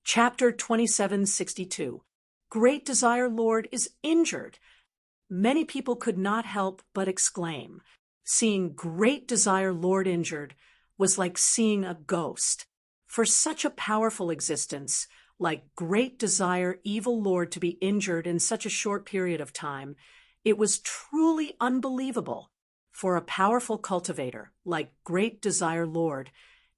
Chapter 2762. Great Desire Lord is injured. Many people could not help but exclaim. Seeing Great Desire Lord injured was like seeing a ghost. For such a powerful existence, like Great Desire Evil Lord, to be injured in such a short period of time, it was truly unbelievable. For a powerful cultivator like Great Desire Lord,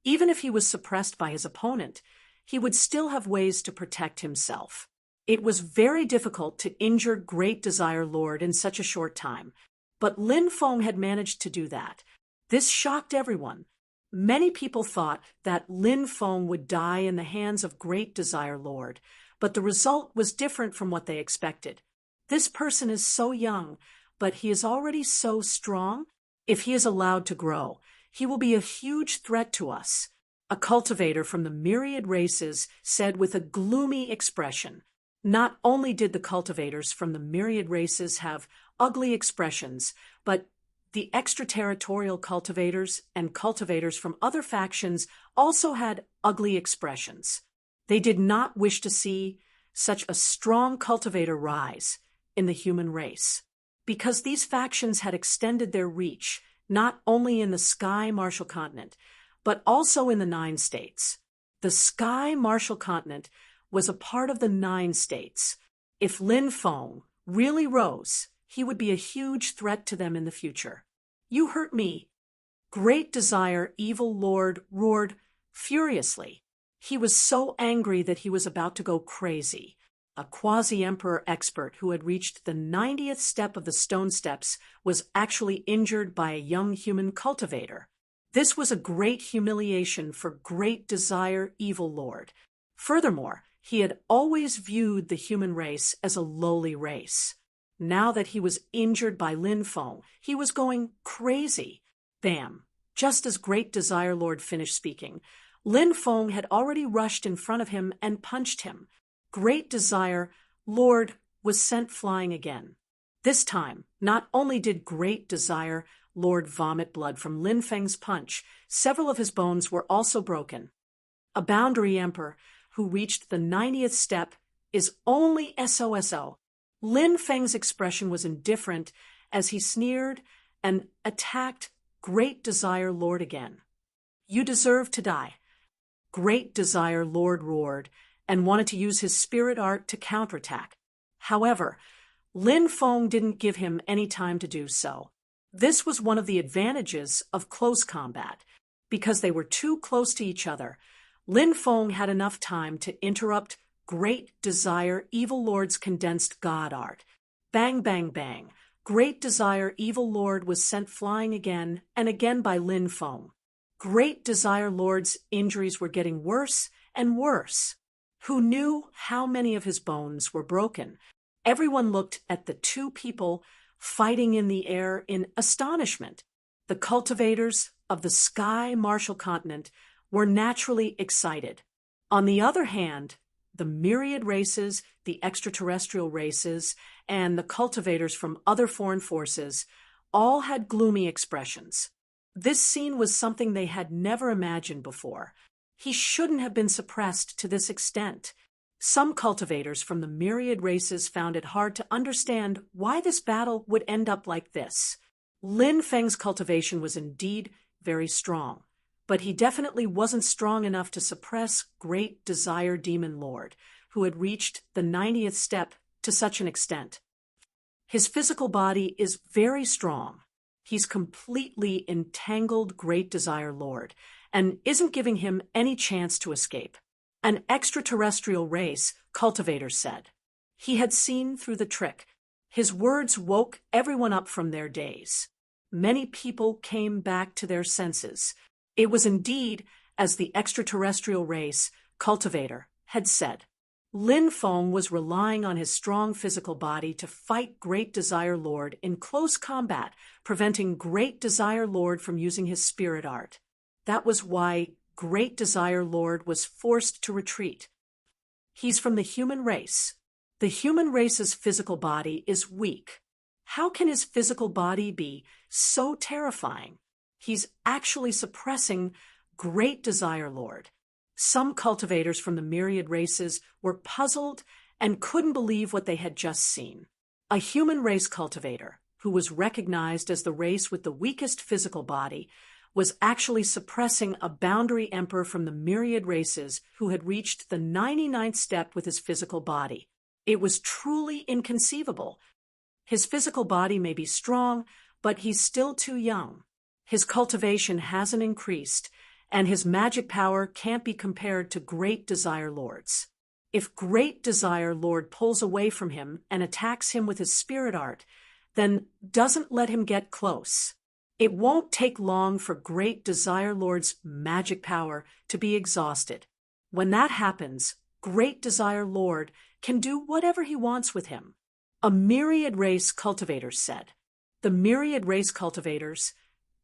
even if he was suppressed by his opponent, he would still have ways to protect himself. It was very difficult to injure Great Desire Lord in such a short time, but Lin Feng had managed to do that. This shocked everyone. Many people thought that Lin Feng would die in the hands of Great Desire Lord, but the result was different from what they expected. This person is so young, but he is already so strong. If he is allowed to grow, he will be a huge threat to us. A cultivator from the myriad races said with a gloomy expression. Not only did the cultivators from the myriad races have ugly expressions, but the extraterritorial cultivators and cultivators from other factions also had ugly expressions. They did not wish to see such a strong cultivator rise in the human race, because these factions had extended their reach not only in the Sky Martial Continent, but also in the 9 states. The Sky Martial Continent was a part of the 9 states. If Lin Feng really rose, he would be a huge threat to them in the future. You hurt me. Great Desire Evil Lord roared furiously. He was so angry that he was about to go crazy. A quasi-emperor expert who had reached the 90th step of the stone steps was actually injured by a young human cultivator. This was a great humiliation for Great Desire Evil Lord. Furthermore, he had always viewed the human race as a lowly race. Now that he was injured by Lin Feng, he was going crazy. Bam! Just as Great Desire Lord finished speaking, Lin Feng had already rushed in front of him and punched him. Great Desire Lord was sent flying again. This time, not only did Great Desire Lord vomit blood from Lin Feng's punch, several of his bones were also broken. A boundary emperor who reached the 90th step is only SOSO. Lin Feng's expression was indifferent as he sneered and attacked Great Desire Lord again. You deserve to die. Great Desire Lord roared and wanted to use his spirit art to counterattack. However, Lin Feng didn't give him any time to do so. This was one of the advantages of close combat. Because they were too close to each other, Lin Feng had enough time to interrupt Great Desire Evil Lord's condensed god art. Bang, bang, bang. Great Desire Evil Lord was sent flying again and again by Lin Feng. Great Desire Lord's injuries were getting worse and worse. Who knew how many of his bones were broken? Everyone looked at the two people fighting in the air in astonishment. The cultivators of the Sky Martial Continent were naturally excited. On the other hand, the myriad races, the extraterrestrial races, and the cultivators from other foreign forces all had gloomy expressions. This scene was something they had never imagined before. He shouldn't have been suppressed to this extent. Some cultivators from the myriad races found it hard to understand why this battle would end up like this. Lin Feng's cultivation was indeed very strong, but he definitely wasn't strong enough to suppress Great Desire Demon Lord, who had reached the 90th step to such an extent. His physical body is very strong. He's completely entangled Great Desire Lord and isn't giving him any chance to escape. An extraterrestrial race, cultivator said. He had seen through the trick. His words woke everyone up from their daze. Many people came back to their senses. It was indeed as the extraterrestrial race, cultivator, had said. Lin Feng was relying on his strong physical body to fight Great Desire Lord in close combat, preventing Great Desire Lord from using his spirit art. That was why Great Desire Lord was forced to retreat. He's from the human race. The human race's physical body is weak. How can his physical body be so terrifying? He's actually suppressing Great Desire Lord. Some cultivators from the myriad races were puzzled and couldn't believe what they had just seen. A human race cultivator, who was recognized as the race with the weakest physical body, was actually suppressing a boundary emperor from the myriad races who had reached the 99th step with his physical body. It was truly inconceivable. His physical body may be strong, but he's still too young. His cultivation hasn't increased, and his magic power can't be compared to Great Desire Lord's. If Great Desire Lord pulls away from him and attacks him with his spirit art, then doesn't let him get close. It won't take long for Great Desire Lord's magic power to be exhausted. When that happens, Great Desire Lord can do whatever he wants with him. A myriad race cultivators said. The myriad race cultivators,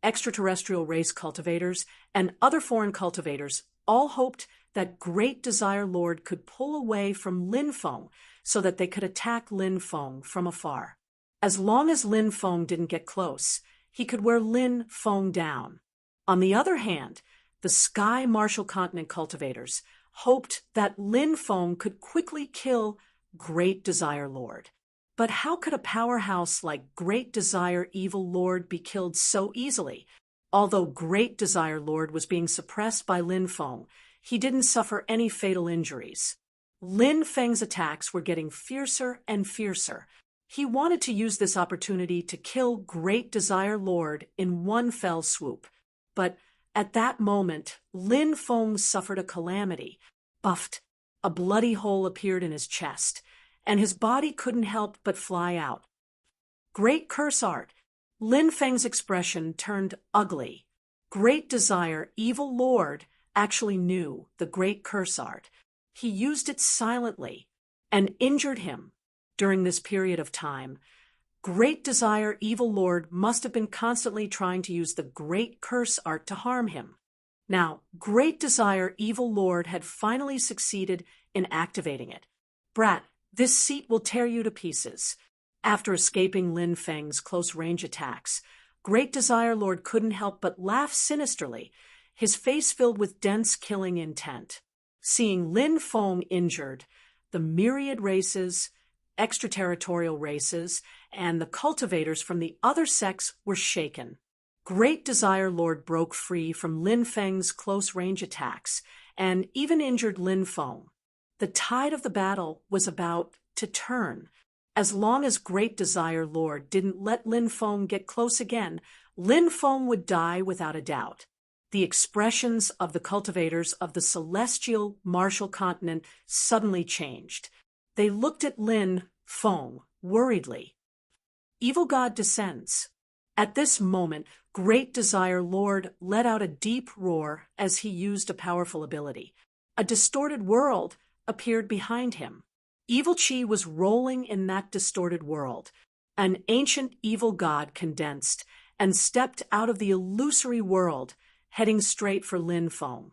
extraterrestrial race cultivators, and other foreign cultivators all hoped that Great Desire Lord could pull away from Lin Feng so that they could attack Lin Feng from afar. As long as Lin Feng didn't get close, he could wear Lin Feng down. On the other hand, the Sky Martial Continent cultivators hoped that Lin Feng could quickly kill Great Desire Lord. But how could a powerhouse like Great Desire Evil Lord be killed so easily? Although Great Desire Lord was being suppressed by Lin Feng, he didn't suffer any fatal injuries. Lin Feng's attacks were getting fiercer and fiercer. He wanted to use this opportunity to kill Great Desire Lord in one fell swoop. But at that moment, Lin Feng suffered a calamity. Buffed, a bloody hole appeared in his chest, and his body couldn't help but fly out. Great curse art. Lin Feng's expression turned ugly. Great Desire Evil Lord actually knew the great curse art. He used it silently and injured him. During this period of time, Great Desire Evil Lord must have been constantly trying to use the great curse art to harm him. Now, Great Desire Evil Lord had finally succeeded in activating it. Brat, this seat will tear you to pieces. After escaping Lin Feng's close-range attacks, Great Desire Lord couldn't help but laugh sinisterly, his face filled with dense killing intent. Seeing Lin Feng injured, the myriad races, extraterritorial races, and the cultivators from the other sex were shaken. Great Desire Lord broke free from Lin Feng's close-range attacks and even injured Lin Feng. The tide of the battle was about to turn. As long as Great Desire Lord didn't let Lin Feng get close again, Lin Feng would die without a doubt. The expressions of the cultivators of the celestial Martial Continent suddenly changed. They looked at Lin Feng worriedly. Evil God descends. At this moment, Great Desire Lord let out a deep roar as he used a powerful ability. A distorted world appeared behind him. Evil Chi was rolling in that distorted world. An ancient evil god condensed and stepped out of the illusory world, heading straight for Lin Feng.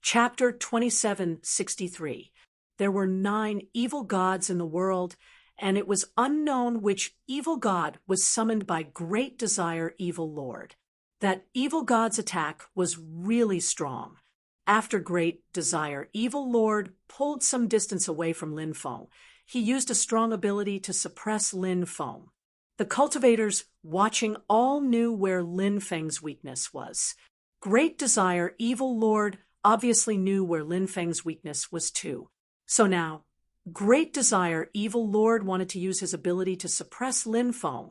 Chapter 2763. There were 9 evil gods in the world, and it was unknown which evil god was summoned by Great Desire Evil Lord. That evil god's attack was really strong. After Great Desire Evil Lord pulled some distance away from Lin Feng, he used a strong ability to suppress Lin Feng. The cultivators watching all knew where Lin Feng's weakness was. Great Desire Evil Lord obviously knew where Lin Feng's weakness was too. So now, Great Desire Evil Lord wanted to use his ability to suppress Lin Feng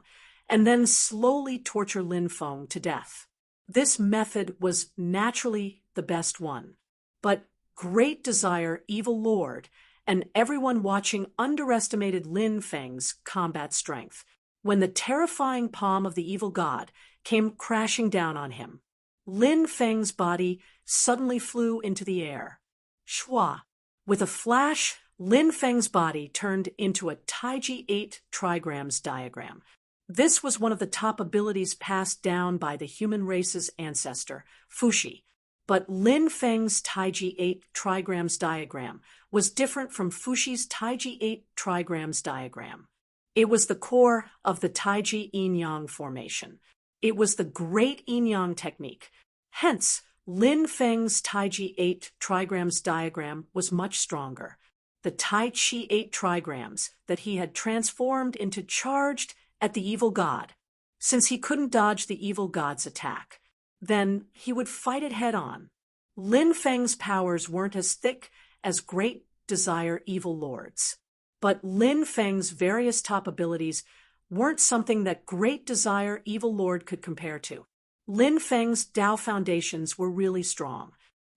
and then slowly torture Lin Feng to death. This method was naturally the best one. But Great Desire Evil Lord and everyone watching underestimated Lin Feng's combat strength when the terrifying palm of the evil god came crashing down on him. Lin Feng's body suddenly flew into the air. Shua! With a flash, Lin Feng's body turned into a Taiji 8 trigrams diagram. This was one of the top abilities passed down by the human race's ancestor, Fuxi. But Lin Feng's Taiji 8 trigrams diagram was different from Fuxi's Taiji 8 trigrams diagram. It was the core of the Taiji yin-yang formation. It was the great yin-yang technique. Hence, Lin Feng's Taiji 8 trigrams diagram was much stronger. The Tai Chi 8 trigrams that he had transformed into charged at the evil god. Since he couldn't dodge the evil god's attack, then he would fight it head-on. Lin Feng's powers weren't as thick as Great Desire Evil Lord's, but Lin Feng's various top abilities weren't something that Great Desire Evil Lord could compare to. Lin Feng's Tao foundations were really strong.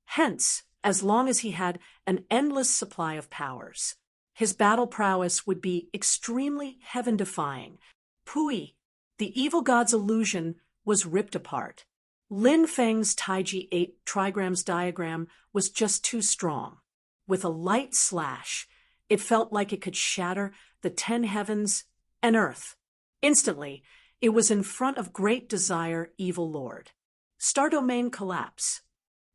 Hence, as long as he had an endless supply of powers, his battle prowess would be extremely heaven-defying. Pui, the evil god's illusion, was ripped apart. Lin Feng's Taiji 8 trigrams diagram was just too strong. With a light slash, it felt like it could shatter the 10 heavens and earth. Instantly, it was in front of Great Desire Evil Lord. Star Domain collapse.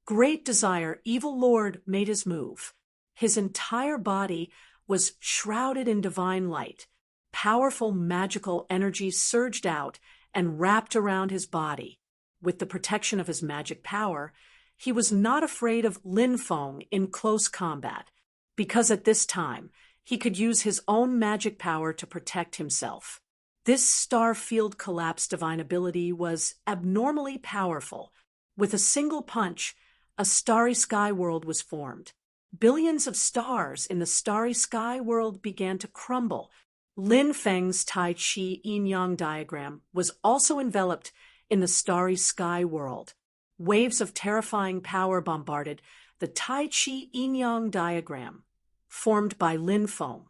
Great Desire Evil Lord made his move. His entire body was shrouded in divine light. Powerful magical energy surged out and wrapped around his body. With the protection of his magic power, he was not afraid of Lin Feng in close combat, because at this time, he could use his own magic power to protect himself. This star field collapse divine ability was abnormally powerful. With a single punch, a starry sky world was formed. Billions of stars in the starry sky world began to crumble. Lin Feng's Tai Chi yin-yang diagram was also enveloped in the starry sky world. Waves of terrifying power bombarded the Tai Chi yin-yang diagram, formed by Lin Feng.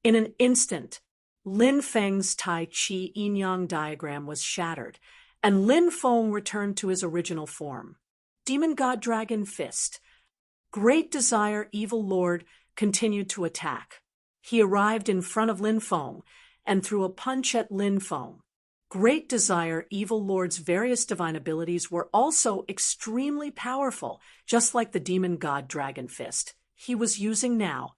In an instant, Lin Feng's Tai Chi yin-yang diagram was shattered, and Lin Feng returned to his original form. Demon God Dragon Fist. Great Desire Evil Lord continued to attack. He arrived in front of Lin Feng and threw a punch at Lin Feng. Great Desire Evil Lord's various divine abilities were also extremely powerful, just like the Demon God Dragon Fist he was using now.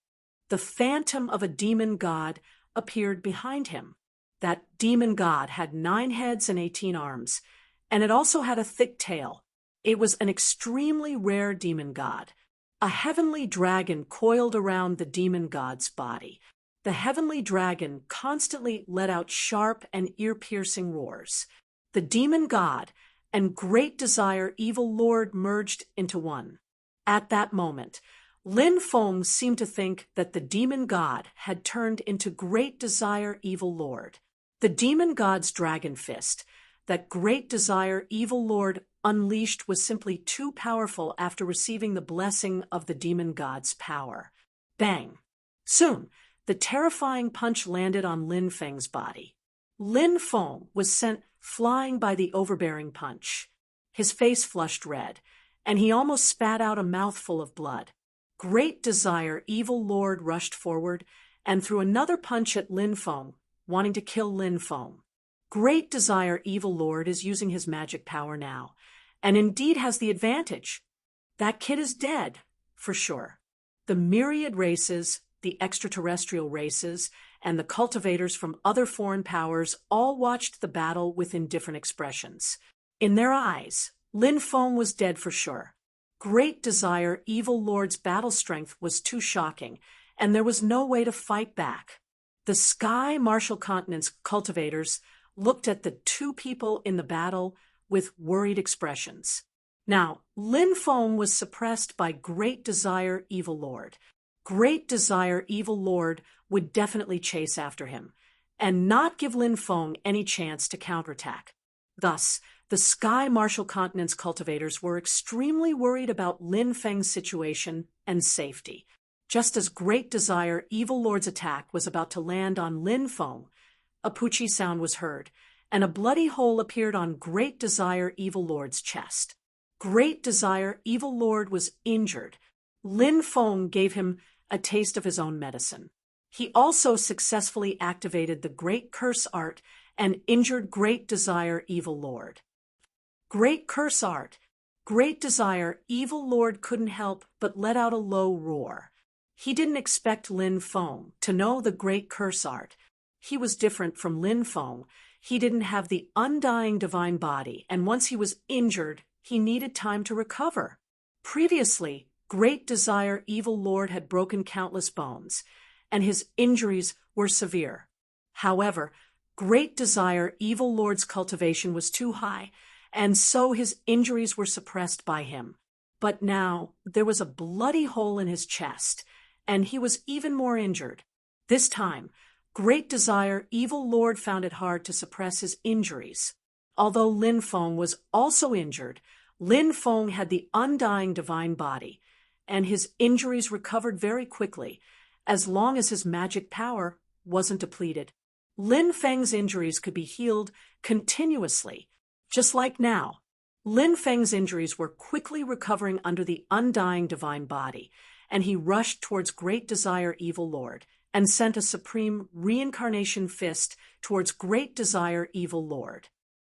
The phantom of a demon god appeared behind him. That demon god had 9 heads and 18 arms, and it also had a thick tail. It was an extremely rare demon god. A heavenly dragon coiled around the demon god's body. The heavenly dragon constantly let out sharp and ear-piercing roars. The demon god and Great Desire Evil Lord merged into one. At that moment, Lin Feng seemed to think that the demon god had turned into Great Desire Evil Lord. The demon god's dragon fist that Great Desire Evil Lord unleashed was simply too powerful after receiving the blessing of the demon god's power. Bang! Soon, the terrifying punch landed on Lin Feng's body. Lin Feng was sent flying by the overbearing punch. His face flushed red, and he almost spat out a mouthful of blood. Great Desire Evil Lord rushed forward and threw another punch at Lin Feng, wanting to kill Lin Feng. Great Desire Evil Lord is using his magic power now, and indeed has the advantage. That kid is dead, for sure. The myriad races, the extraterrestrial races, and the cultivators from other foreign powers all watched the battle with indifferent expressions. In their eyes, Lin Feng was dead for sure. Great Desire Evil Lord's battle strength was too shocking, and there was no way to fight back. The Sky Martial Continent's cultivators looked at the 2 people in the battle with worried expressions. Now, Lin Feng was suppressed by Great Desire Evil Lord. Great Desire Evil Lord would definitely chase after him, and not give Lin Feng any chance to counterattack. Thus, the Sky Martial Continent's cultivators were extremely worried about Lin Feng's situation and safety. Just as Great Desire Evil Lord's attack was about to land on Lin Feng, a poochie sound was heard, and a bloody hole appeared on Great Desire Evil Lord's chest. Great Desire Evil Lord was injured. Lin Feng gave him a taste of his own medicine. He also successfully activated the Great Curse Art and injured Great Desire Evil Lord. Great Curse Art. Great Desire Evil Lord couldn't help but let out a low roar. He didn't expect Lin Feng to know the Great Curse Art. He was different from Lin Feng. He didn't have the undying divine body, and once he was injured, he needed time to recover. Previously, Great Desire Evil Lord had broken countless bones, and his injuries were severe. However, Great Desire Evil Lord's cultivation was too high, and so his injuries were suppressed by him. But now there was a bloody hole in his chest, and he was even more injured. This time, Great Desire Evil Lord found it hard to suppress his injuries. Although Lin Feng was also injured, Lin Feng had the undying divine body, and his injuries recovered very quickly, as long as his magic power wasn't depleted. Lin Feng's injuries could be healed continuously, just like now. Lin Feng's injuries were quickly recovering under the undying divine body, and he rushed towards Great Desire Evil Lord and sent a supreme reincarnation fist towards Great Desire Evil Lord.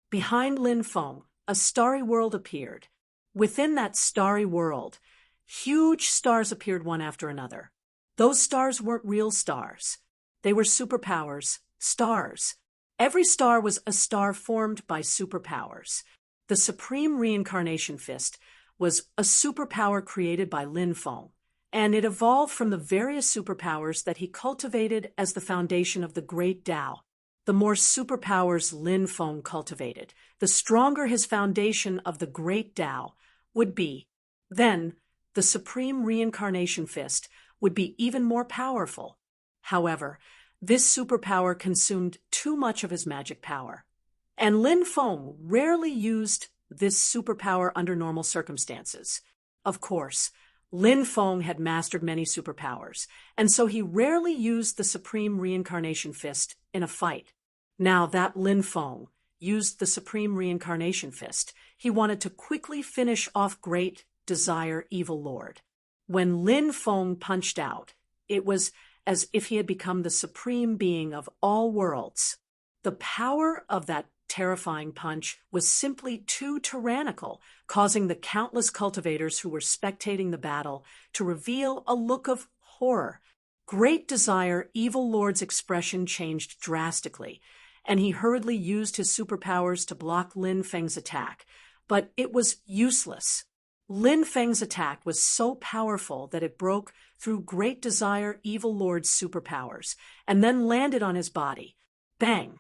Behind Lin Feng, a starry world appeared. Within that starry world, huge stars appeared one after another. Those stars weren't real stars. They were superpowers, stars. Every star was a star formed by superpowers. The Supreme Reincarnation Fist was a superpower created by Lin Feng, and it evolved from the various superpowers that he cultivated as the foundation of the Great Tao. The more superpowers Lin Feng cultivated, the stronger his foundation of the Great Tao would be. Then, the Supreme Reincarnation Fist would be even more powerful. However, this superpower consumed too much of his magic power, and Lin Feng rarely used this superpower under normal circumstances. Of course, Lin Feng had mastered many superpowers, and so he rarely used the Supreme Reincarnation Fist in a fight. Now that Lin Feng used the Supreme Reincarnation Fist, he wanted to quickly finish off Great Desire Evil Lord. When Lin Feng punched out, it was as if he had become the supreme being of all worlds. The power of that terrifying punch was simply too tyrannical, causing the countless cultivators who were spectating the battle to reveal a look of horror. Great Desire Evil Lord's expression changed drastically, and he hurriedly used his superpowers to block Lin Feng's attack, but it was useless. Lin Feng's attack was so powerful that it broke through Great Desire Evil Lord's superpowers and then landed on his body. Bang!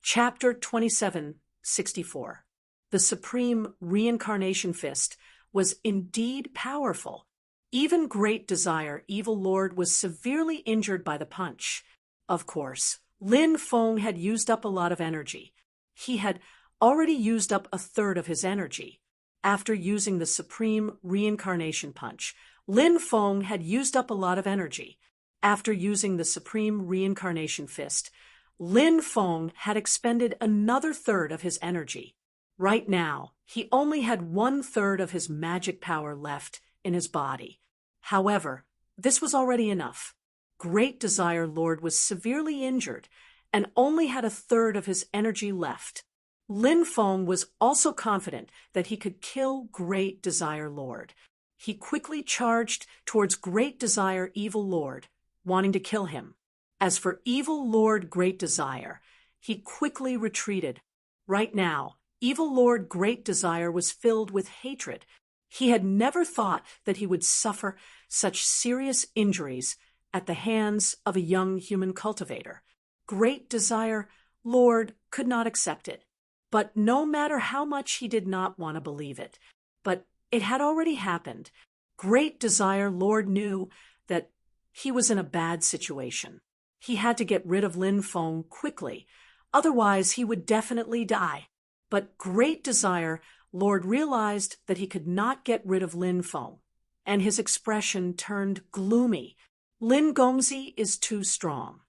Chapter 2764. The Supreme Reincarnation Fist was indeed powerful. Even Great Desire Evil Lord was severely injured by the punch. Of course, Lin Feng had used up a lot of energy. He had already used up a third of his energy. After using the Supreme Reincarnation Punch, Lin Feng had used up a lot of energy. After using the Supreme Reincarnation Fist, Lin Feng had expended another third of his energy. Right now, he only had 1/3 of his magic power left in his body. However, this was already enough. Great Desire Lord was severely injured and only had 1/3 of his energy left. Lin Feng was also confident that he could kill Great Desire Lord. He quickly charged towards Great Desire Evil Lord, wanting to kill him. As for Evil Lord Great Desire, he quickly retreated. Right now, Evil Lord Great Desire was filled with hatred. He had never thought that he would suffer such serious injuries at the hands of a young human cultivator. Great Desire Lord could not accept it. But no matter how much he did not want to believe it, but it had already happened. Great Desire Lord knew that he was in a bad situation. He had to get rid of Lin Feng quickly, otherwise he would definitely die. But Great Desire Lord realized that he could not get rid of Lin Feng, and his expression turned gloomy. Lin Gongzi is too strong.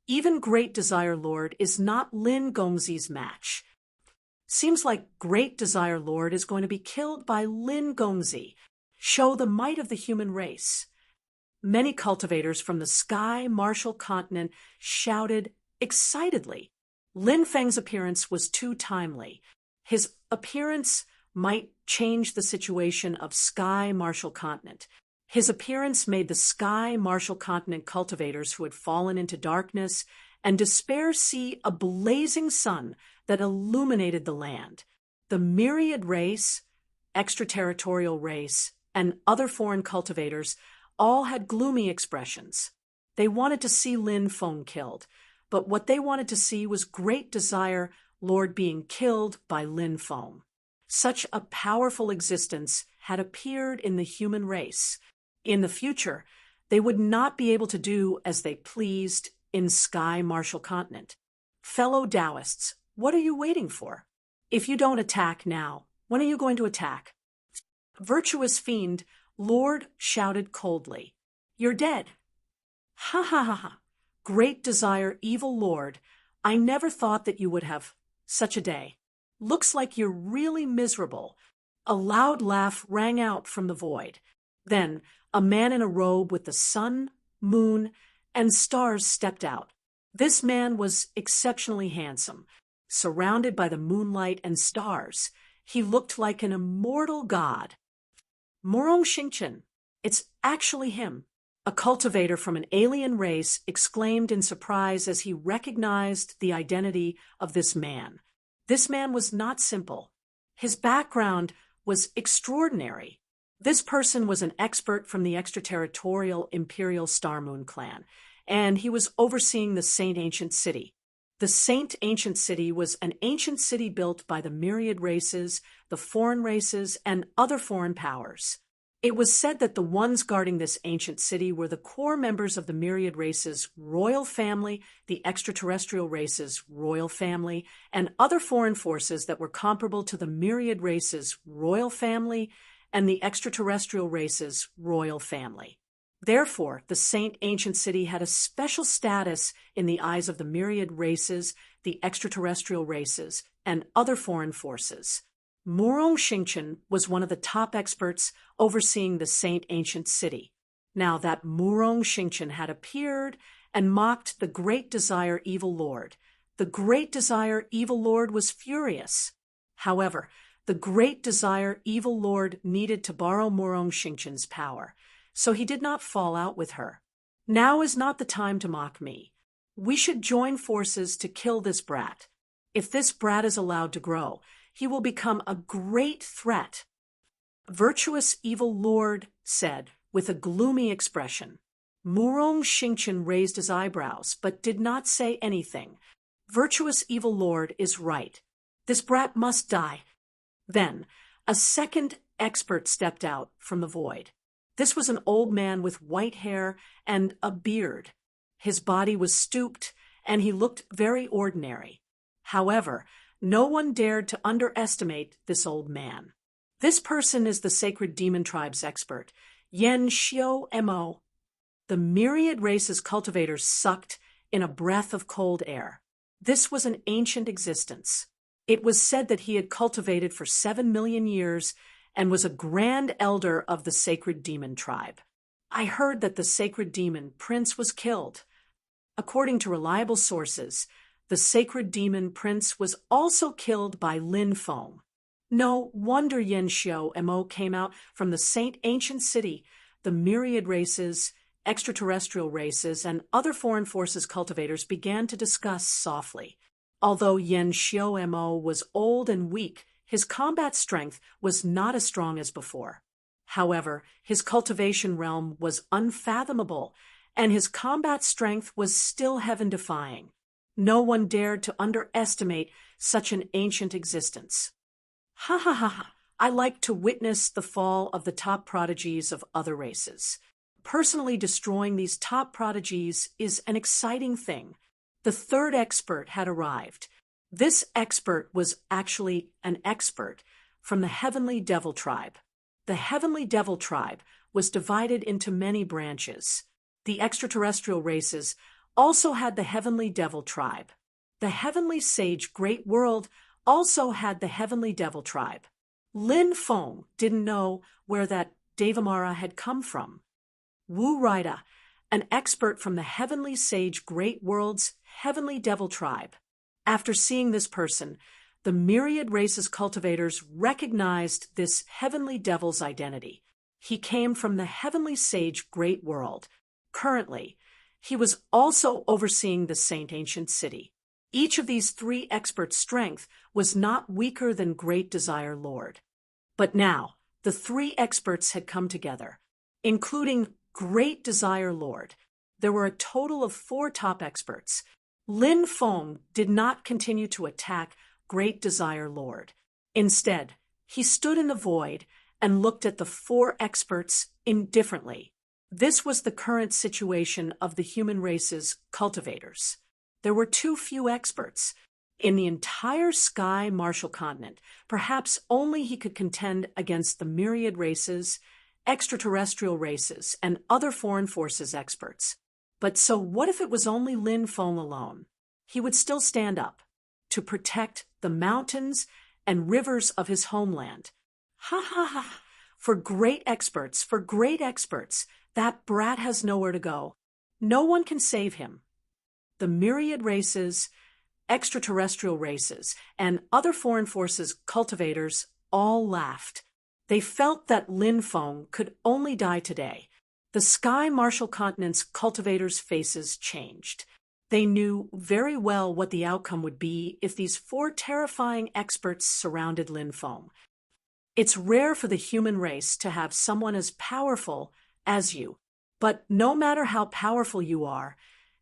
Even Great Desire Lord is not Lin Gongzi's match. Seems like Great Desire Lord is going to be killed by Lin Gongzi. Show the might of the human race. Many cultivators from the Sky Martial Continent shouted excitedly. Lin Feng's appearance was too timely. His appearance might change the situation of Sky Martial Continent. His appearance made the Sky Martial Continent cultivators who had fallen into darkness and despair see a blazing sun that illuminated the land. The myriad race extraterritorial race, and other foreign cultivators all had gloomy expressions. They wanted to see Lin Feng killed, but what they wanted to see was Great Desire Lord being killed by Lin Feng. Such a powerful existence had appeared in the human race. In the future, they would not be able to do as they pleased in Sky Martial Continent. Fellow Taoists, what are you waiting for? If you don't attack now, when are you going to attack? Virtuous fiend, Lord shouted coldly. You're dead. Ha ha ha ha. Great Desire, evil Lord, I never thought that you would have such a day. Looks like you're really miserable. A loud laugh rang out from the void. Then a man in a robe with the sun, moon, and stars stepped out. This man was exceptionally handsome. Surrounded by the moonlight and stars, he looked like an immortal god. Morong Xingchen, it's actually him. A cultivator from an alien race exclaimed in surprise as he recognized the identity of this man. This man was not simple. His background was extraordinary. This person was an expert from the extraterritorial Imperial Star Moon clan, and he was overseeing the Saint Ancient City. The Saint Ancient City was an ancient city built by the myriad races, the foreign races, and other foreign powers. It was said that the ones guarding this ancient city were the core members of the myriad races' royal family, the extraterrestrial races' royal family, and other foreign forces that were comparable to the myriad races' royal family and the extraterrestrial races' royal family. Therefore, the Saint Ancient City had a special status in the eyes of the myriad races, the extraterrestrial races, and other foreign forces. Morong Xingchen was one of the top experts overseeing the Saint Ancient City. Now that Morong Xingchen had appeared and mocked the Great Desire Evil Lord, the Great Desire Evil Lord was furious. However, the Great Desire Evil Lord needed to borrow Morong Xingchen's power, so he did not fall out with her. Now is not the time to mock me. We should join forces to kill this brat. If this brat is allowed to grow, he will become a great threat. Virtuous Evil Lord said, with a gloomy expression. Morong Xingchen raised his eyebrows, but did not say anything. Virtuous Evil Lord is right. This brat must die. Then, a second expert stepped out from the void. This was an old man with white hair and a beard. His body was stooped, and he looked very ordinary. However, no one dared to underestimate this old man. This person is the Sacred Demon Tribe's expert, Yen Xiao Mo. The myriad races cultivators sucked in a breath of cold air. This was an ancient existence. It was said that he had cultivated for 7 million years and was a grand elder of the Sacred Demon Tribe. I heard that the Sacred Demon Prince was killed. According to reliable sources, the Sacred Demon Prince was also killed by Lin Feng. No wonder Yen Xiao Mo came out from the Saint Ancient City. The myriad races, extraterrestrial races, and other foreign forces cultivators began to discuss softly. Although Yen Xiao Mo was old and weak, his combat strength was not as strong as before. However, his cultivation realm was unfathomable, and his combat strength was still heaven-defying. No one dared to underestimate such an ancient existence. Ha ha ha ha! I like to witness the fall of the top prodigies of other races. Personally destroying these top prodigies is an exciting thing. The third expert had arrived. This expert was actually an expert from the Heavenly Devil Tribe. The Heavenly Devil Tribe was divided into many branches. The extraterrestrial races also had the Heavenly Devil Tribe. The Heavenly Sage Great World also had the Heavenly Devil Tribe. Lin Feng didn't know where that Devamara had come from. Wu Raida, an expert from the Heavenly Sage Great World's Heavenly Devil Tribe. After seeing this person, the myriad races cultivators recognized this Heavenly Devil's identity. He came from the Heavenly Sage Great World. Currently, he was also overseeing the Saint Ancient City. Each of these three experts' strength was not weaker than Great Desire Lord. But now, the three experts had come together, including Great Desire Lord. There were a total of 4 top experts. Lin Feng did not continue to attack Great Desire Lord. Instead, he stood in the void and looked at the 4 experts indifferently. This was the current situation of the human race's cultivators. There were too few experts. In the entire Sky Martial continent, perhaps only he could contend against the myriad races, extraterrestrial races, and other foreign forces experts. But so what if it was only Lin Feng alone? He would still stand up to protect the mountains and rivers of his homeland. Ha ha ha! For great experts, that brat has nowhere to go. No one can save him. The myriad races, extraterrestrial races, and other foreign forces cultivators all laughed. They felt that Lin Feng could only die today. The Sky Martial continent's cultivators' faces changed. They knew very well what the outcome would be if these 4 terrifying experts surrounded Lin Feng. It's rare for the human race to have someone as powerful as you, but no matter how powerful you are,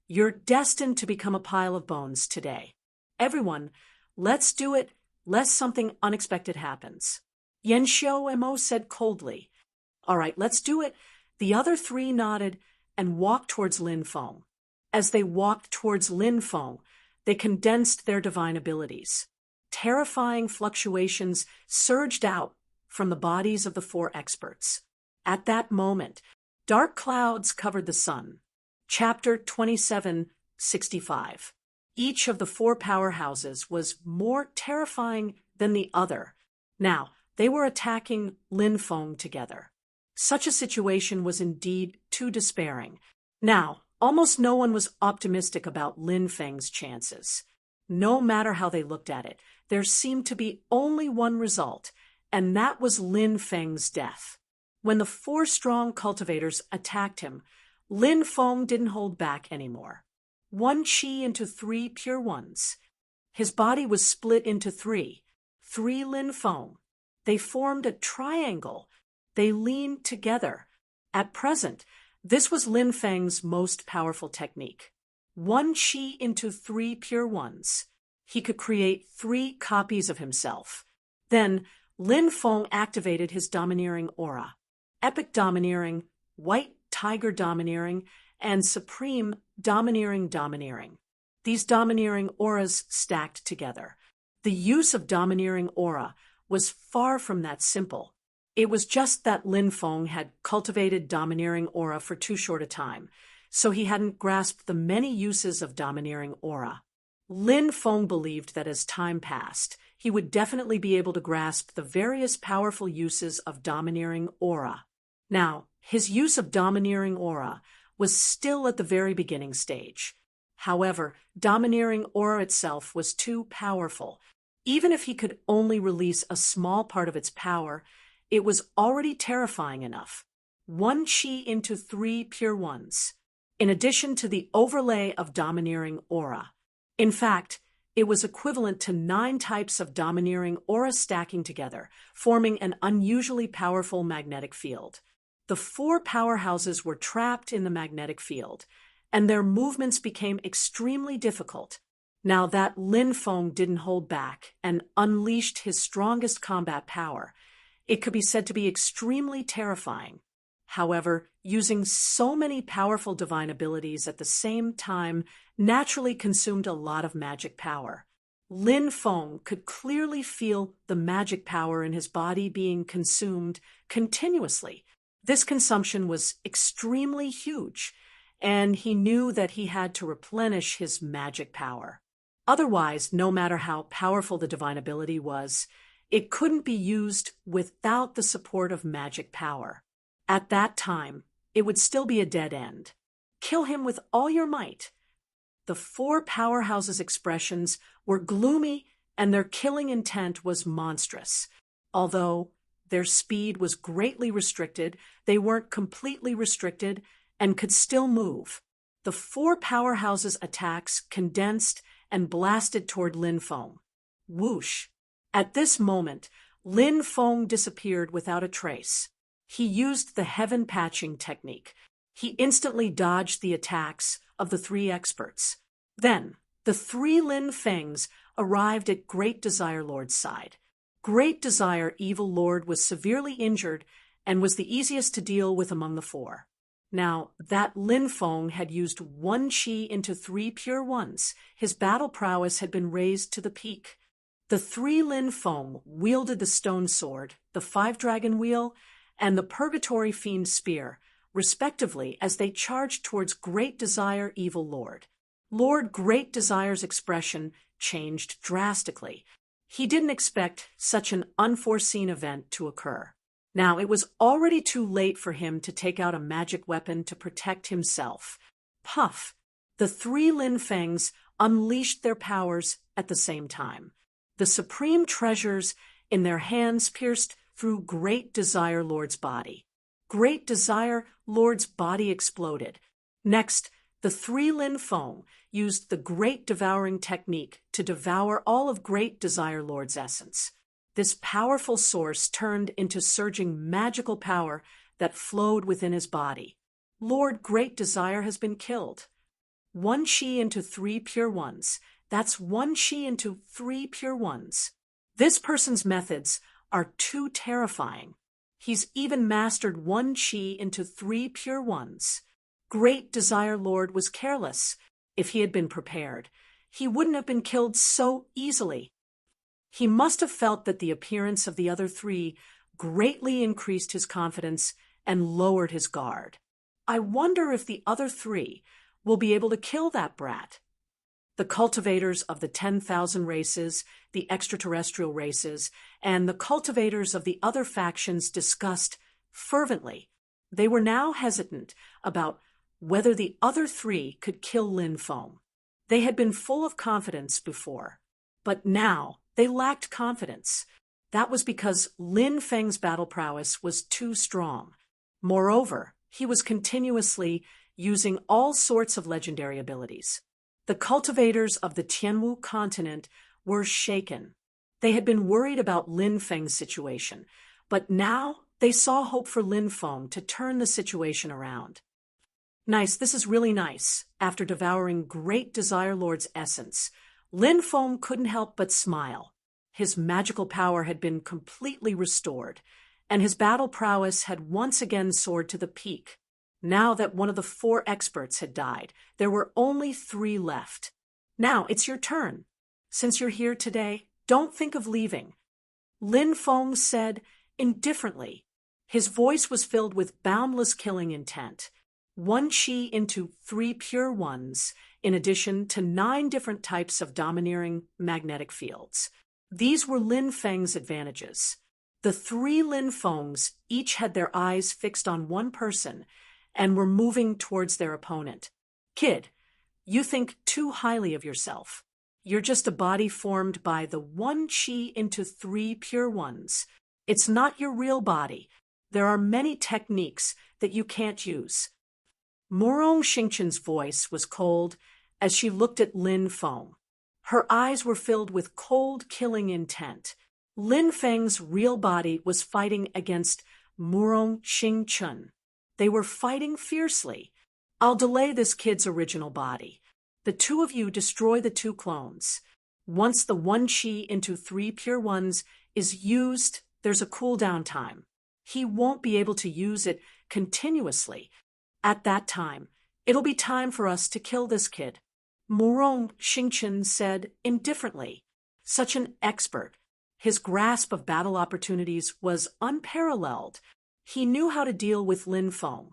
you're destined to become a pile of bones today. Everyone, let's do it, lest something unexpected happens. Yan Xiao Mo said coldly. All right, let's do it. The other 3 nodded and walked towards Lin Feng. As they walked towards Lin Feng, they condensed their divine abilities. Terrifying fluctuations surged out from the bodies of the 4 experts. At that moment, dark clouds covered the sun. Chapter 2765. Each of the 4 powerhouses was more terrifying than the other. Now, they were attacking Lin Feng together. Such a situation was indeed too despairing. Now, almost no one was optimistic about Lin Feng's chances. No matter how they looked at it, there seemed to be only one result, and that was Lin Feng's death. When the 4 strong cultivators attacked him, Lin Feng didn't hold back anymore. 1 chi into 3 pure ones. His body was split into 3 Lin Feng. They formed a triangle. They leaned together. At present, this was Lin Feng's most powerful technique. 1 chi into 3 pure ones. He could create 3 copies of himself. Then, Lin Feng activated his domineering aura. Epic domineering, white tiger domineering, and supreme domineering. These domineering auras stacked together. The use of domineering aura was far from that simple. It was just that Lin Feng had cultivated domineering aura for too short a time, so he hadn't grasped the many uses of domineering aura. Lin Feng believed that as time passed, he would definitely be able to grasp the various powerful uses of domineering aura. Now, his use of domineering aura was still at the very beginning stage. However, domineering aura itself was too powerful. Even if he could only release a small part of its power, it was already terrifying enough. 1 chi into 3 pure ones, in addition to the overlay of domineering aura. In fact, it was equivalent to 9 types of domineering aura stacking together, forming an unusually powerful magnetic field. The 4 powerhouses were trapped in the magnetic field, and their movements became extremely difficult. Now that Lin Feng didn't hold back and unleashed his strongest combat power, it could be said to be extremely terrifying. However, using so many powerful divine abilities at the same time naturally consumed a lot of magic power. Lin Feng could clearly feel the magic power in his body being consumed continuously. This consumption was extremely huge, and he knew that he had to replenish his magic power. Otherwise, no matter how powerful the divine ability was, it couldn't be used without the support of magic power. At that time, it would still be a dead end. Kill him with all your might. The 4 powerhouses' expressions were gloomy, and their killing intent was monstrous. Although their speed was greatly restricted, they weren't completely restricted and could still move. The 4 powerhouses' attacks condensed and blasted toward Lin Feng. Whoosh! At this moment, Lin Feng disappeared without a trace. He used the heaven patching technique. He instantly dodged the attacks of the three experts. Then, the three Lin Fengs arrived at Great Desire Lord's side. Great Desire Evil Lord was severely injured and was the easiest to deal with among the four. Now, that Lin Feng had used one chi into three pure ones. His battle prowess had been raised to the peak. The three Lin Feng wielded the stone sword, the five-dragon wheel, and the purgatory fiend spear, respectively, as they charged towards Great Desire Evil Lord. Lord Great Desire's expression changed drastically. He didn't expect such an unforeseen event to occur. Now, it was already too late for him to take out a magic weapon to protect himself. Puff! The three Lin Fengs unleashed their powers at the same time. The supreme treasures in their hands pierced through Great Desire Lord's body. Great Desire Lord's body exploded. Next, the three Lin Feng used the Great Devouring technique to devour all of Great Desire Lord's essence. This powerful source turned into surging magical power that flowed within his body. Lord Great Desire has been killed. One chi into three pure ones. That's one chi into three pure ones. This person's methods are too terrifying. He's even mastered one chi into three pure ones. Great Desire Lord was careless. If he had been prepared, he wouldn't have been killed so easily. He must have felt that the appearance of the other three greatly increased his confidence and lowered his guard. I wonder if the other three will be able to kill that brat. The cultivators of the 10,000 races, the extraterrestrial races, and the cultivators of the other factions discussed fervently. They were now hesitant about whether the other three could kill Lin Feng. They had been full of confidence before, but now they lacked confidence. That was because Lin Feng's battle prowess was too strong. Moreover, he was continuously using all sorts of legendary abilities. The cultivators of the Tianwu continent were shaken. They had been worried about Lin Feng's situation, but now they saw hope for Lin Feng to turn the situation around. Nice, this is really nice. After devouring Great Desire Lord's essence, Lin Feng couldn't help but smile. His magical power had been completely restored, and his battle prowess had once again soared to the peak. Now that one of the four experts had died, there were only three left. Now it's your turn. Since you're here today, don't think of leaving. Lin Feng said indifferently. His voice was filled with boundless killing intent. One chi into three pure ones, in addition to 9 different types of domineering magnetic fields. These were Lin Feng's advantages. The three Lin Fengs each had their eyes fixed on one person and were moving towards their opponent. Kid, you think too highly of yourself. You're just a body formed by the one chi into 3 pure ones. It's not your real body. There are many techniques that you can't use. Murong Xingchen's voice was cold as she looked at Lin Feng. Her eyes were filled with cold, killing intent. Lin Feng's real body was fighting against Murong Xingchen. They were fighting fiercely. I'll delay this kid's original body. The two of you destroy the 2 clones. Once the one chi into 3 pure ones is used, there's a cooldown time. He won't be able to use it continuously. At that time, it'll be time for us to kill this kid. Murong Xingchen said indifferently. Such an expert. His grasp of battle opportunities was unparalleled. He knew how to deal with Lin Feng.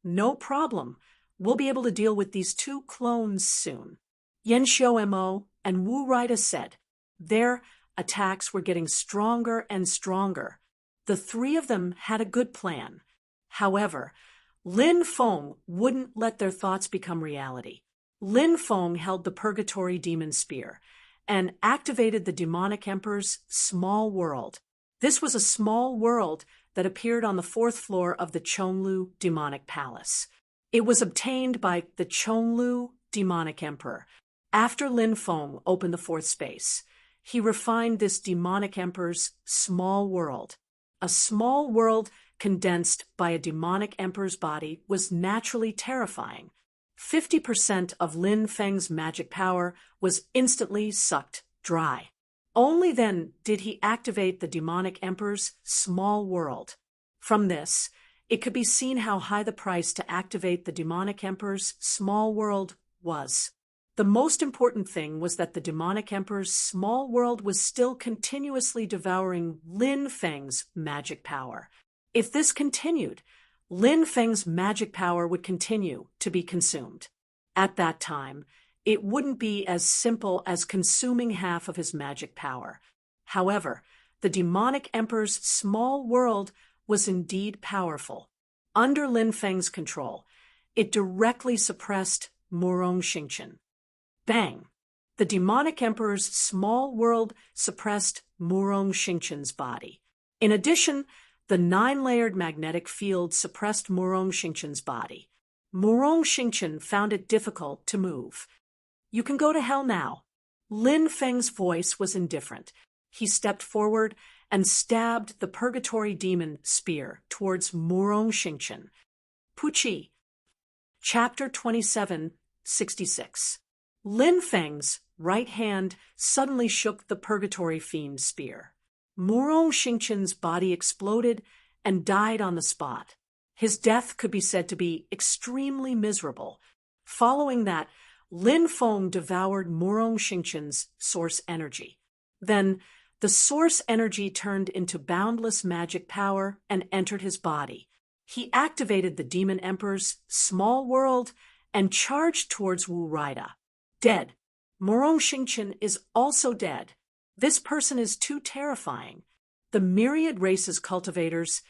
No problem. We'll be able to deal with these 2 clones soon. Yan Xiao Mo and Wu Rida said. Their attacks were getting stronger and stronger. The 3 of them had a good plan. However, Lin Feng wouldn't let their thoughts become reality. Lin Feng held the Purgatory Demon Spear and activated the Demonic Emperor's small world. This was a small world that appeared on the 4th floor of the Chonglu Demonic Palace. It was obtained by the Chonglu Demonic Emperor after Lin Feng opened the 4th space. he refined this demonic emperor's small world. A small world condensed by a demonic emperor's body was naturally terrifying. 50% of Lin Feng's magic power was instantly sucked dry. Only then did he activate the demonic emperor's small world. From this, it could be seen how high the price to activate the demonic emperor's small world was. The most important thing was that the demonic emperor's small world was still continuously devouring Lin Feng's magic power. If this continued, Lin Feng's magic power would continue to be consumed. At that time, it wouldn't be as simple as consuming half of his magic power. However, the demonic emperor's small world was indeed powerful. Under Lin Feng's control, it directly suppressed Murong Xingqian. Bang! The demonic emperor's small world suppressed Murong Xingqian's body. In addition, the 9-layered magnetic field suppressed Murong Xingqian's body. Murong Xingqian found it difficult to move. "You can go to hell now." Lin Feng's voice was indifferent. He stepped forward and stabbed the purgatory demon spear towards Murong Xingqian. Puqi. Chapter 27:66. Lin Feng's right hand suddenly shook the purgatory fiend's spear. Murong Xingqian's body exploded and died on the spot. His death could be said to be extremely miserable. Following that, Lin Feng devoured Murong Xingqian's source energy. Then, the source energy turned into boundless magic power and entered his body. He activated the demon emperor's small world and charged towards Wu Raida. Dead. Murong Xingqian is also dead. This person is too terrifying. The myriad races cultivators,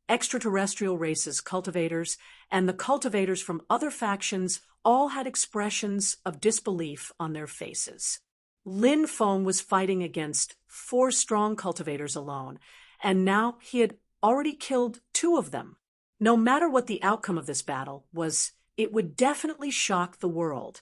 extraterrestrial races cultivators, and the cultivators from other factions all had expressions of disbelief on their faces. Lin Feng was fighting against 4 strong cultivators alone, and now he had already killed 2 of them. No matter what the outcome of this battle was, it would definitely shock the world.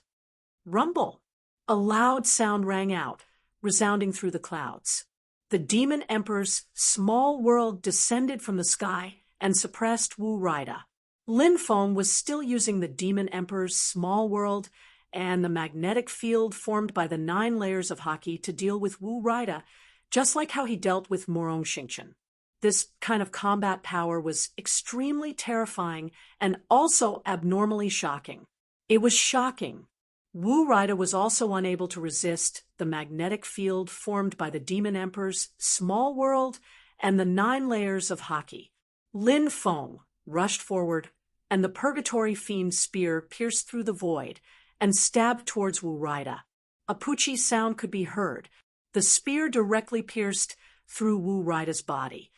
Rumble! A loud sound rang out, resounding through the clouds. The demon emperor's small world descended from the sky and suppressed Wu Raida. Lin Feng was still using the demon emperor's small world and the magnetic field formed by the 9 layers of haki to deal with Wu Raida, just like how he dealt with Murong Xingqian. This kind of combat power was extremely terrifying and also abnormally shocking. It was shocking. Wu Raida was also unable to resist the magnetic field formed by the demon emperor's small world and the 9 layers of haki. Lin Feng rushed forward, and the purgatory fiend's spear pierced through the void and stabbed towards Wu Raida. A Puqi sound could be heard. The spear directly pierced through Wu Raida's body.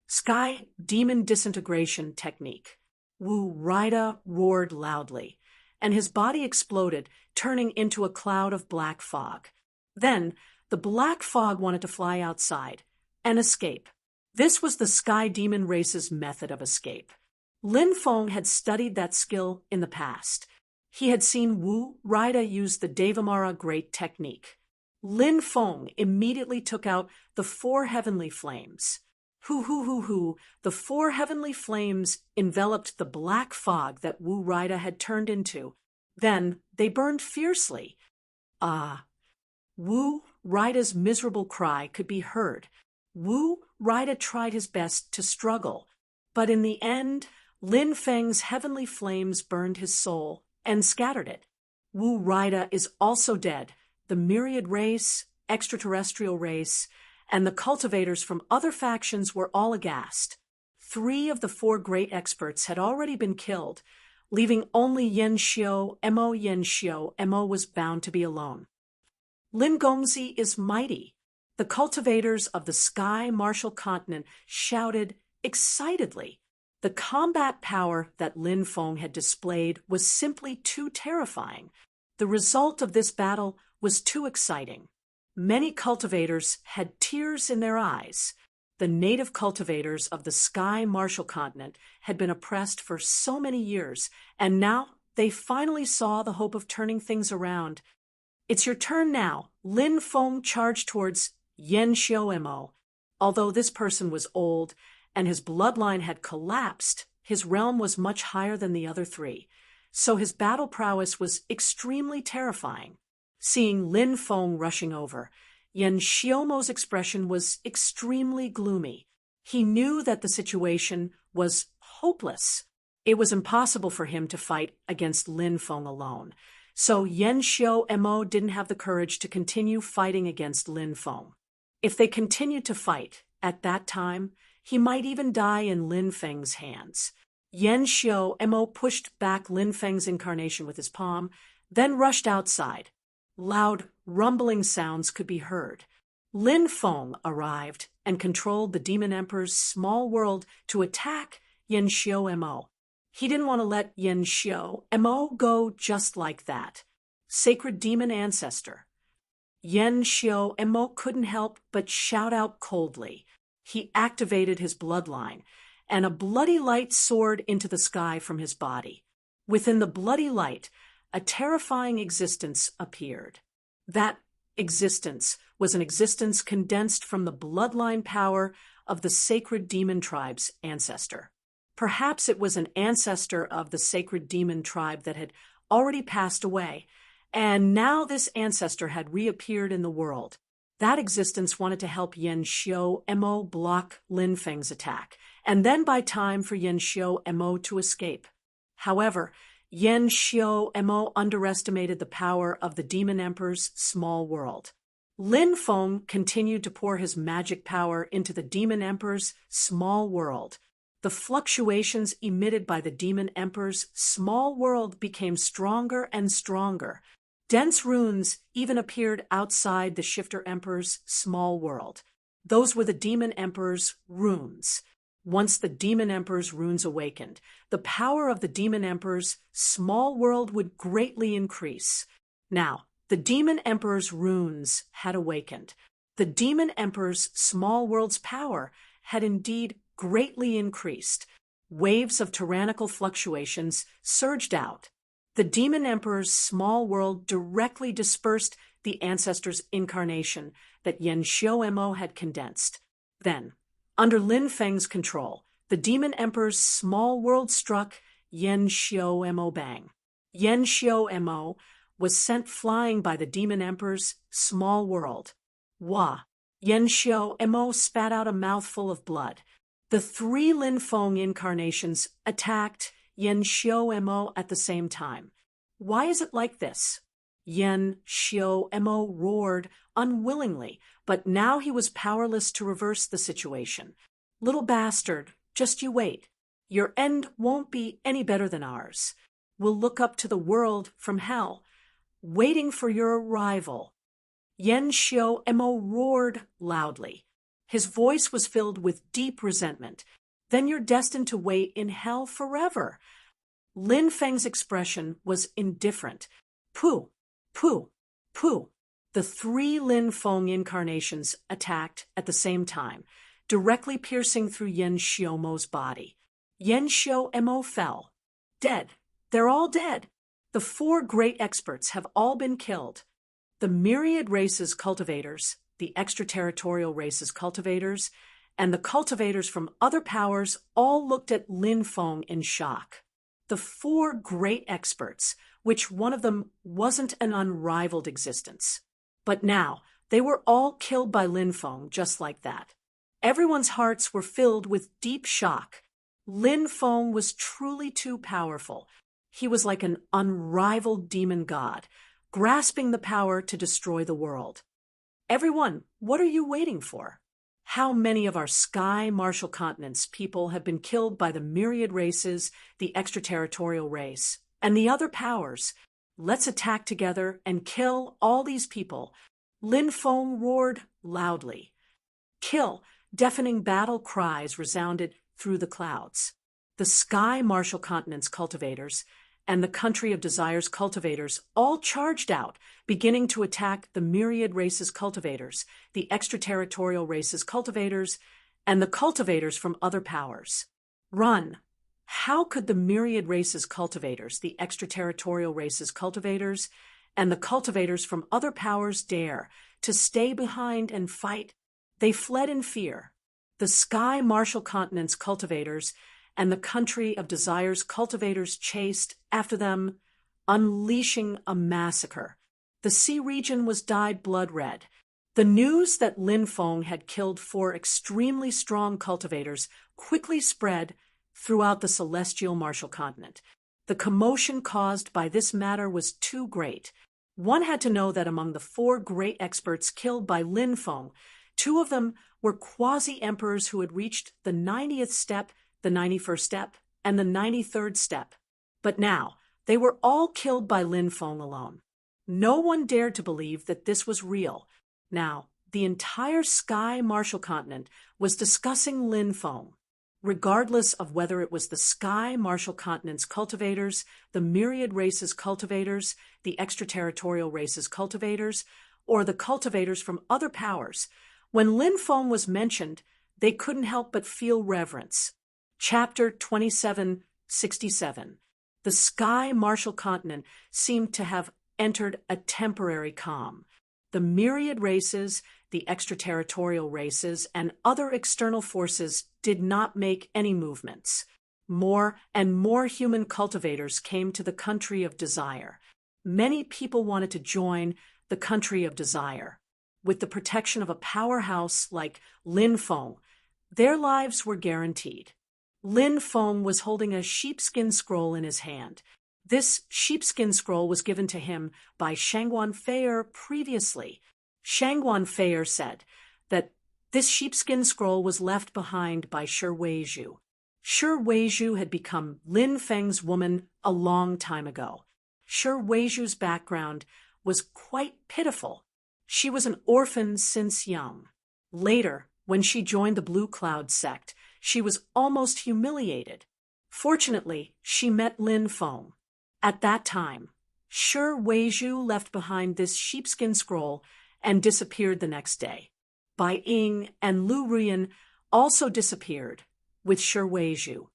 Sky Demon Disintegration Technique. Wu Raida roared loudly, and his body exploded, turning into a cloud of black fog. Then, the black fog wanted to fly outside and escape. This was the Sky Demon race's method of escape. Lin Feng had studied that skill in the past. He had seen Wu Raida use the Devamara Great Technique. Lin Feng immediately took out the 4 heavenly flames. The 4 heavenly flames enveloped the black fog that Wu Raida had turned into. Then they burned fiercely. Wu Raida's miserable cry could be heard. Wu Raida tried his best to struggle, but in the end, Lin Feng's heavenly flames burned his soul and scattered it. Wu Raida is also dead. The myriad race, extraterrestrial race, and the cultivators from other factions were all aghast. 3 of the 4 great experts had already been killed, leaving only Yen Xiao. Mo was bound to be alone. Lin Gongzi is mighty. The cultivators of the Sky Martial Continent shouted excitedly. The combat power that Lin Feng had displayed was simply too terrifying. The result of this battle was too exciting. Many cultivators had tears in their eyes. The native cultivators of the Sky Martial Continent had been oppressed for so many years, and now they finally saw the hope of turning things around. "It's your turn now." Lin Feng charged towards Yen Xiaomo. Although this person was old and his bloodline had collapsed, his realm was much higher than the other three, so his battle prowess was extremely terrifying. Seeing Lin Feng rushing over, Yen Xiaomo's expression was extremely gloomy. He knew that the situation was hopeless. It was impossible for him to fight against Lin Feng alone, so Yen Xiaomo didn't have the courage to continue fighting against Lin Feng. If they continued to fight, at that time, he might even die in Lin Feng's hands. Yen Xiaomo pushed back Lin Feng's incarnation with his palm, then rushed outside. Loud, rumbling sounds could be heard. Lin Feng arrived and controlled the Demon Emperor's small world to attack Yen Xiaomo. He didn't want to let Yen Xiaomo go just like that. Sacred Demon Ancestor. Yen Xiaomo couldn't help but shout out coldly. He activated his bloodline, and a bloody light soared into the sky from his body. Within the bloody light, a terrifying existence appeared. That existence was an existence condensed from the bloodline power of the sacred demon tribe's ancestor. Perhaps it was an ancestor of the sacred demon tribe that had already passed away, and now this ancestor had reappeared in the world. That existence wanted to help Yen Xiaomo block Lin Feng's attack, and then buy time for Yen Xiaomo to escape. However, Yen Xiaomo underestimated the power of the Demon Emperor's small world. Lin Feng continued to pour his magic power into the Demon Emperor's small world. The fluctuations emitted by the Demon Emperor's small world became stronger and stronger. Dense runes even appeared outside the Shifter Emperor's small world. Those were the Demon Emperor's runes. Once the Demon Emperor's runes awakened, the power of the Demon Emperor's small world would greatly increase. Now, the Demon Emperor's runes had awakened. The Demon Emperor's small world's power had indeed greatly increased. Waves of tyrannical fluctuations surged out. The Demon Emperor's small world directly dispersed the ancestor's incarnation that Yen Xiaomo had condensed. Then, under Lin Feng's control, the Demon Emperor's small world struck Yen Xiaomo bang. Yen Xiaomo was sent flying by the Demon Emperor's small world. Wah! Yen Xiaomo spat out a mouthful of blood. The three Lin Feng incarnations attacked Yen Xiaomo at the same time. Why is it like this? Yen Xiaomo roared unwillingly, but now he was powerless to reverse the situation. Little bastard, just you wait. Your end won't be any better than ours. We'll look up to the world from hell, waiting for your arrival. Yen Xiaomo roared loudly. His voice was filled with deep resentment. Then you're destined to wait in hell forever. Lin Feng's expression was indifferent. Pooh, pooh, pooh. The three Lin Feng incarnations attacked at the same time, directly piercing through Yen Xiaomo's body. Yen Xiaomo fell. Dead. They're all dead. The four great experts have all been killed. The myriad races cultivators, the extraterritorial races cultivators, and the cultivators from other powers all looked at Lin Feng in shock. The four great experts, which one of them wasn't an unrivaled existence. But now, they were all killed by Lin Feng just like that. Everyone's hearts were filled with deep shock. Lin Feng was truly too powerful. He was like an unrivaled demon god, grasping the power to destroy the world. Everyone, what are you waiting for? How many of our sky martial continent's people have been killed by the myriad races, the extraterritorial race, and the other powers? Let's attack together and kill all these people. Lin Feng roared loudly. Kill! Deafening battle cries resounded through the clouds. The sky martial continent's cultivators and the country of desire's cultivators all charged out, beginning to attack the myriad races cultivators, the extraterritorial races cultivators, and the cultivators from other powers. Run! How could the myriad races cultivators, the extraterritorial races cultivators, and the cultivators from other powers dare to stay behind and fight, they fled in fear. The Sky Martial Continent's cultivators and the Country of Desire's cultivators chased after them, unleashing a massacre. The sea region was dyed blood red. The news that Lin Feng had killed 4 extremely strong cultivators quickly spread throughout the celestial Martial Continent. The commotion caused by this matter was too great. One had to know that among the 4 great experts killed by Lin Feng, 2 of them were quasi-emperors who had reached the 90th step, the 91st step, and the 93rd step. But now, they were all killed by Lin Feng alone. No one dared to believe that this was real. Now, the entire Sky Martial Continent was discussing Lin Feng. Regardless of whether it was the Sky Martial Continent's cultivators, the myriad races cultivators, the extraterritorial races cultivators, or the cultivators from other powers, when Lin Feng was mentioned, they couldn't help but feel reverence. Chapter 2767. The Sky Martial Continent seemed to have entered a temporary calm. The myriad races, the extraterritorial races, and other external forces did not make any movements. More and more human cultivators came to the Country of Desire. Many people wanted to join the Country of Desire. With the protection of a powerhouse like Lin Feng, their lives were guaranteed. Lin Feng was holding a sheepskin scroll in his hand. This sheepskin scroll was given to him by Shangguan Feier previously. Shangguan Feier said that this sheepskin scroll was left behind by Shi Weizhu. Shi Weizhu had become Lin Feng's woman a long time ago. Shi Weizhu's background was quite pitiful. She was an orphan since young. Later, when she joined the Blue Cloud sect, she was almost humiliated. Fortunately, she met Lin Feng. At that time, Shi Weizhu left behind this sheepskin scroll and disappeared the next day. Bai Ying and Lu Ruyan also disappeared with Shi Weizhu.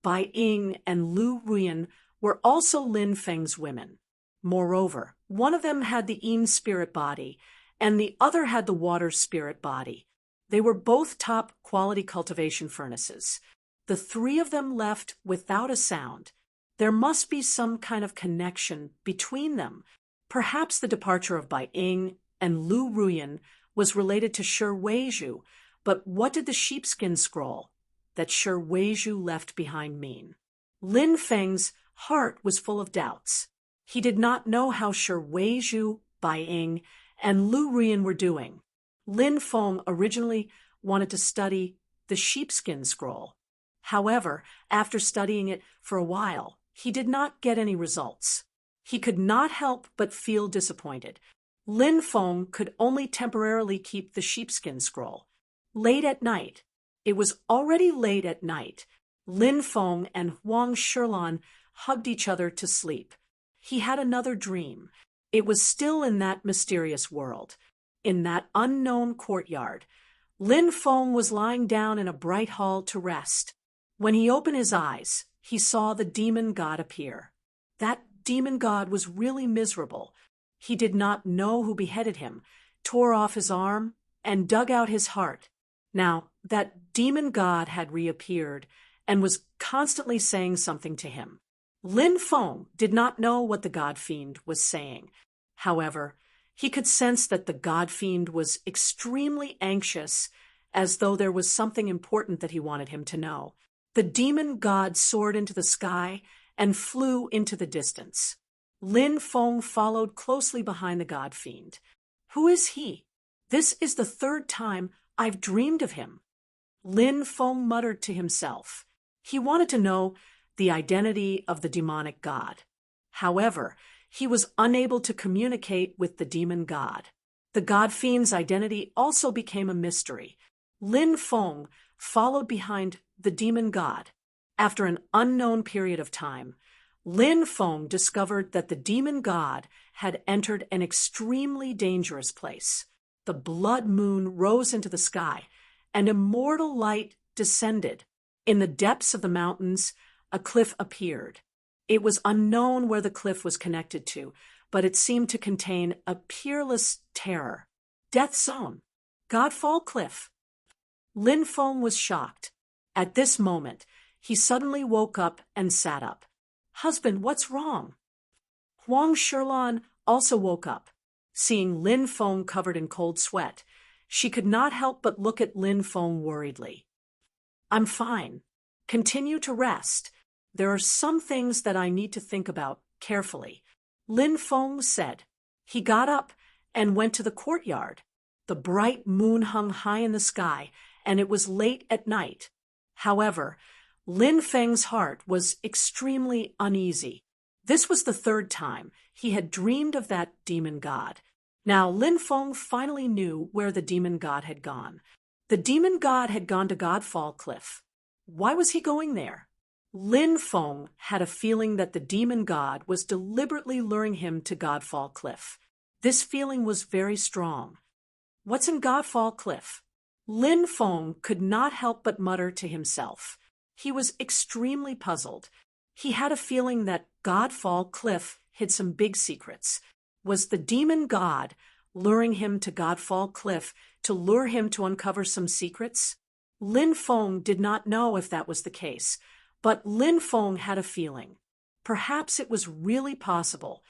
Bai Ying and Lu Ruyan were also Lin Feng's women. Moreover, one of them had the Yin spirit body, and the other had the water spirit body. They were both top quality cultivation furnaces. The 3 of them left without a sound. There must be some kind of connection between them. Perhaps the departure of Bai Ying and Lu Ruyan was related to Shi Weizhu, but what did the sheepskin scroll that Shi Weizhu left behind mean? Lin Feng's heart was full of doubts. He did not know how Shi Weizhu, Bai Ying, and Lu Ruyan were doing. Lin Feng originally wanted to study the sheepskin scroll. However, after studying it for a while, he did not get any results. He could not help but feel disappointed. Lin Feng could only temporarily keep the sheepskin scroll. Late at night, it was already late at night, Lin Feng and Huang Shilan hugged each other to sleep. He had another dream. It was still in that mysterious world. In that unknown courtyard, Lin Feng was lying down in a bright hall to rest. When he opened his eyes, he saw the demon god appear. That demon god was really miserable. He did not know who beheaded him, tore off his arm, and dug out his heart. Now, that demon god had reappeared and was constantly saying something to him. Lin Feng did not know what the god fiend was saying. However, he could sense that the god fiend was extremely anxious, as though there was something important that he wanted him to know. The demon god soared into the sky and flew into the distance. Lin Feng followed closely behind the god fiend. Who is he? This is the 3rd time I've dreamed of him. Lin Feng muttered to himself. He wanted to know the identity of the demonic god. However, he was unable to communicate with the demon god. The god fiend's identity also became a mystery. Lin Feng followed behind the demon god. After an unknown period of time, Lin Feng discovered that the demon god had entered an extremely dangerous place. The blood moon rose into the sky, and immortal light descended. In the depths of the mountains, a cliff appeared. It was unknown where the cliff was connected to, but it seemed to contain a peerless terror. Death Zone. Godfall Cliff. Lin Feng was shocked. At this moment, he suddenly woke up and sat up. Husband, what's wrong? Huang Shirlan also woke up. Seeing Lin Feng covered in cold sweat, she could not help but look at Lin Feng worriedly. I'm fine. Continue to rest. There are some things that I need to think about carefully, Lin Feng said. He got up and went to the courtyard. The bright moon hung high in the sky, and it was late at night. However, Lin Feng's heart was extremely uneasy. This was the third time he had dreamed of that demon god. Now Lin Feng finally knew where the demon god had gone. The demon god had gone to Godfall Cliff. Why was he going there? Lin Feng had a feeling that the demon god was deliberately luring him to Godfall Cliff. This feeling was very strong. What's in Godfall Cliff? Lin Feng could not help but mutter to himself. He was extremely puzzled. He had a feeling that Godfall Cliff hid some big secrets. Was the demon god luring him to Godfall Cliff to lure him to uncover some secrets? Lin Feng did not know if that was the case, but Lin Feng had a feeling. Perhaps it was really possible.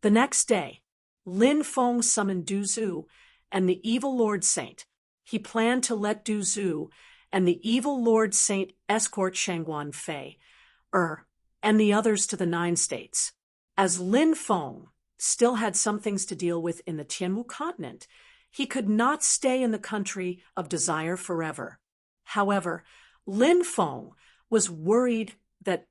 The next day, Lin Feng summoned Du Zhu and the evil Lord Saint. He planned to let Du Zhu and the evil Lord Saint escort Shangguan Fei, and the others to the 9 states. As Lin Feng still had some things to deal with in the Tianwu continent, he could not stay in the country of desire forever. However, Lin Feng was worried that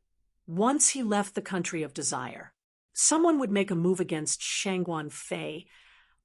once he left the country of desire, someone would make a move against Shangguan Fei,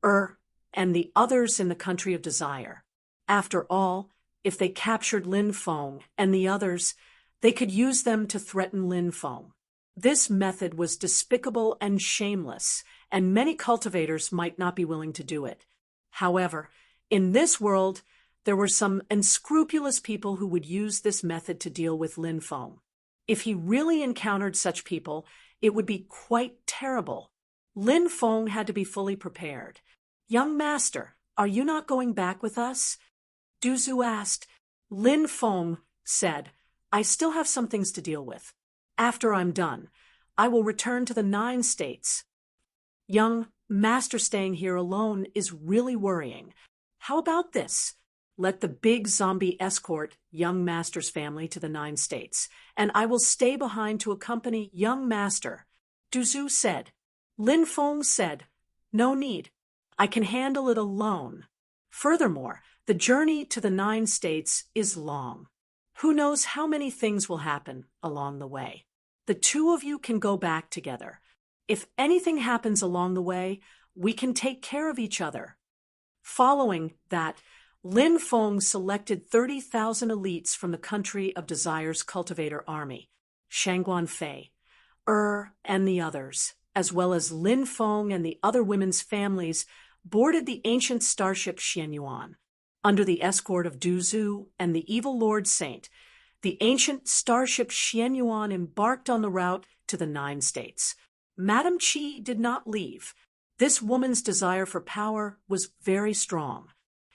and the others in the country of desire. After all, if they captured Lin Feng and the others, they could use them to threaten Lin Feng. This method was despicable and shameless, and many cultivators might not be willing to do it. However, in this world, there were some unscrupulous people who would use this method to deal with Lin Feng. If he really encountered such people, it would be quite terrible. Lin Feng had to be fully prepared. Young master, are you not going back with us? Du Zhu asked. Lin Feng said, I still have some things to deal with. After I'm done, I will return to the 9 states. Young master, staying here alone is really worrying. How about this? Let the big zombie escort young master's family to the 9 states, and I will stay behind to accompany young master. Du Zhu said. Lin Feng said, No need. I can handle it alone. Furthermore, the journey to the 9 states is long. Who knows how many things will happen along the way. The 2 of you can go back together. If anything happens along the way, we can take care of each other. Following that, Lin Feng selected 30,000 elites from the country of desire's cultivator army, Shangguan Fei, and the others, as well as Lin Feng and the other women's families, boarded the ancient starship Xianyuan. Under the escort of Du Zhu and the evil Lord Saint, the ancient starship Xianyuan embarked on the route to the 9 states. Madame Qi did not leave. This woman's desire for power was very strong.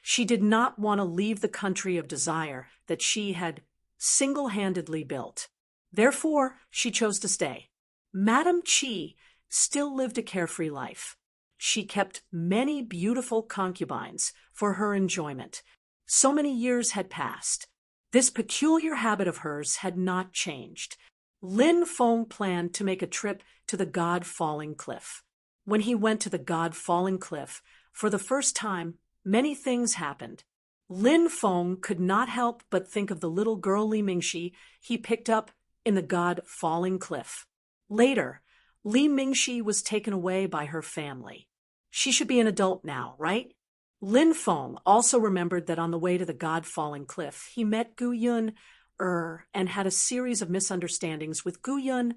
She did not want to leave the country of desire that she had single-handedly built. Therefore, she chose to stay. Madame Qi still lived a carefree life. She kept many beautiful concubines for her enjoyment. So many years had passed. This peculiar habit of hers had not changed. Lin Feng planned to make a trip to the God-Falling Cliff. When he went to the God-Falling Cliff, for the first time, many things happened. Lin Feng could not help but think of the little girl Li Mingxi he picked up in the God-Falling Cliff. Later, Li Mingxi was taken away by her family. She should be an adult now, right? Lin Feng also remembered that on the way to the God-Falling Cliff, he met Gu Yun, and had a series of misunderstandings with Gu Yun,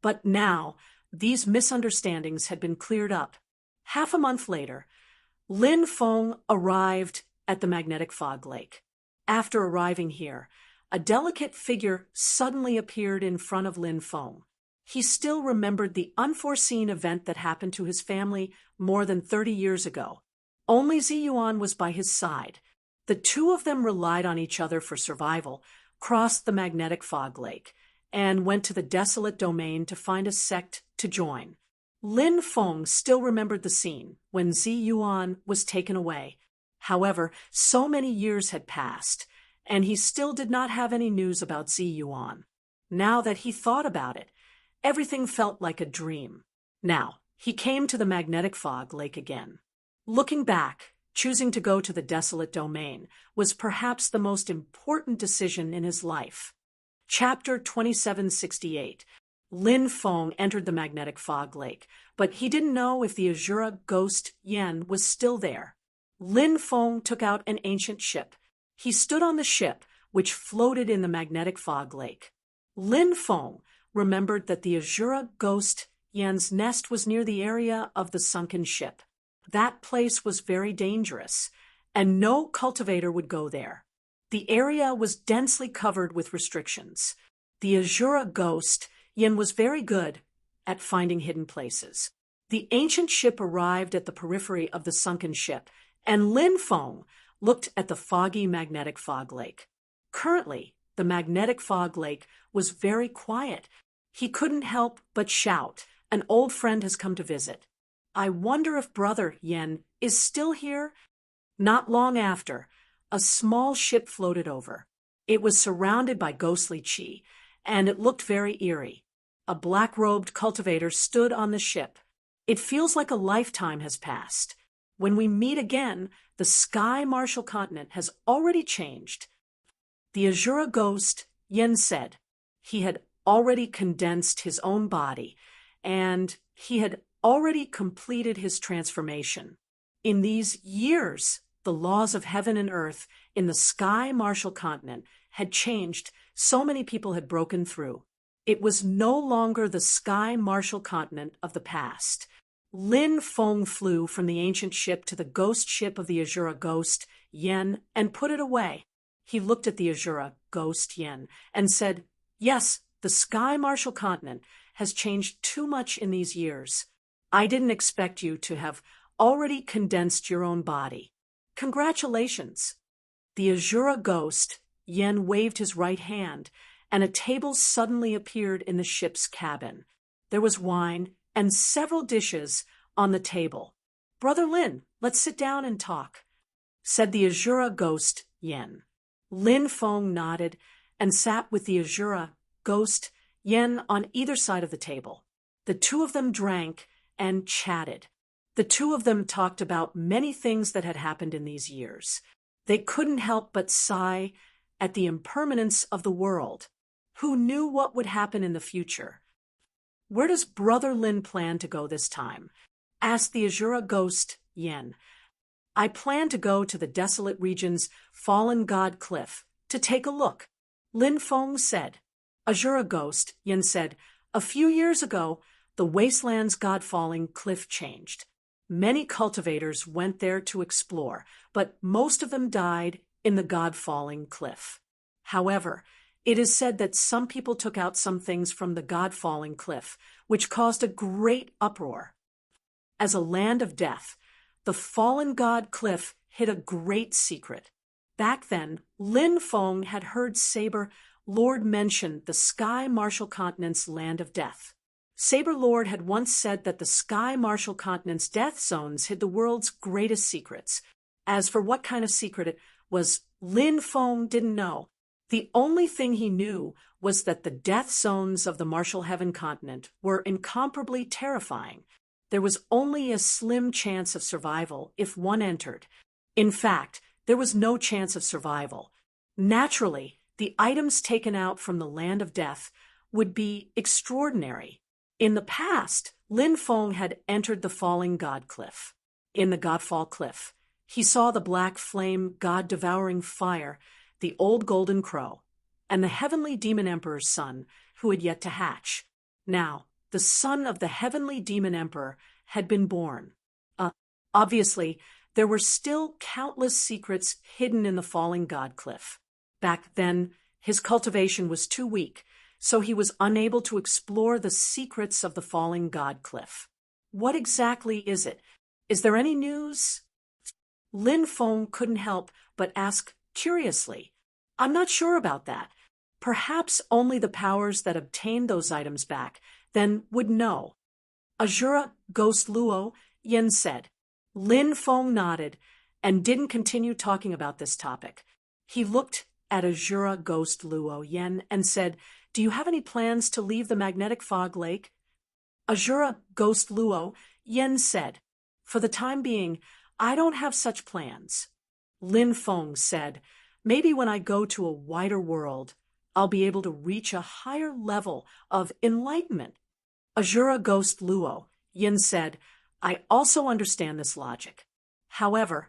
But now, these misunderstandings had been cleared up. Half a month later, Lin Feng arrived at the magnetic fog lake. After arriving here, a delicate figure suddenly appeared in front of Lin Feng. he still remembered the unforeseen event that happened to his family more than 30 years ago. Only Ziyuan was by his side. The two of them relied on each other for survival, crossed the magnetic fog lake, and went to the desolate domain to find a sect to join. Lin Feng still remembered the scene when Ziyuan was taken away. However, so many years had passed, and he still did not have any news about Ziyuan. Now that he thought about it, everything felt like a dream. Now, he came to the magnetic fog lake again. Looking back, choosing to go to the desolate domain was perhaps the most important decision in his life. Chapter 2768. Lin Feng entered the magnetic fog lake, but he didn't know if the Azura ghost Yen was still there. Lin Feng took out an ancient ship. He stood on the ship, which floated in the magnetic fog lake. Lin Feng remembered that the Azura ghost Yen's nest was near the area of the sunken ship. That place was very dangerous, and no cultivator would go there. The area was densely covered with restrictions. The Azura ghost Yen was very good at finding hidden places. The ancient ship arrived at the periphery of the sunken ship, and Lin Feng looked at the foggy magnetic fog lake. Currently, the magnetic fog lake was very quiet. He couldn't help but shout, "An old friend has come to visit. I wonder if Brother Yen is still here?" Not long after, a small ship floated over. It was surrounded by ghostly chi, and it looked very eerie. A black-robed cultivator stood on the ship. "It feels like a lifetime has passed. When we meet again, the Sky Martial Continent has already changed." The Azura ghost, Yen said. He had already condensed his own body, and he had already completed his transformation. In these years, the laws of heaven and earth in the Sky Martial Continent had changed. So many people had broken through. It was no longer the Sky Martial Continent of the past. Lin Feng flew from the ancient ship to the ghost ship of the Azura ghost, Yen, and put it away. He looked at the Azura ghost, Yen, and said, "Yes, the Sky Martial Continent has changed too much in these years. I didn't expect you to have already condensed your own body. Congratulations." The Azura ghost, Yen, waved his right hand, and a table suddenly appeared in the ship's cabin. There was wine and several dishes on the table. "Brother Lin, let's sit down and talk," said the Azura ghost, Yen. Lin Feng nodded and sat with the Azura ghost, Yen, on either side of the table. The two of them drank and chatted. The two of them talked about many things that had happened in these years. They couldn't help but sigh at the impermanence of the world. Who knew what would happen in the future? "Where does Brother Lin plan to go this time?" asked the Azura ghost, Yen. "I plan to go to the desolate region's fallen god cliff to take a look," Lin Feng said. Azura ghost, Yen said, "A few years ago, the wasteland's god-falling cliff changed. Many cultivators went there to explore, but most of them died in the god-falling cliff. However, it is said that some people took out some things from the god-falling cliff, which caused a great uproar. As a land of death, the fallen god cliff hid a great secret. Back then, Lin Feng had heard Saber Lord mention the Sky Martial Continent's land of death. Saber Lord had once said that the Sky Martial Continent's death zones hid the world's greatest secrets. As for what kind of secret it was, Lin Feng didn't know. The only thing he knew was that the death zones of the Martial Heaven continent were incomparably terrifying. There was only a slim chance of survival if one entered. In fact, there was no chance of survival. Naturally, the items taken out from the land of death would be extraordinary. In the past, Lin Feng had entered the falling god cliff. In the Godfall cliff, he saw the black flame god-devouring fire, the old golden crow, and the heavenly demon emperor's son, who had yet to hatch. Now, the son of the heavenly demon emperor had been born. Obviously, there were still countless secrets hidden in the falling god cliff. Back then, his cultivation was too weak, so he was unable to explore the secrets of the falling god cliff. What exactly is it? Is there any news? Lin Feng couldn't help but ask curiously. I'm not sure about that. Perhaps only the powers that obtained those items back then would know. Azura Ghost Luo, Yin said. Lin Feng nodded and didn't continue talking about this topic. He looked at Azura Ghost Luo Yen and said, Do you have any plans to leave the magnetic fog lake? Azura Ghost Luo Yen said, For the time being, I don't have such plans. Lin Feng said, Maybe when I go to a wider world, I'll be able to reach a higher level of enlightenment. Azura Ghost Luo Yin said, I also understand this logic. However,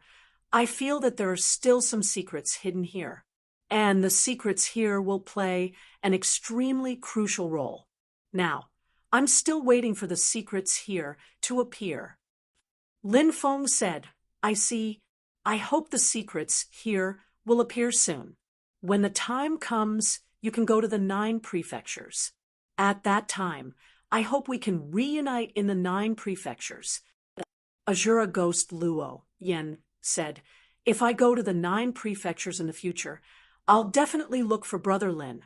I feel that there are still some secrets hidden here, and the secrets here will play an extremely crucial role. Now, I'm still waiting for the secrets here to appear. Lin Feng said, I see. I hope the secrets here will appear soon. When the time comes, you can go to the 9 prefectures. At that time, I hope we can reunite in the 9 prefectures. Azura Ghost Luo Yen said, If I go to the 9 prefectures in the future, I'll definitely look for Brother Lin.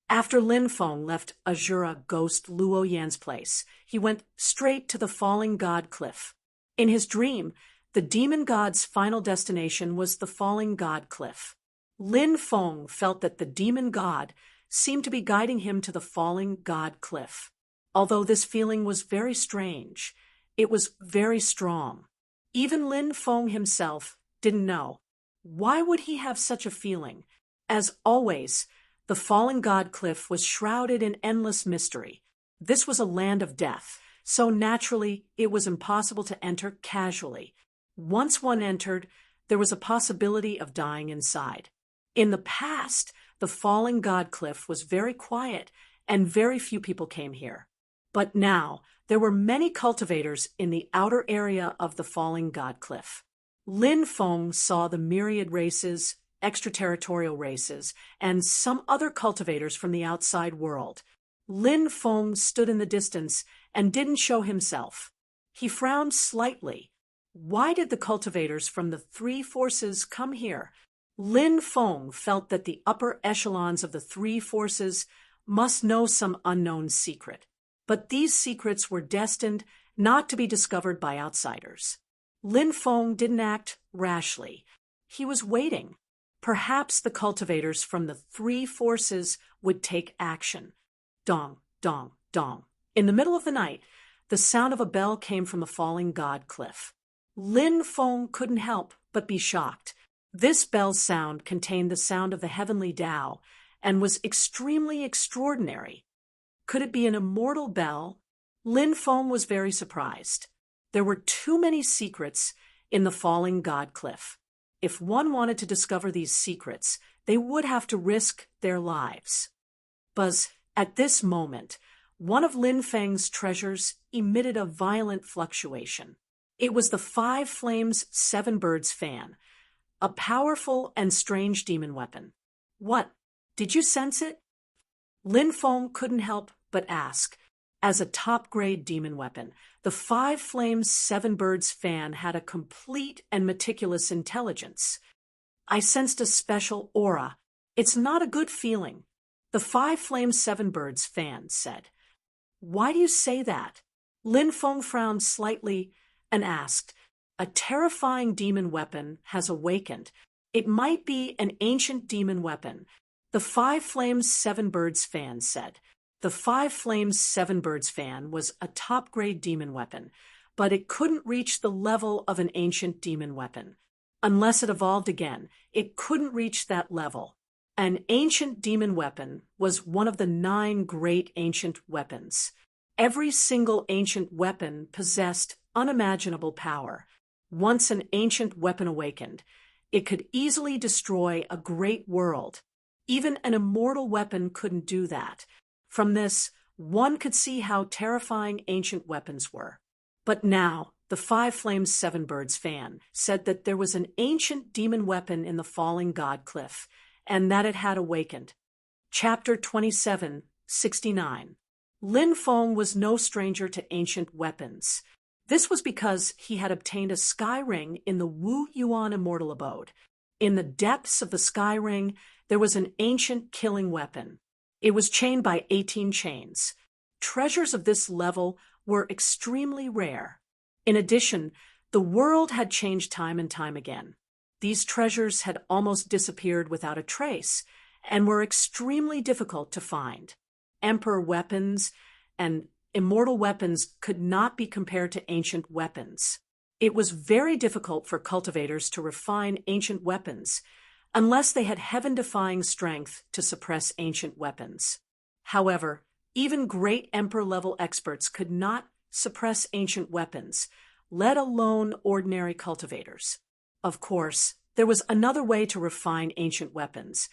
After Lin Feng left Azura Ghost Luo Yan's place, he went straight to the falling god cliff. In his dream, the demon god's final destination was the falling god cliff. Lin Feng felt that the demon god seemed to be guiding him to the falling god cliff. Although this feeling was very strange, it was very strong. Even Lin Feng himself didn't know. Why would he have such a feeling? As always, the fallen god cliff was shrouded in endless mystery. This was a land of death, so naturally it was impossible to enter casually. Once one entered, there was a possibility of dying inside. In the past, the fallen god cliff was very quiet and very few people came here. But now, there were many cultivators in the outer area of the falling god cliff. Lin Feng saw the myriad races, extraterritorial races, and some other cultivators from the outside world. Lin Feng stood in the distance and didn't show himself. He frowned slightly. Why did the cultivators from the 3 forces come here? Lin Feng felt that the upper echelons of the 3 forces must know some unknown secret. But these secrets were destined not to be discovered by outsiders. Lin Feng didn't act rashly. He was waiting. Perhaps the cultivators from the 3 forces would take action. Dong, dong, dong. In the middle of the night, the sound of a bell came from the falling god cliff. Lin Feng couldn't help but be shocked. This bell's sound contained the sound of the heavenly Tao and was extremely extraordinary. Could it be an immortal bell? Lin Feng was very surprised. There were too many secrets in the falling god cliff. If one wanted to discover these secrets, they would have to risk their lives. Buzz, at this moment, one of Lin Feng's treasures emitted a violent fluctuation. It was the 5 Flames 7 Birds fan, a powerful and strange demon weapon. What? Did you sense it? Lin Feng couldn't help but ask. As a top-grade demon weapon, the 5 Flames 7 Birds fan had a complete and meticulous intelligence. I sensed a special aura. It's not a good feeling. The 5 Flames 7 Birds fan said. Why do you say that? Lin Feng frowned slightly and asked. A terrifying demon weapon has awakened. It might be an ancient demon weapon. The 5 Flames 7 Birds fan said. The 5 Flames 7 Birds fan was a top-grade demon weapon, but it couldn't reach the level of an ancient demon weapon. Unless it evolved again, it couldn't reach that level. An ancient demon weapon was one of the 9 great ancient weapons. Every single ancient weapon possessed unimaginable power. Once an ancient weapon awakened, it could easily destroy a great world. Even an immortal weapon couldn't do that. From this, one could see how terrifying ancient weapons were. But now, the 5 Flames 7 Birds fan said that there was an ancient demon weapon in the falling god cliff, and that it had awakened. Chapter 27, 69. Lin Feng was no stranger to ancient weapons. This was because he had obtained a sky ring in the Wu Yuan immortal abode. In the depths of the sky ring, there was an ancient killing weapon. It was chained by 18 chains. Treasures of this level were extremely rare. In addition, the world had changed time and time again. These treasures had almost disappeared without a trace and were extremely difficult to find. Emperor weapons and immortal weapons could not be compared to ancient weapons. It was very difficult for cultivators to refine ancient weapons unless they had heaven-defying strength to suppress ancient weapons. However, even great emperor-level experts could not suppress ancient weapons, let alone ordinary cultivators. Of course, there was another way to refine ancient weapons,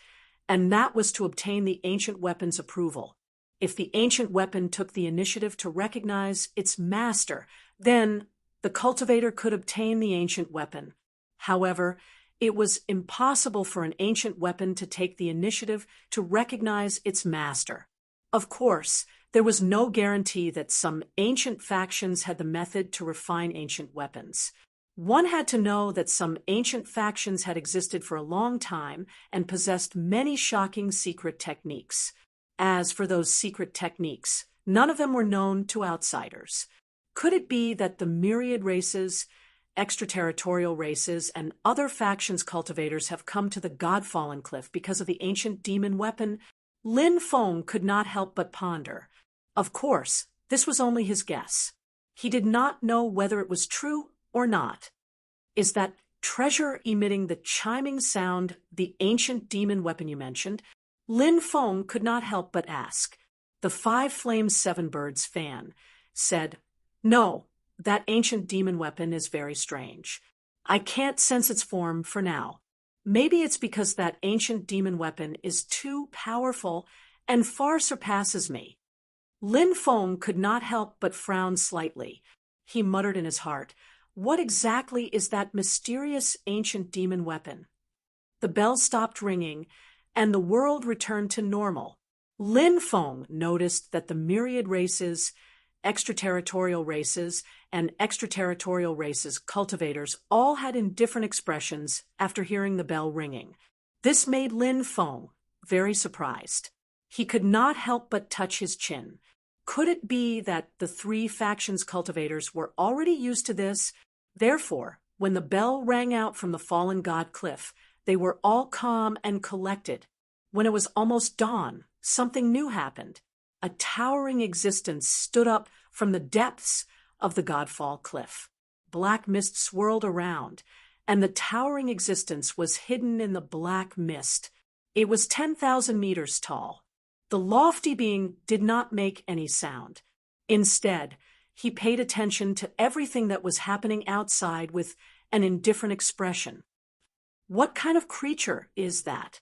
and that was to obtain the ancient weapon's approval. If the ancient weapon took the initiative to recognize its master, then the cultivator could obtain the ancient weapon. However, it was impossible for an ancient weapon to take the initiative to recognize its master. Of course, there was no guarantee that some ancient factions had the method to refine ancient weapons. One had to know that some ancient factions had existed for a long time and possessed many shocking secret techniques. As for those secret techniques, none of them were known to outsiders. Could it be that the myriad races, extraterritorial races, and other factions cultivators have come to the God-fallen cliff because of the ancient demon weapon? Lin Feng could not help but ponder. Of course, this was only his guess. He did not know whether it was true or not. Is that treasure emitting the chiming sound the ancient demon weapon you mentioned? Lin Feng could not help but ask. The Five Flames Seven Birds fan said, "No, that ancient demon weapon is very strange. I can't sense its form for now. Maybe it's because that ancient demon weapon is too powerful and far surpasses me." Lin Feng could not help but frown slightly. He muttered in his heart, "What exactly is that mysterious ancient demon weapon?" The bell stopped ringing, and the world returned to normal. Lin Feng noticed that the myriad races, extraterritorial races, and extraterritorial races cultivators all had indifferent expressions after hearing the bell ringing. This made Lin Feng very surprised. He could not help but touch his chin. Could it be that the three factions cultivators were already used to this? Therefore, when the bell rang out from the fallen god cliff, they were all calm and collected. When it was almost dawn, something new happened. A towering existence stood up from the depths of the Godfall cliff. Black mist swirled around, and the towering existence was hidden in the black mist. It was 10,000 meters tall. The lofty being did not make any sound. Instead, he paid attention to everything that was happening outside with an indifferent expression. What kind of creature is that?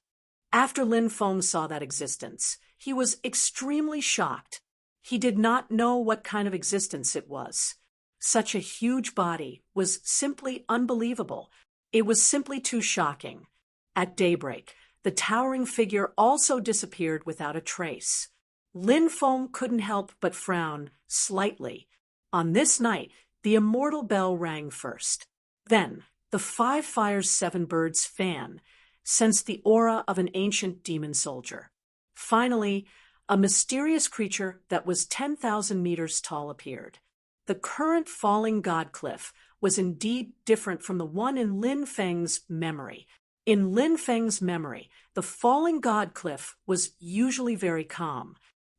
After Lin Feng saw that existence, he was extremely shocked. He did not know what kind of existence it was. Such a huge body was simply unbelievable. It was simply too shocking. At daybreak, the towering figure also disappeared without a trace. Lin Feng couldn't help but frown slightly. On this night, the immortal bell rang first. Then, the Five Fires Seven Birds fan sensed the aura of an ancient demon soldier. Finally, a mysterious creature that was 10,000 meters tall appeared. The current falling god cliff was indeed different from the one in Lin Feng's memory. In Lin Feng's memory, the falling god cliff was usually very calm.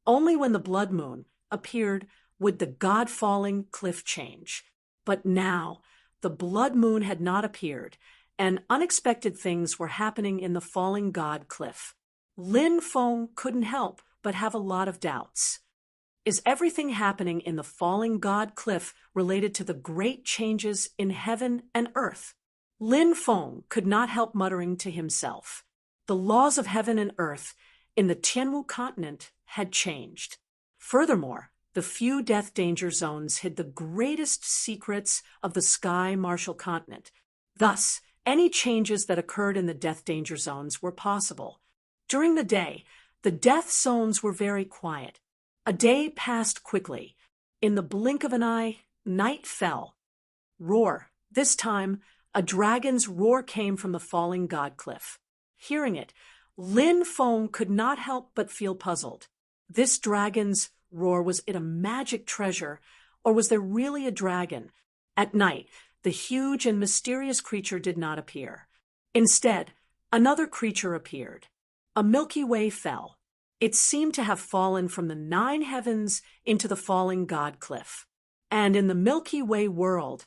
Only when the blood moon appeared would the god-falling cliff change. But now, the blood moon had not appeared, and unexpected things were happening in the falling god cliff. Lin Feng couldn't help but have a lot of doubts. Is everything happening in the falling god cliff related to the great changes in heaven and earth? Lin Feng could not help muttering to himself. The laws of heaven and earth in the Tianwu continent had changed. Furthermore, the few death danger zones hid the greatest secrets of the Sky Martial continent. Thus, any changes that occurred in the death danger zones were possible. During the day, The death zones were very quiet. A day passed quickly. In the blink of an eye, night fell. Roar. This time, a dragon's roar came from the falling god cliff. Hearing it, Lin Feng could not help but feel puzzled. This dragon's roar, was it a magic treasure, or was there really a dragon? At night, the huge and mysterious creature did not appear. Instead, another creature appeared. A Milky Way fell. It seemed to have fallen from the 9 heavens into the falling god cliff. And in the Milky Way world,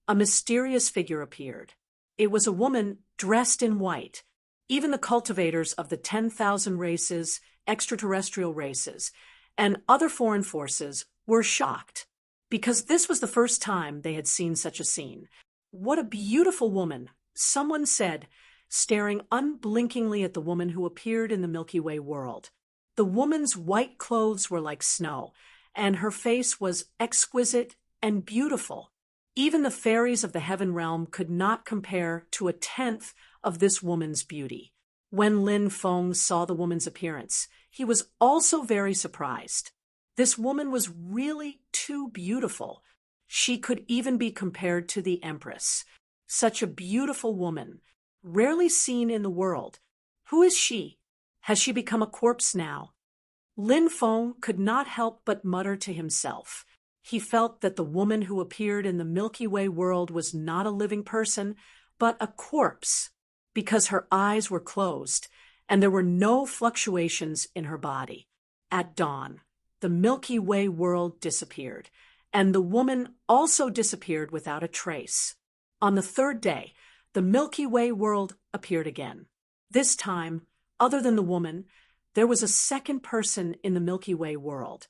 a mysterious figure appeared. It was a woman dressed in white. Even the cultivators of the 10,000 races, extraterrestrial races, and other foreign forces were shocked, because this was the first time they had seen such a scene. "What a beautiful woman," someone said, staring unblinkingly at the woman who appeared in the Milky Way world. The woman's white clothes were like snow, and her face was exquisite and beautiful. Even the fairies of the heaven realm could not compare to a tenth of this woman's beauty. When Lin Feng saw the woman's appearance, he was also very surprised. This woman was really too beautiful. She could even be compared to the Empress. Such a beautiful woman, rarely seen in the world. Who is she? Has she become a corpse now? Lin Feng could not help but mutter to himself. He felt that the woman who appeared in the Milky Way world was not a living person, but a corpse, because her eyes were closed and there were no fluctuations in her body. At dawn, the Milky Way world disappeared, and the woman also disappeared without a trace. On the 3rd day, the Milky Way world appeared again. This time, other than the woman, there was a second person in the Milky Way world.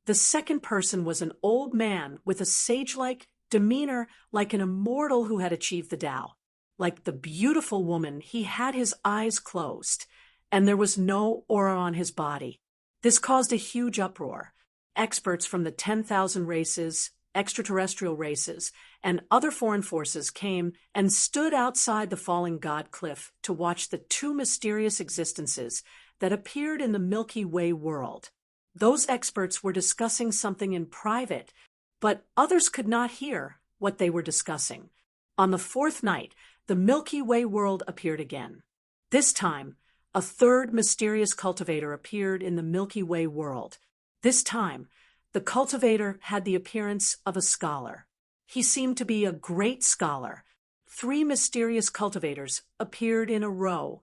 The second person was an old man with a sage-like demeanor, like an immortal who had achieved the Tao. Like the beautiful woman, he had his eyes closed, and there was no aura on his body. This caused a huge uproar. Experts from the 10,000 races, extraterrestrial races, and other foreign forces came and stood outside the falling god cliff to watch the 2 mysterious existences that appeared in the Milky Way world. Those experts were discussing something in private, but others could not hear what they were discussing. On the 4th night, the Milky Way world appeared again. This time, a 3rd mysterious cultivator appeared in the Milky Way world. This time, the cultivator had the appearance of a scholar. He seemed to be a great scholar. 3 mysterious cultivators appeared in a row.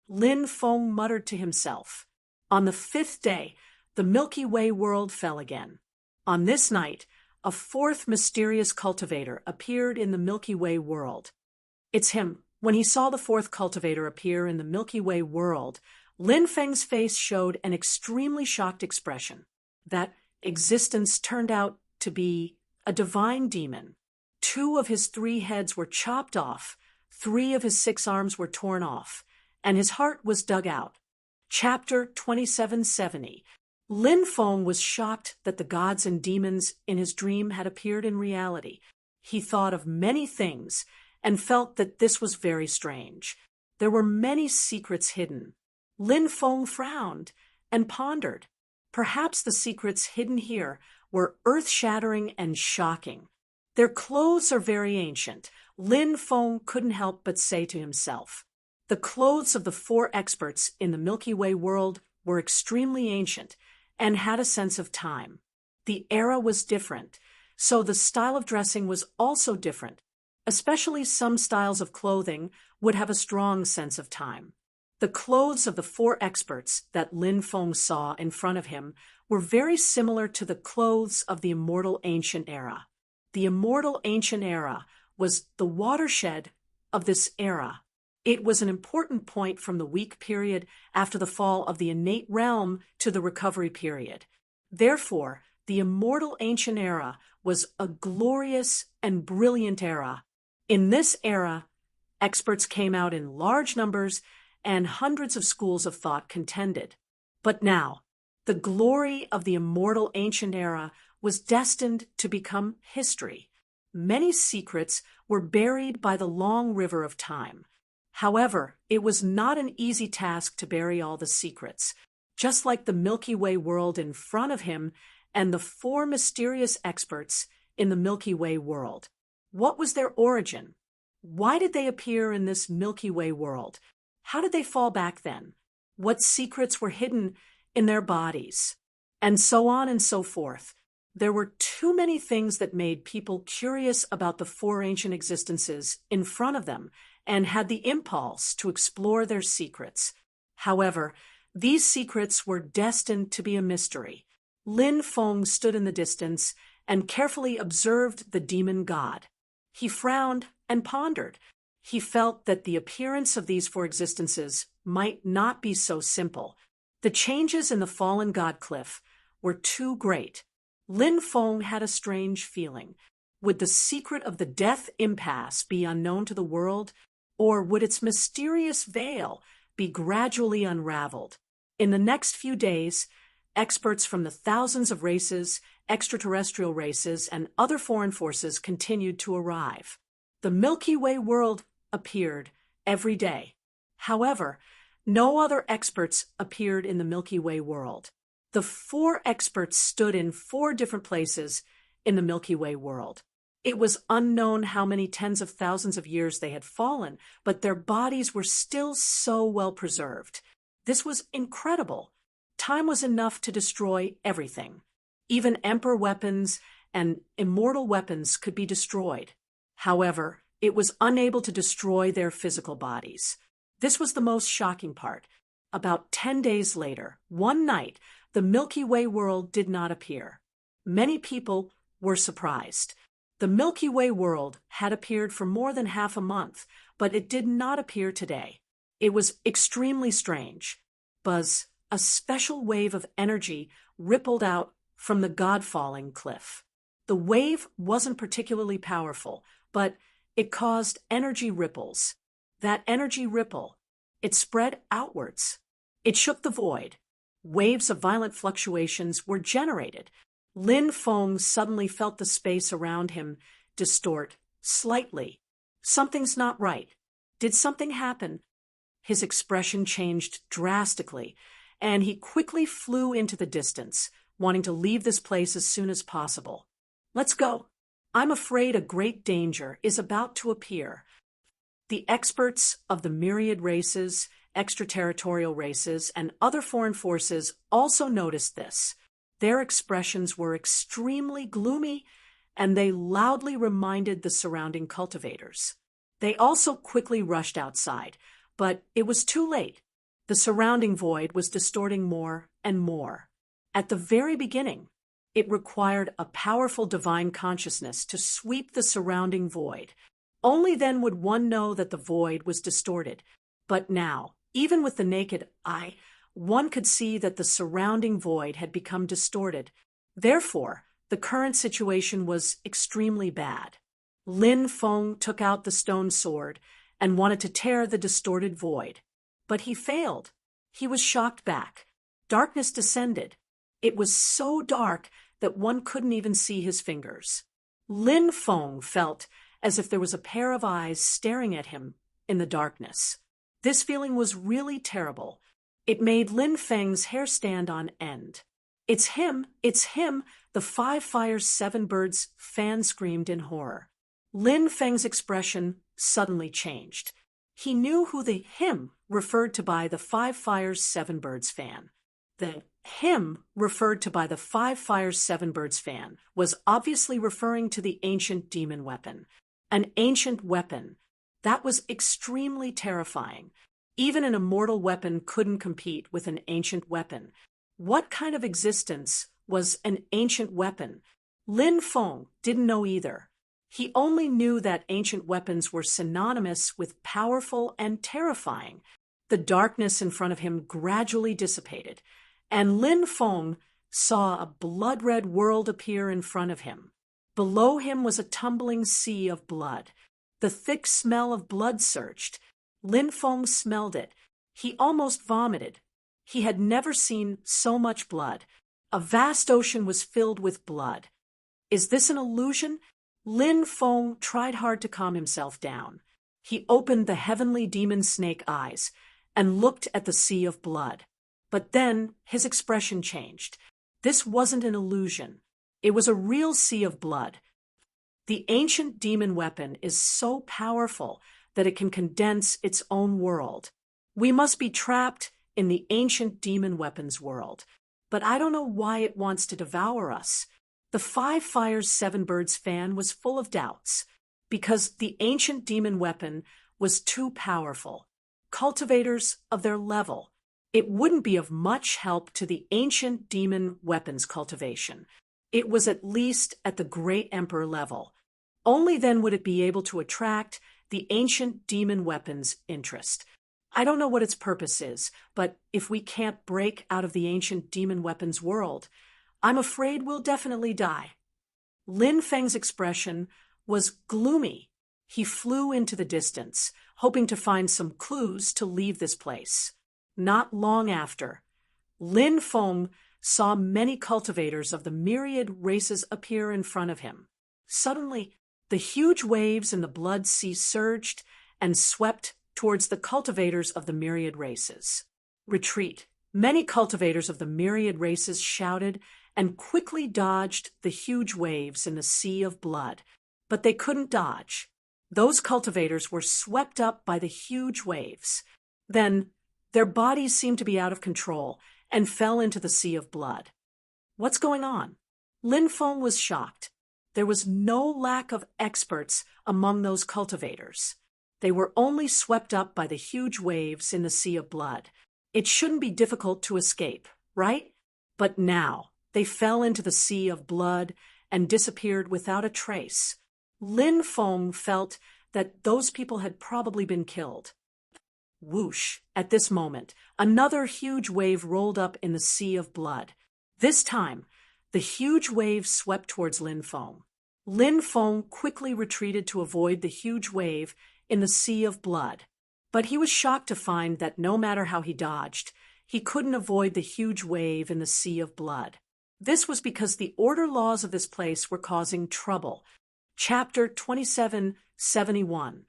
Lin Feng muttered to himself. On the 5th day, the Milky Way world fell again. On this night, a 4th mysterious cultivator appeared in the Milky Way world. It's him. When he saw the 4th cultivator appear in the Milky Way world, Lin Feng's face showed an extremely shocked expression. That existence turned out to be a divine demon. 2 of his 3 heads were chopped off, 3 of his 6 arms were torn off, and his heart was dug out. Chapter 2770. Lin Feng was shocked that the gods and demons in his dream had appeared in reality. He thought of many things and felt that this was very strange. There were many secrets hidden. Lin Feng frowned and pondered. Perhaps the secrets hidden here were earth-shattering and shocking. Their clothes are very ancient, Lin Feng couldn't help but say to himself. The clothes of the 4 experts in the Milky Way world were extremely ancient and had a sense of time. The era was different, so the style of dressing was also different. Especially some styles of clothing would have a strong sense of time. The clothes of the 4 experts that Lin Feng saw in front of him were very similar to the clothes of the immortal ancient era. The immortal ancient era was the watershed of this era. It was an important point from the weak period after the fall of the innate realm to the recovery period. Therefore, the immortal ancient era was a glorious and brilliant era. In this era, experts came out in large numbers and hundreds of schools of thought contended. But now, the glory of the immortal ancient era was destined to become history. Many secrets were buried by the long river of time. However, it was not an easy task to bury all the secrets. just like the Milky Way world in front of him and the four mysterious experts in the Milky Way world. What was their origin? Why did they appear in this Milky Way world? How did they fall back then? What secrets were hidden in their bodies? And so on and so forth. There were too many things that made people curious about the four ancient existences in front of them and had the impulse to explore their secrets. However, these secrets were destined to be a mystery. Lin Feng stood in the distance and carefully observed the demon god. He frowned and pondered. He felt that the appearance of these four existences might not be so simple. The changes in the fallen god cliff were too great. Lin Feng had a strange feeling. Would the secret of the death impasse be unknown to the world, or would its mysterious veil be gradually unraveled? In the next few days, experts from the thousands of races, extraterrestrial races, and other foreign forces continued to arrive. The Milky Way world appeared every day. However, no other experts appeared in the Milky Way world. The four experts stood in four different places in the Milky Way world. It was unknown how many tens of thousands of years they had fallen, but their bodies were still so well preserved. This was incredible. Time was enough to destroy everything. Even emperor weapons and immortal weapons could be destroyed. However, it was unable to destroy their physical bodies. This was the most shocking part. About 10 days later, one night, the Milky Way world did not appear. Many people were surprised. The Milky Way world had appeared for more than half a month, but it did not appear today. It was extremely strange. Buzz, a special wave of energy rippled out from the god-falling cliff. The wave wasn't particularly powerful, but it caused energy ripples. That energy ripple, it spread outwards. It shook the void. Waves of violent fluctuations were generated. Lin Feng suddenly felt the space around him distort slightly. Something's not right. Did something happen? His expression changed drastically, and he quickly flew into the distance, wanting to leave this place as soon as possible. Let's go. I'm afraid a great danger is about to appear. The experts of the myriad races, extraterritorial races, and other foreign forces also noticed this. Their expressions were extremely gloomy, and they loudly reminded the surrounding cultivators. They also quickly rushed outside, but it was too late. The surrounding void was distorting more and more. At the very beginning, it required a powerful divine consciousness to sweep the surrounding void. Only then would one know that the void was distorted. But now, even with the naked eye, one could see that the surrounding void had become distorted. Therefore, the current situation was extremely bad. Lin Feng took out the stone sword and wanted to tear the distorted void. But he failed. He was shocked back. Darkness descended. It was so dark that one couldn't even see his fingers. Lin Feng felt as if there was a pair of eyes staring at him in the darkness. This feeling was really terrible. It made Lin Feng's hair stand on end. It's him! It's him! The 5 Fires 7 Birds fan screamed in horror. Lin Feng's expression suddenly changed. He knew who the him referred to by the 5 Fires 7 Birds fan. The him referred to by the 5 Fires 7 Birds fan was obviously referring to the ancient demon weapon. An ancient weapon. That was extremely terrifying. Even an immortal weapon couldn't compete with an ancient weapon. What kind of existence was an ancient weapon? Lin Feng didn't know either. He only knew that ancient weapons were synonymous with powerful and terrifying. The darkness in front of him gradually dissipated, and Lin Feng saw a blood-red world appear in front of him. Below him was a tumbling sea of blood. The thick smell of blood surged. Lin Feng smelled it. He almost vomited. He had never seen so much blood. A vast ocean was filled with blood. Is this an illusion? Lin Feng tried hard to calm himself down. He opened the heavenly demon snake eyes and looked at the sea of blood. But then his expression changed. This wasn't an illusion. It was a real sea of blood. The ancient demon weapon is so powerful that it can condense its own world. We must be trapped in the ancient demon weapon's world. But I don't know why it wants to devour us. The Five Fires, Seven Birds fan was full of doubts, because the ancient demon weapon was too powerful. Cultivators of their level, it wouldn't be of much help to the ancient demon weapons cultivation. It was at least at the great emperor level. Only then would it be able to attract the ancient demon weapons interest. I don't know what its purpose is, but if we can't break out of the ancient demon weapons world, I'm afraid we'll definitely die. Lin Feng's expression was gloomy. He flew into the distance, hoping to find some clues to leave this place. Not long after, Lin Feng saw many cultivators of the myriad races appear in front of him. Suddenly, the huge waves in the blood sea surged and swept towards the cultivators of the myriad races. Retreat. Many cultivators of the myriad races shouted and quickly dodged the huge waves in the sea of blood, but they couldn't dodge. Those cultivators were swept up by the huge waves. Then, their bodies seemed to be out of control and fell into the sea of blood. What's going on? Lin Feng was shocked. There was no lack of experts among those cultivators. They were only swept up by the huge waves in the sea of blood. It shouldn't be difficult to escape, right? But now, they fell into the sea of blood and disappeared without a trace. Lin Feng felt that those people had probably been killed. Whoosh! At this moment, another huge wave rolled up in the sea of blood. This time, the huge wave swept towards Lin Feng. Lin Feng quickly retreated to avoid the huge wave in the sea of blood. But he was shocked to find that no matter how he dodged, he couldn't avoid the huge wave in the sea of blood. This was because the order laws of this place were causing trouble. Chapter 2771.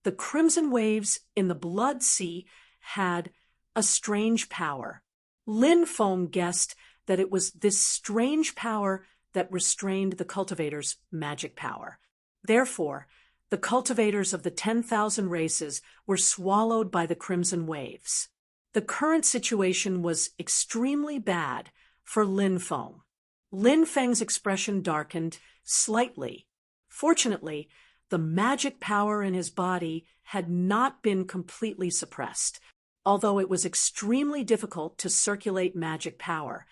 The crimson waves in the blood sea had a strange power. Lin Feng guessed that it was this strange power that restrained the cultivators' magic power. Therefore, the cultivators of the 10,000 races were swallowed by the crimson waves. The current situation was extremely bad for Lin Feng. Lin Feng's expression darkened slightly. Fortunately, the magic power in his body had not been completely suppressed. Although it was extremely difficult to circulate magic power,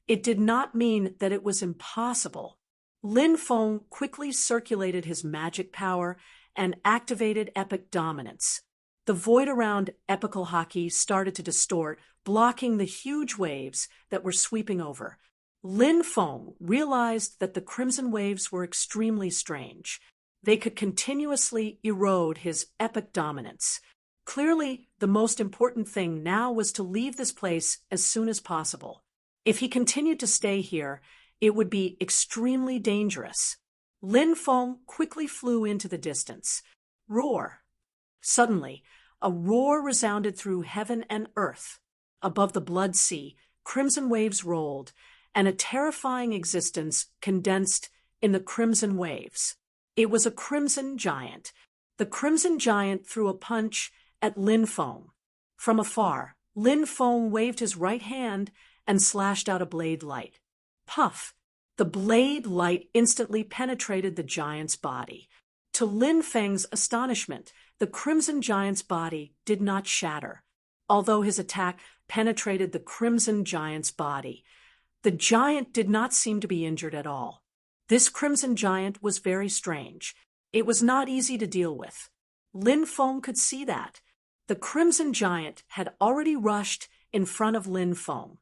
it did not mean that it was impossible. Lin Feng quickly circulated his magic power and activated epic dominance. The void around epical hockey started to distort, blocking the huge waves that were sweeping over. Lin Feng realized that the crimson waves were extremely strange. They could continuously erode his epic dominance. Clearly, the most important thing now was to leave this place as soon as possible. If he continued to stay here, it would be extremely dangerous. Lin Feng quickly flew into the distance. Roar! Suddenly, a roar resounded through heaven and earth. Above the blood sea, crimson waves rolled, and a terrifying existence condensed in the crimson waves. It was a crimson giant. The crimson giant threw a punch at Lin Feng. From afar, Lin Feng waved his right hand and slashed out a blade light. Puff! The blade light instantly penetrated the giant's body. To Lin Feng's astonishment, the crimson giant's body did not shatter. Although his attack penetrated the crimson giant's body, the giant did not seem to be injured at all. This crimson giant was very strange. It was not easy to deal with. Lin Feng could see that. The crimson giant had already rushed in front of Lin Feng.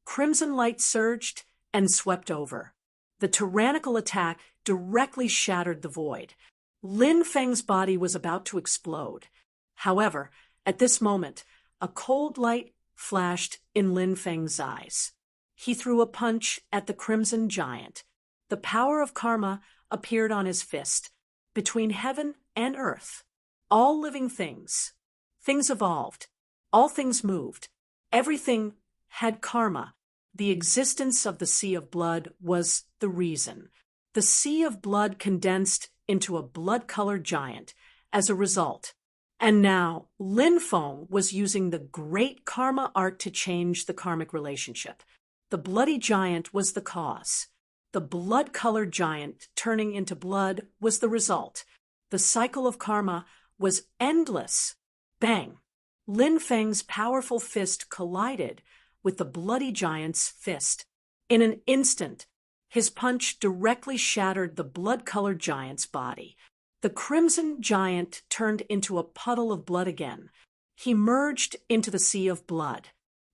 Crimson light surged and swept over. The tyrannical attack directly shattered the void. Lin Feng's body was about to explode. However, at this moment, a cold light flashed in Lin Feng's eyes. He threw a punch at the crimson giant. The power of karma appeared on his fist. Between heaven and earth, all living things evolved. All things moved. Everything had karma. The existence of the Sea of Blood was the reason. The Sea of Blood condensed into a blood-colored giant as a result. And now, Lin Feng was using the great karma art to change the karmic relationship. The bloody giant was the cause. The blood-colored giant turning into blood was the result. The cycle of karma was endless. Bang! Lin Feng's powerful fist collided with the bloody giant's fist. In an instant, his punch directly shattered the blood-colored giant's body. The crimson giant turned into a puddle of blood again. He merged into the sea of blood.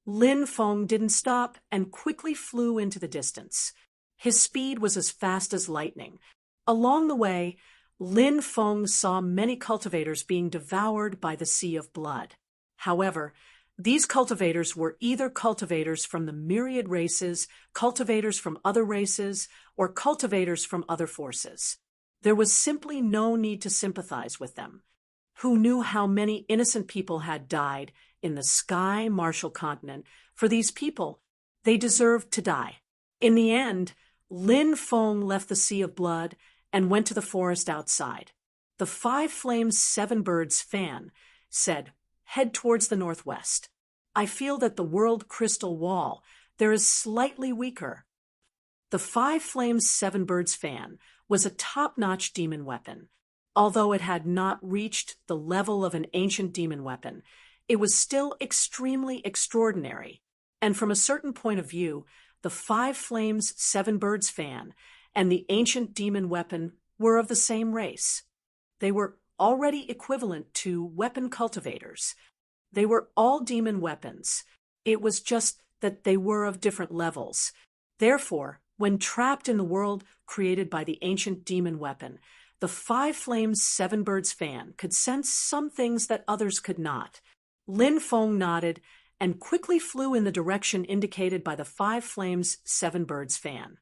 Lin Feng didn't stop and quickly flew into the distance. His speed was as fast as lightning. Along the way, Lin Feng saw many cultivators being devoured by the sea of blood. However, these cultivators were either cultivators from the myriad races, cultivators from other races, or cultivators from other forces. There was simply no need to sympathize with them. Who knew how many innocent people had died in the Sky Martial Continent? For these people, they deserved to die. In the end, Lin Feng left the Sea of Blood and went to the forest outside. The Five Flames Seven Birds fan said, "Head towards the northwest. I feel that the world crystal wall there is slightly weaker." The Five Flames Seven Birds fan was a top-notch demon weapon. Although it had not reached the level of an ancient demon weapon, it was still extremely extraordinary. And from a certain point of view, the Five Flames Seven Birds fan and the ancient demon weapon were of the same race. They were already equivalent to weapon cultivators. They were all demon weapons. It was just that they were of different levels. Therefore, when trapped in the world created by the ancient demon weapon, the Five Flames Seven Birds fan could sense some things that others could not. Lin Feng nodded and quickly flew in the direction indicated by the Five Flames Seven Birds fan.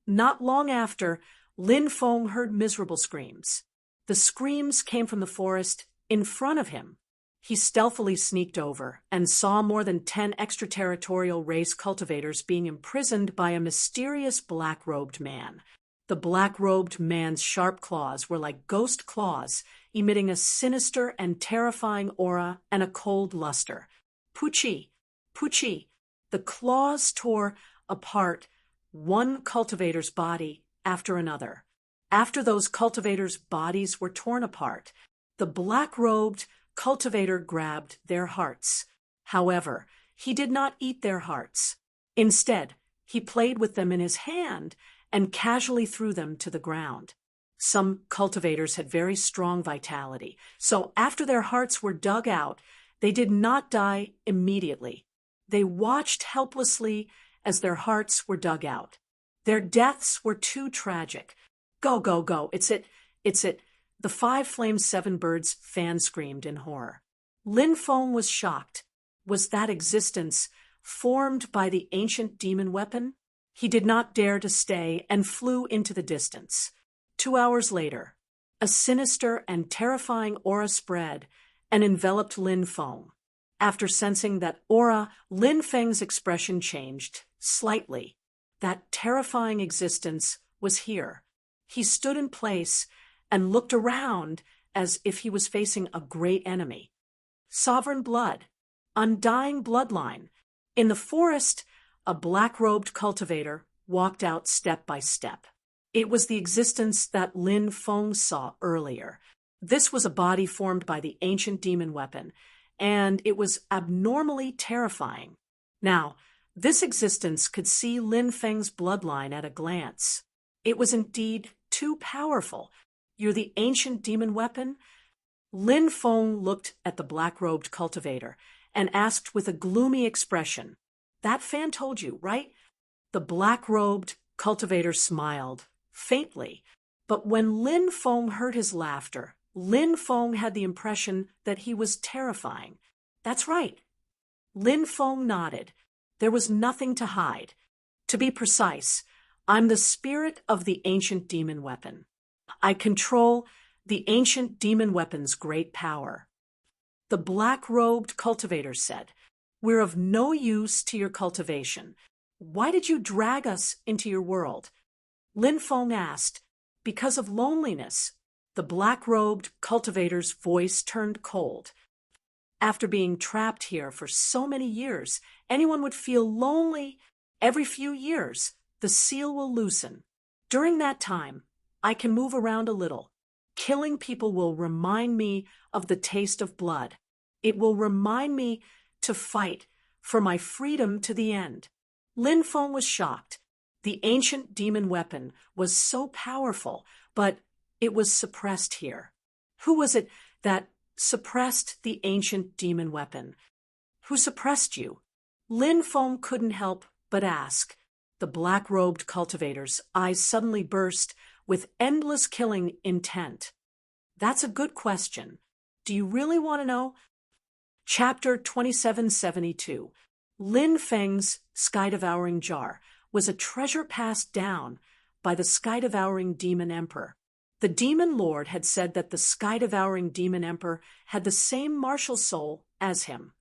Not long after, Lin Feng heard miserable screams. The screams came from the forest in front of him. He stealthily sneaked over and saw more than 10 extraterritorial race cultivators being imprisoned by a mysterious black-robed man. The black-robed man's sharp claws were like ghost claws, emitting a sinister and terrifying aura and a cold luster. Puchi! Puchi! The claws tore apart one cultivator's body after another. After those cultivators' bodies were torn apart, the black-robed cultivator grabbed their hearts. However, he did not eat their hearts. Instead, he played with them in his hand and casually threw them to the ground. Some cultivators had very strong vitality, so after their hearts were dug out, they did not die immediately. They watched helplessly as their hearts were dug out. Their deaths were too tragic. Go, go, go, it's it, the Five Flames Seven Birds fan screamed in horror. Lin Feng was shocked. Was that existence formed by the ancient demon weapon? He did not dare to stay and flew into the distance. 2 hours later, a sinister and terrifying aura spread and enveloped Lin Feng. After sensing that aura, Lin Feng's expression changed slightly. That terrifying existence was here. He stood in place and looked around as if he was facing a great enemy. Sovereign blood, undying bloodline. In the forest, a black-robed cultivator walked out step by step. It was the existence that Lin Feng saw earlier. This was a body formed by the ancient demon weapon, and it was abnormally terrifying. Now, this existence could see Lin Feng's bloodline at a glance. It was indeed too powerful. "You're the ancient demon weapon?" Lin Feng looked at the black-robed cultivator and asked with a gloomy expression, "That fan told you, right?" The black-robed cultivator smiled, faintly, but when Lin Feng heard his laughter, Lin Feng had the impression that he was terrifying. "That's right." Lin Feng nodded. There was nothing to hide. "To be precise, I'm the spirit of the ancient demon weapon. I control the ancient demon weapon's great power." The black-robed cultivator said, We're of no use to your cultivation. Why did you drag us into your world? Lin Feng asked. Because of loneliness. The black-robed cultivator's voice turned cold. After being trapped here for so many years, anyone would feel lonely. Every few years, the seal will loosen. During that time, I can move around a little. Killing people will remind me of the taste of blood. It will remind me to fight for my freedom to the end. Lin Feng was shocked. The ancient demon weapon was so powerful, but it was suppressed here. Who was it that suppressed the ancient demon weapon? Who suppressed you? Lin Feng couldn't help but ask. The black-robed cultivator's eyes suddenly burst with endless killing intent. That's a good question. Do you really want to know? Chapter 2772. Lin Feng's sky-devouring jar was a treasure passed down by the sky-devouring demon emperor. The demon lord had said that the sky-devouring demon emperor had the same martial soul as him.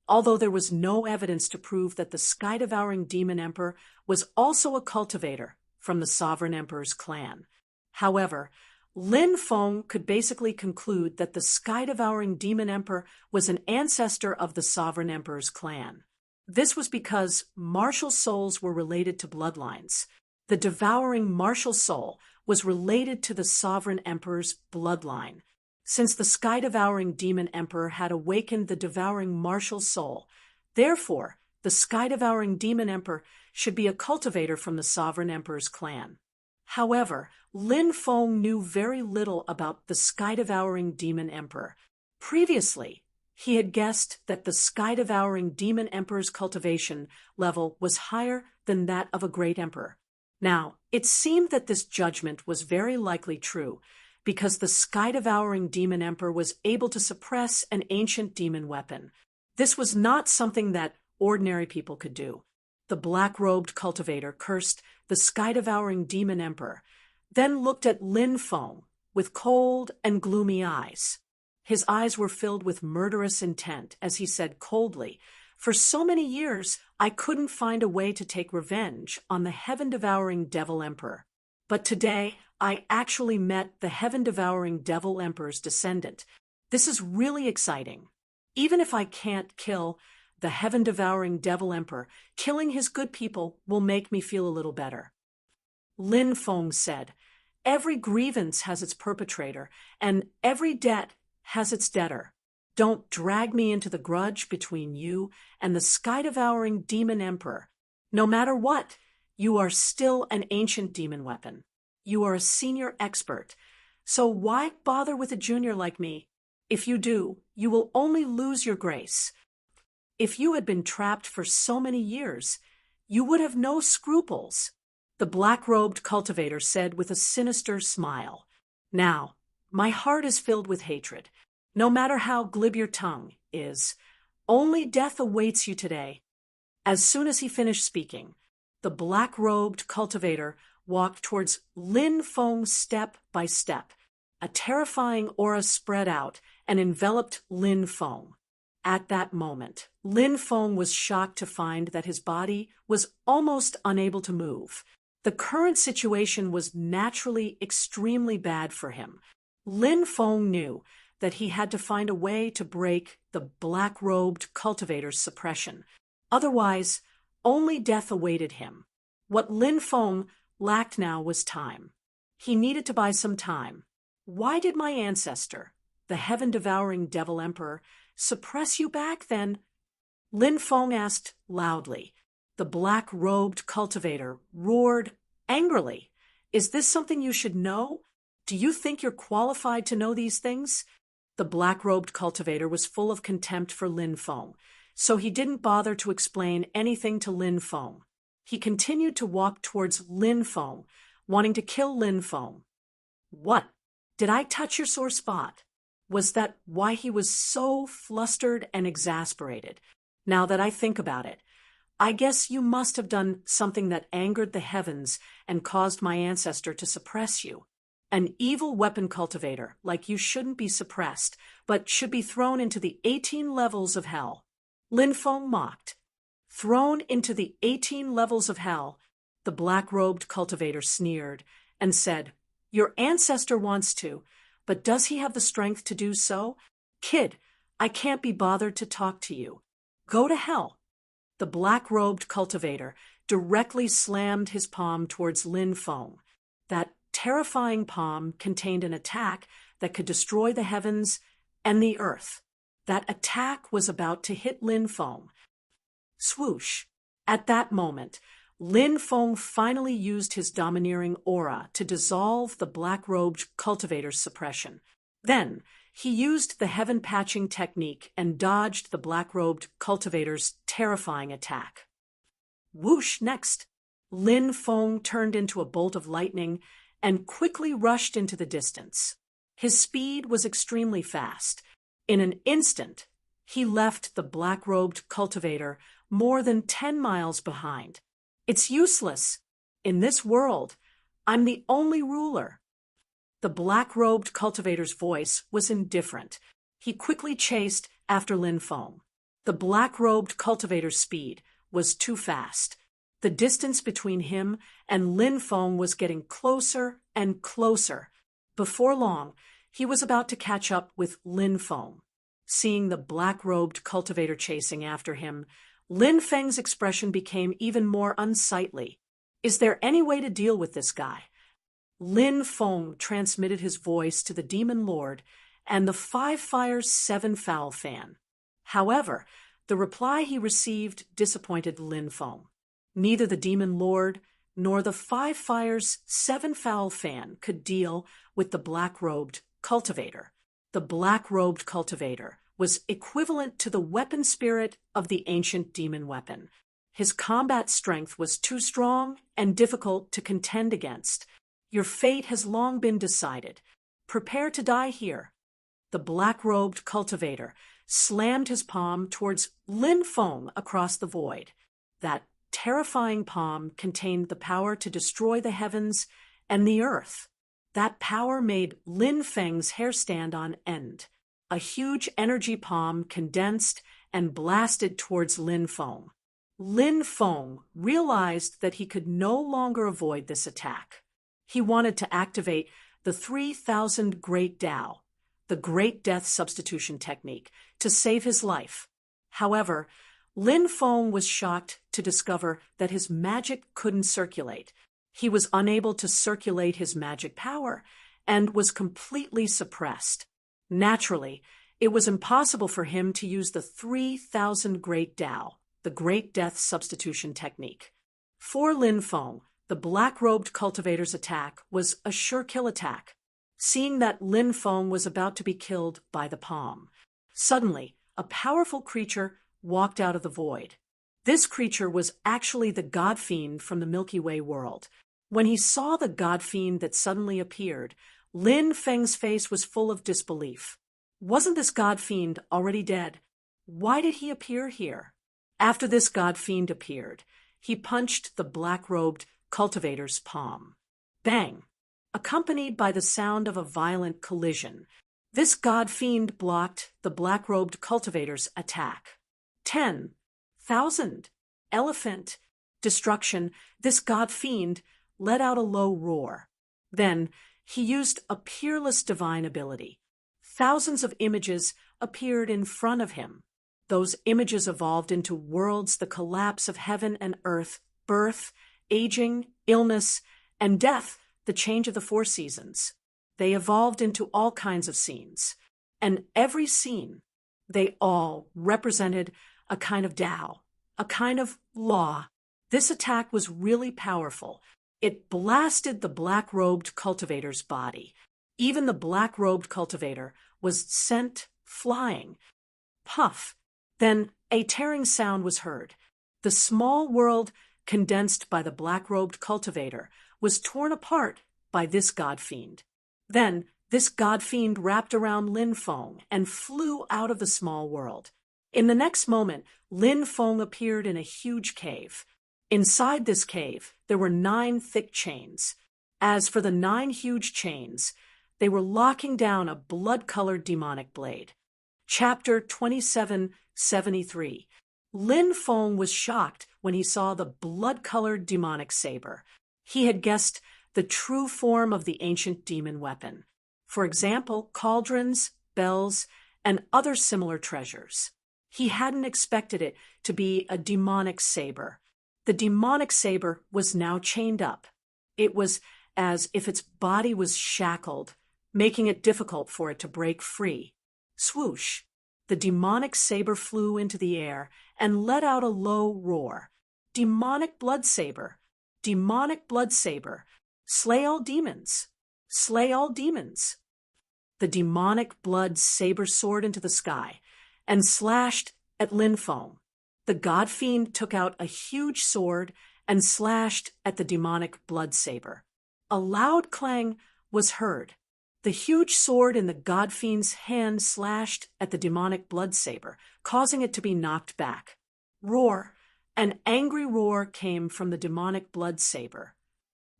Although there was no evidence to prove that the sky-devouring demon emperor was also a cultivator from the sovereign emperor's clan. However, Lin Feng could basically conclude that the sky-devouring demon emperor was an ancestor of the sovereign emperor's clan. This was because martial souls were related to bloodlines. The devouring martial soul was related to the sovereign emperor's bloodline. Since the sky-devouring demon emperor had awakened the devouring martial soul, therefore, the sky-devouring demon emperor should be a cultivator from the sovereign emperor's clan. However, Lin Feng knew very little about the sky-devouring demon emperor. Previously, he had guessed that the sky-devouring demon emperor's cultivation level was higher than that of a great emperor. Now, it seemed that this judgment was very likely true, because the sky-devouring demon emperor was able to suppress an ancient demon weapon. This was not something that ordinary people could do. The black-robed cultivator cursed the sky-devouring demon emperor, then looked at Lin Feng with cold and gloomy eyes. His eyes were filled with murderous intent as he said coldly, "For so many years, I couldn't find a way to take revenge on the heaven-devouring devil emperor. But today, I actually met the heaven-devouring devil emperor's descendant. This is really exciting. Even if I can't kill the heaven-devouring devil emperor, killing his good people will make me feel a little better." Lin Feng said, "Every grievance has its perpetrator, and every debt has its debtor. Don't drag me into the grudge between you and the sky-devouring demon emperor. No matter what, you are still an ancient demon weapon. You are a senior expert. So why bother with a junior like me? If you do, you will only lose your grace. If you had been trapped for so many years, you would have no scruples," the black-robed cultivator said with a sinister smile. "Now, my heart is filled with hatred. No matter how glib your tongue is, only death awaits you today." As soon as he finished speaking, the black-robed cultivator walked towards Lin Feng step by step. A terrifying aura spread out and enveloped Lin Feng. At that moment, Lin Feng was shocked to find that his body was almost unable to move. The current situation was naturally extremely bad for him. Lin Feng knew that he had to find a way to break the black-robed cultivator's suppression. Otherwise, only death awaited him. What Lin Feng lacked now was time. He needed to buy some time. Why did my ancestor, the heaven-devouring devil emperor, suppress you back then? Lin Feng asked loudly. The black-robed cultivator roared angrily. "Is this something you should know? Do you think you're qualified to know these things?" The black-robed cultivator was full of contempt for Lin Feng, so he didn't bother to explain anything to Lin Feng. He continued to walk towards Lin Feng, wanting to kill Lin Feng. "What? Did I touch your sore spot?" Was that why he was so flustered and exasperated? Now that I think about it, I guess you must have done something that angered the heavens and caused my ancestor to suppress you. An evil weapon cultivator like you shouldn't be suppressed, but should be thrown into the 18 levels of hell. Lin Feng mocked. Thrown into the 18 levels of hell, the black-robed cultivator sneered and said, "Your ancestor wants to, but does he have the strength to do so? Kid, I can't be bothered to talk to you. Go to hell." The black-robed cultivator directly slammed his palm towards Lin Feng. That terrifying palm contained an attack that could destroy the heavens and the earth. That attack was about to hit Lin Feng. Swoosh! At that moment, Lin Feng finally used his domineering aura to dissolve the black-robed cultivator's suppression. Then, he used the heaven patching technique and dodged the black-robed cultivator's terrifying attack. Whoosh! Next, Lin Feng turned into a bolt of lightning and quickly rushed into the distance. His speed was extremely fast. In an instant, he left the black-robed cultivator more than 10 miles behind. "It's useless. In this world, I'm the only ruler." The black-robed cultivator's voice was indifferent. He quickly chased after Lin Feng. The black-robed cultivator's speed was too fast. The distance between him and Lin Feng was getting closer and closer. Before long, he was about to catch up with Lin Feng. Seeing the black-robed cultivator chasing after him, Lin Feng's expression became even more unsightly. "Is there any way to deal with this guy?" Lin Feng transmitted his voice to the Demon Lord and the 5 Fires 7 Foul fan. However, the reply he received disappointed Lin Feng. Neither the Demon Lord nor the 5 Fires 7 Foul fan could deal with the black-robed cultivator. The black-robed cultivator was equivalent to the weapon spirit of the ancient demon weapon. His combat strength was too strong and difficult to contend against. "Your fate has long been decided. Prepare to die here." The black-robed cultivator slammed his palm towards Lin Feng across the void. That terrifying palm contained the power to destroy the heavens and the earth. That power made Lin Feng's hair stand on end. A huge energy palm condensed and blasted towards Lin Feng. Lin Feng realized that he could no longer avoid this attack. He wanted to activate the 3,000 Great Tao, the Great Death Substitution technique, to save his life. However, Lin Feng was shocked to discover that his magic couldn't circulate. He was unable to circulate his magic power and was completely suppressed. Naturally, it was impossible for him to use the 3,000 Great Tao, the Great Death Substitution technique. For Lin Feng, the black-robed cultivator's attack was a sure-kill attack. Seeing that Lin Feng was about to be killed by the palm, suddenly, a powerful creature walked out of the void. This creature was actually the God Fiend from the Milky Way world. When he saw the God Fiend that suddenly appeared, Lin Feng's face was full of disbelief. Wasn't this God Fiend already dead? Why did he appear here? After this God Fiend appeared, he punched the black-robed cultivator's palm. Bang! Accompanied by the sound of a violent collision, this God Fiend blocked the black-robed cultivator's attack. 10,000 elephant destruction, this God Fiend let out a low roar. Then he used a peerless divine ability. Thousands of images appeared in front of him. Those images evolved into worlds, the collapse of heaven and earth, birth, aging, illness, and death, the change of the 4 seasons. They evolved into all kinds of scenes. And every scene, they all represented a kind of Tao, a kind of law. This attack was really powerful. It blasted the black-robed cultivator's body. Even the black-robed cultivator was sent flying. Puff! Then a tearing sound was heard. The small world condensed by the black-robed cultivator was torn apart by this God Fiend. Then this God Fiend wrapped around Lin Feng and flew out of the small world. In the next moment, Lin Feng appeared in a huge cave. Inside this cave, there were 9 thick chains. As for the 9 huge chains, they were locking down a blood-colored demonic blade. Chapter 2773. Lin Feng was shocked when he saw the blood-colored demonic saber. He had guessed the true form of the ancient demon weapon. For example, cauldrons, bells, and other similar treasures. He hadn't expected it to be a demonic saber. The demonic saber was now chained up. It was as if its body was shackled, making it difficult for it to break free. Swoosh! The demonic saber flew into the air and let out a low roar. Demonic blood saber! Demonic blood saber! Slay all demons! Slay all demons! The demonic blood saber soared into the sky and slashed at Lin Feng. The god fiend took out a huge sword and slashed at the demonic blood saber. A loud clang was heard. The huge sword in the god fiend's hand slashed at the demonic blood saber, causing it to be knocked back. Roar! An angry roar came from the demonic blood saber.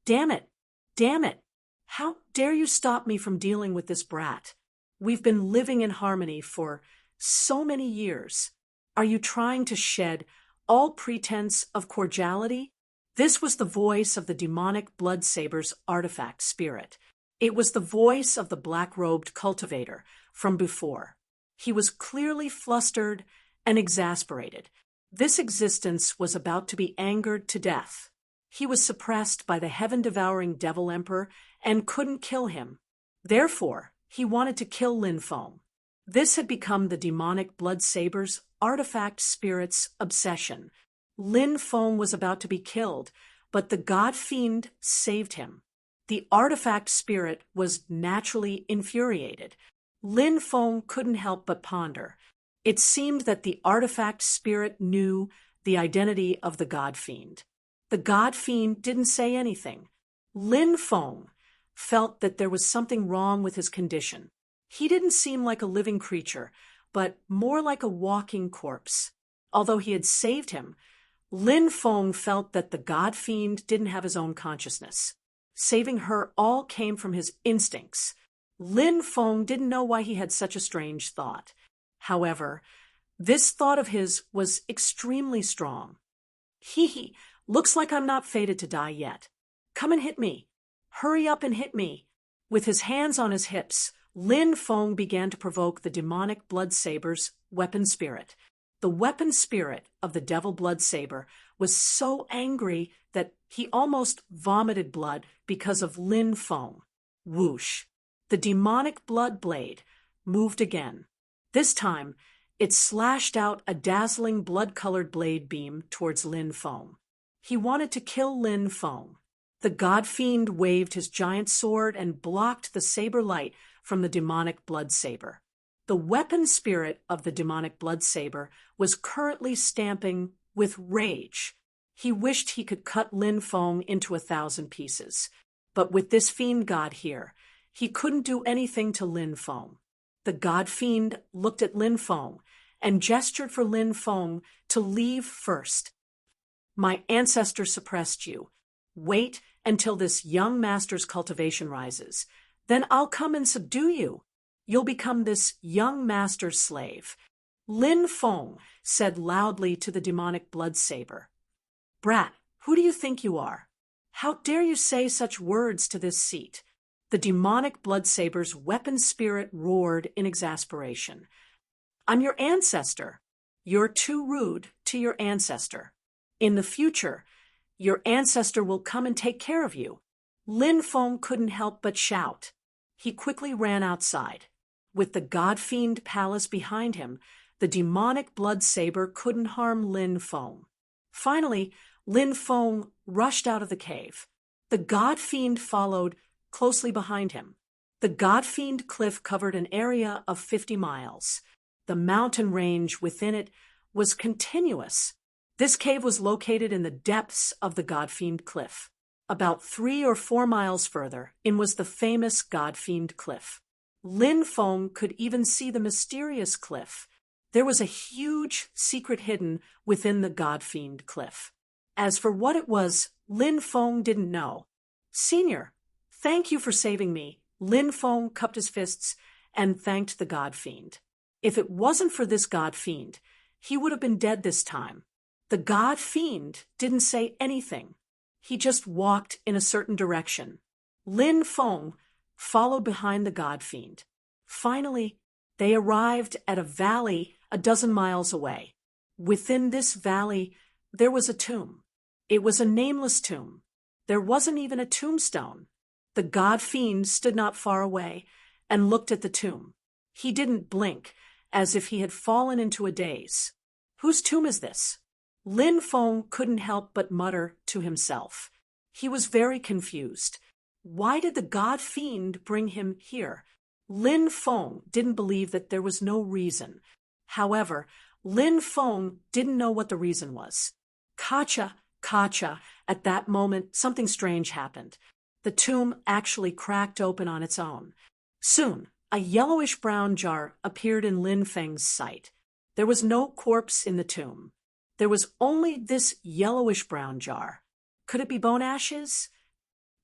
Damn it! Damn it! How dare you stop me from dealing with this brat? We've been living in harmony for so many years. Are you trying to shed all pretense of cordiality? This was the voice of the demonic blood saber's artifact spirit. It was the voice of the black-robed cultivator from before. He was clearly flustered and exasperated. This existence was about to be angered to death. He was suppressed by the heaven-devouring devil emperor and couldn't kill him. Therefore, he wanted to kill Lin Feng. This had become the demonic blood saber's artifact spirit's obsession. Lin Feng was about to be killed, but the god fiend saved him. The artifact spirit was naturally infuriated. Lin Feng couldn't help but ponder. It seemed that the artifact spirit knew the identity of the god fiend. The god fiend didn't say anything. Lin Feng felt that there was something wrong with his condition. He didn't seem like a living creature, but more like a walking corpse. Although he had saved him, Lin Feng felt that the god fiend didn't have his own consciousness. Saving her all came from his instincts. Lin Feng didn't know why he had such a strange thought. However, this thought of his was extremely strong. Hee, looks like I'm not fated to die yet. Come and hit me. Hurry up and hit me. With his hands on his hips, Lin Feng began to provoke the demonic blood saber's weapon spirit. The weapon spirit of the devil blood saber was so angry that he almost vomited blood because of Lin Feng. Whoosh! The demonic blood blade moved again. This time, it slashed out a dazzling blood-colored blade beam towards Lin Feng. He wanted to kill Lin Feng. The god fiend waved his giant sword and blocked the saber light from the demonic blood saber. The weapon spirit of the demonic blood saber was currently stamping with rage. He wished he could cut Lin Feng into 1,000 pieces. But with this fiend god here, he couldn't do anything to Lin Feng. The god fiend looked at Lin Feng and gestured for Lin Feng to leave first. My ancestor suppressed you. Wait until this young master's cultivation rises. Then I'll come and subdue you. You'll become this young master's slave. Lin Feng said loudly to the demonic blood saber. Brat, who do you think you are? How dare you say such words to this seat? The demonic blood saber's weapon spirit roared in exasperation. I'm your ancestor. You're too rude to your ancestor. In the future, your ancestor will come and take care of you. Lin Feng couldn't help but shout. He quickly ran outside. With the god fiend palace behind him, the demonic blood saber couldn't harm Lin Feng. Finally, Lin Feng rushed out of the cave. The god fiend followed closely behind him. The god fiend cliff covered an area of 50 miles. The mountain range within it was continuous. This cave was located in the depths of the god fiend cliff. About 3 or 4 miles further in was the famous god fiend cliff. Lin Feng could even see the mysterious cliff. There was a huge secret hidden within the god fiend cliff. As for what it was, Lin Feng didn't know. Senior, thank you for saving me. Lin Feng cupped his fists and thanked the god fiend. If it wasn't for this god fiend, he would have been dead this time. The god fiend didn't say anything. He just walked in a certain direction. Lin Feng followed behind the god fiend. Finally, they arrived at a valley a dozen miles away. Within this valley, there was a tomb. It was a nameless tomb. There wasn't even a tombstone. The god fiend stood not far away and looked at the tomb. He didn't blink, as if he had fallen into a daze. Whose tomb is this? Lin Feng couldn't help but mutter to himself. He was very confused. Why did the god fiend bring him here? Lin Feng didn't believe that there was no reason. However, Lin Feng didn't know what the reason was. Kacha, at that moment, something strange happened. The tomb actually cracked open on its own. Soon, a yellowish-brown jar appeared in Lin Feng's sight. There was no corpse in the tomb. There was only this yellowish-brown jar. Could it be bone ashes?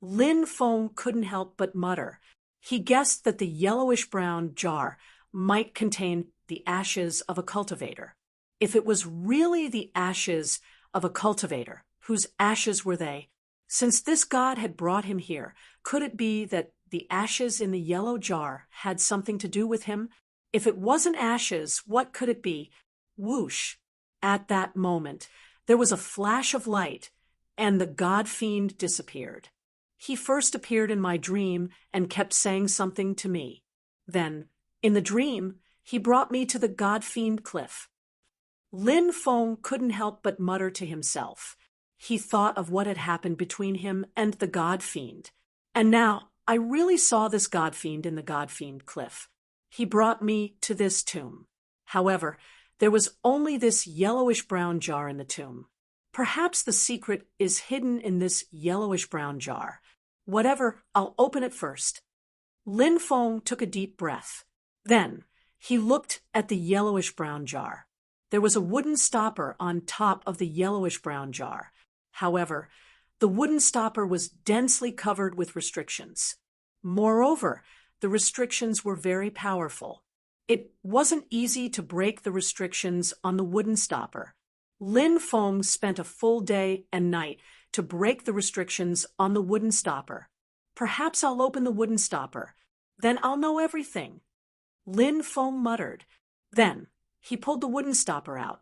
Lin Feng couldn't help but mutter. He guessed that the yellowish-brown jar might contain the ashes of a cultivator. If it was really the ashes of a cultivator, whose ashes were they? Since this god had brought him here, could it be that the ashes in the yellow jar had something to do with him? If it wasn't ashes, what could it be? Whoosh! At that moment, there was a flash of light, and the god fiend disappeared. He first appeared in my dream and kept saying something to me. Then, in the dream, he brought me to the god fiend cliff. Lin Feng couldn't help but mutter to himself. He thought of what had happened between him and the god fiend. And now, I really saw this god fiend in the god fiend cliff. He brought me to this tomb. However, there was only this yellowish-brown jar in the tomb. Perhaps the secret is hidden in this yellowish-brown jar. Whatever, I'll open it first. Lin Feng took a deep breath. Then, he looked at the yellowish-brown jar. There was a wooden stopper on top of the yellowish-brown jar. However, the wooden stopper was densely covered with restrictions. Moreover, the restrictions were very powerful. It wasn't easy to break the restrictions on the wooden stopper. Lin Feng spent a full day and night to break the restrictions on the wooden stopper. Perhaps I'll open the wooden stopper. Then I'll know everything. Lin Feng muttered. Then he pulled the wooden stopper out.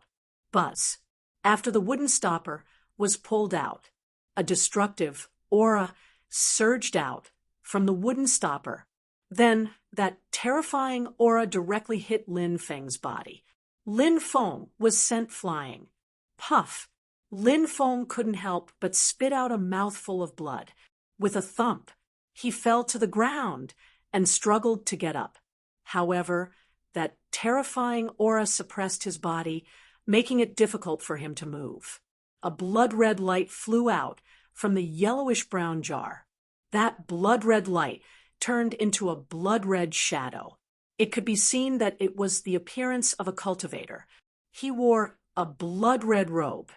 Buzz. After the wooden stopper was pulled out, a destructive aura surged out from the wooden stopper. Then that terrifying aura directly hit Lin Feng's body. Lin Feng was sent flying. Puff! Lin Feng couldn't help but spit out a mouthful of blood. With a thump, he fell to the ground and struggled to get up. However, that terrifying aura suppressed his body, making it difficult for him to move. A blood-red light flew out from the yellowish-brown jar. That blood-red light turned into a blood-red shadow. It could be seen that it was the appearance of a cultivator. He wore a blood-red robe.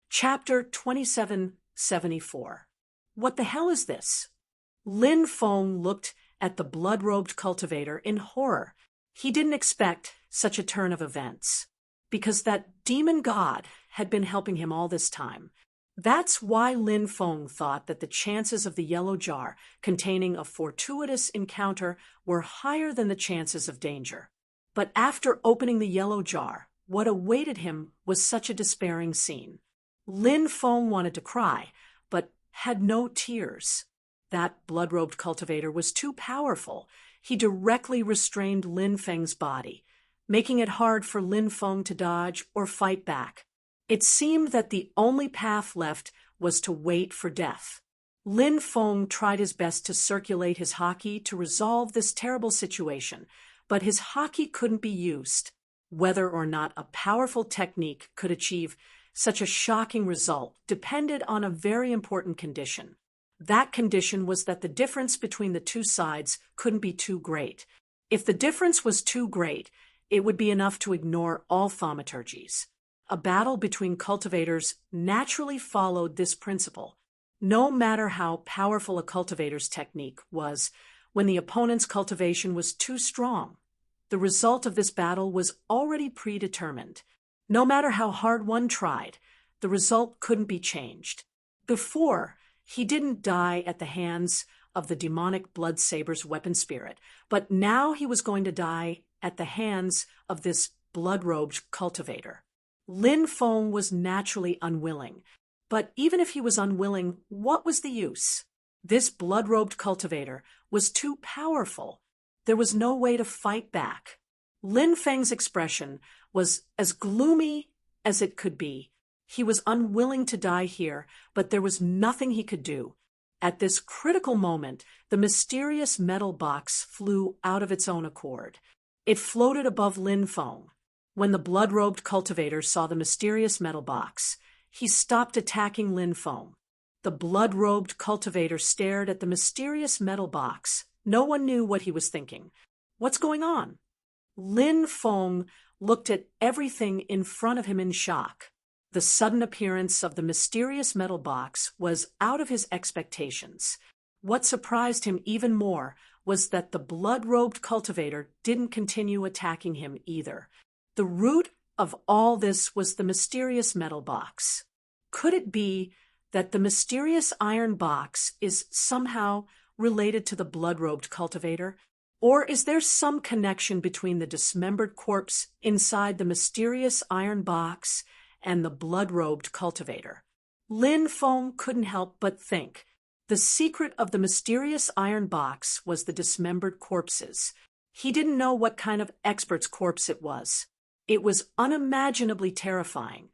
Chapter 2774. What the hell is this? Lin Feng looked at the blood-robed cultivator in horror. He didn't expect such a turn of events, because that demon god had been helping him all this time. That's why Lin Feng thought that the chances of the yellow jar containing a fortuitous encounter were higher than the chances of danger. But after opening the yellow jar, what awaited him was such a despairing scene. Lin Feng wanted to cry, but had no tears. That blood-robed cultivator was too powerful. He directly restrained Lin Feng's body, making it hard for Lin Feng to dodge or fight back. It seemed that the only path left was to wait for death. Lin Feng tried his best to circulate his haki to resolve this terrible situation, but his haki couldn't be used. Whether or not a powerful technique could achieve such a shocking result depended on a very important condition. That condition was that the difference between the two sides couldn't be too great. If the difference was too great, it would be enough to ignore all thaumaturgies. A battle between cultivators naturally followed this principle. No matter how powerful a cultivator's technique was, when the opponent's cultivation was too strong, The result of this battle was already predetermined. No matter how hard one tried, the result couldn't be changed. Before, he didn't die at the hands of the demonic Bloodsaber's weapon spirit, but now he was going to die at the hands of this blood-robed cultivator. Lin Feng was naturally unwilling, but even if he was unwilling, what was the use? This blood-robed cultivator was too powerful. There was no way to fight back. Lin Feng's expression was as gloomy as it could be. He was unwilling to die here, but there was nothing he could do. At this critical moment, the mysterious metal box flew out of its own accord. It floated above Lin Feng. When the blood-robed cultivator saw the mysterious metal box, he stopped attacking Lin Feng. The blood-robed cultivator stared at the mysterious metal box. No one knew what he was thinking. What's going on? Lin Feng looked at everything in front of him in shock. The sudden appearance of the mysterious metal box was out of his expectations. What surprised him even more was that the blood-robed cultivator didn't continue attacking him either. The root of all this was the mysterious metal box. Could it be that the mysterious iron box is somehow related to the blood-robed cultivator? Or is there some connection between the dismembered corpse inside the mysterious iron box and the blood-robed cultivator? Lin Feng couldn't help but think. The secret of the mysterious iron box was the dismembered corpses. He didn't know what kind of expert's corpse it was. It was unimaginably terrifying.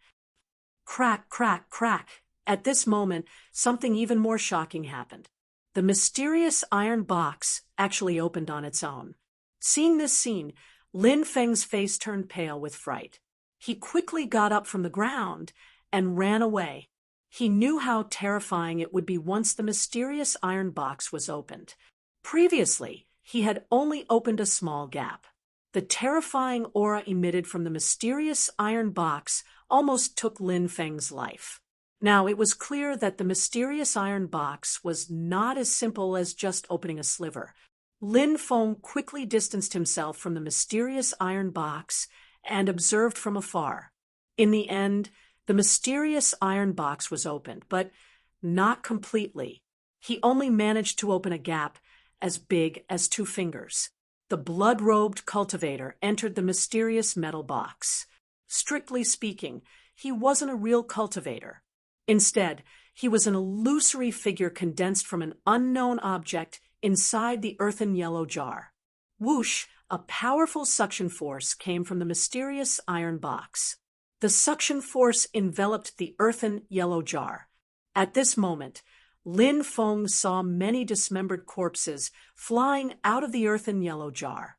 Crack, crack, crack. At this moment, something even more shocking happened. The mysterious iron box actually opened on its own. Seeing this scene, Lin Feng's face turned pale with fright. He quickly got up from the ground and ran away. He knew how terrifying it would be once the mysterious iron box was opened. Previously, he had only opened a small gap. The terrifying aura emitted from the mysterious iron box almost took Lin Feng's life. Now, it was clear that the mysterious iron box was not as simple as just opening a sliver. Lin Feng quickly distanced himself from the mysterious iron box and observed from afar. In the end, the mysterious iron box was opened, but not completely. He only managed to open a gap as big as 2 fingers. The blood-robed cultivator entered the mysterious metal box. Strictly speaking, he wasn't a real cultivator. Instead, he was an illusory figure condensed from an unknown object inside the earthen yellow jar. Whoosh! A powerful suction force came from the mysterious iron box. The suction force enveloped the earthen yellow jar. At this moment, Lin Feng saw many dismembered corpses flying out of the earthen yellow jar.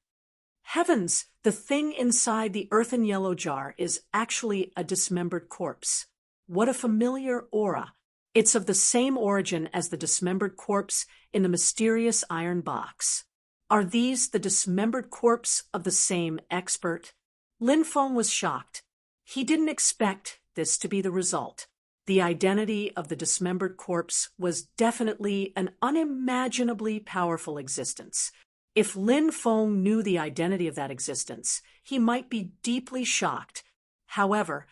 Heavens! The thing inside the earthen yellow jar is actually a dismembered corpse. What a familiar aura! It's of the same origin as the dismembered corpse in the mysterious iron box. Are these the dismembered corpse of the same expert? Lin Feng was shocked. He didn't expect this to be the result. The identity of the dismembered corpse was definitely an unimaginably powerful existence. If Lin Feng knew the identity of that existence, he might be deeply shocked. However,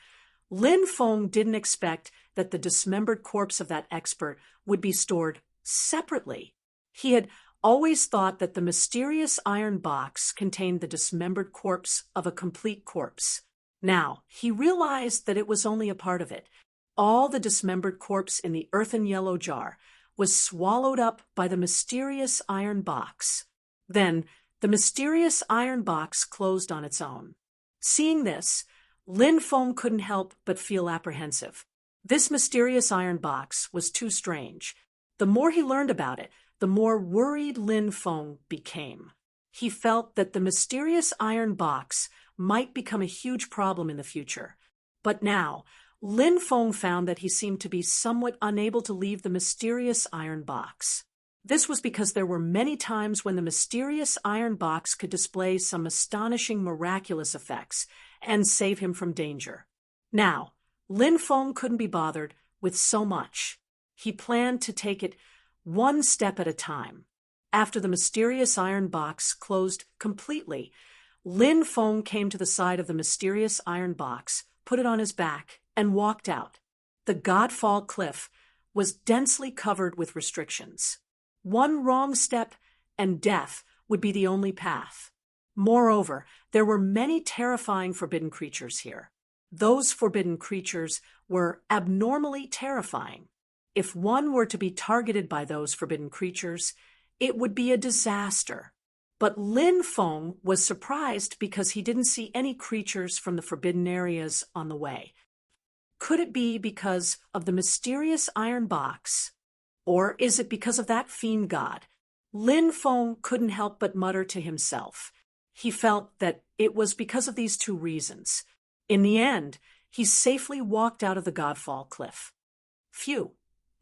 Lin Feng didn't expect that the dismembered corpse of that expert would be stored separately. He had always thought that the mysterious iron box contained the dismembered corpse of a complete corpse. Now, he realized that it was only a part of it. All the dismembered corpse in the earthen yellow jar was swallowed up by the mysterious iron box. Then, the mysterious iron box closed on its own. Seeing this, Lin Feng couldn't help but feel apprehensive. This mysterious iron box was too strange. The more he learned about it, the more worried Lin Feng became. He felt that the mysterious iron box might become a huge problem in the future. But now, Lin Feng found that he seemed to be somewhat unable to leave the mysterious iron box. This was because there were many times when the mysterious iron box could display some astonishing miraculous effects and save him from danger. Now, Lin Feng couldn't be bothered with so much. He planned to take it one step at a time. After the mysterious iron box closed completely, Lin Feng came to the side of the mysterious iron box, put it on his back, and walked out. The Godfall Cliff was densely covered with restrictions. One wrong step, and death would be the only path. Moreover, there were many terrifying forbidden creatures here. Those forbidden creatures were abnormally terrifying. If one were to be targeted by those forbidden creatures, it would be a disaster. But Lin Feng was surprised because he didn't see any creatures from the forbidden areas on the way. Could it be because of the mysterious iron box? Or is it because of that fiend god? Lin Feng couldn't help but mutter to himself. He felt that it was because of these two reasons. In the end, he safely walked out of the Godfall Cliff. Phew!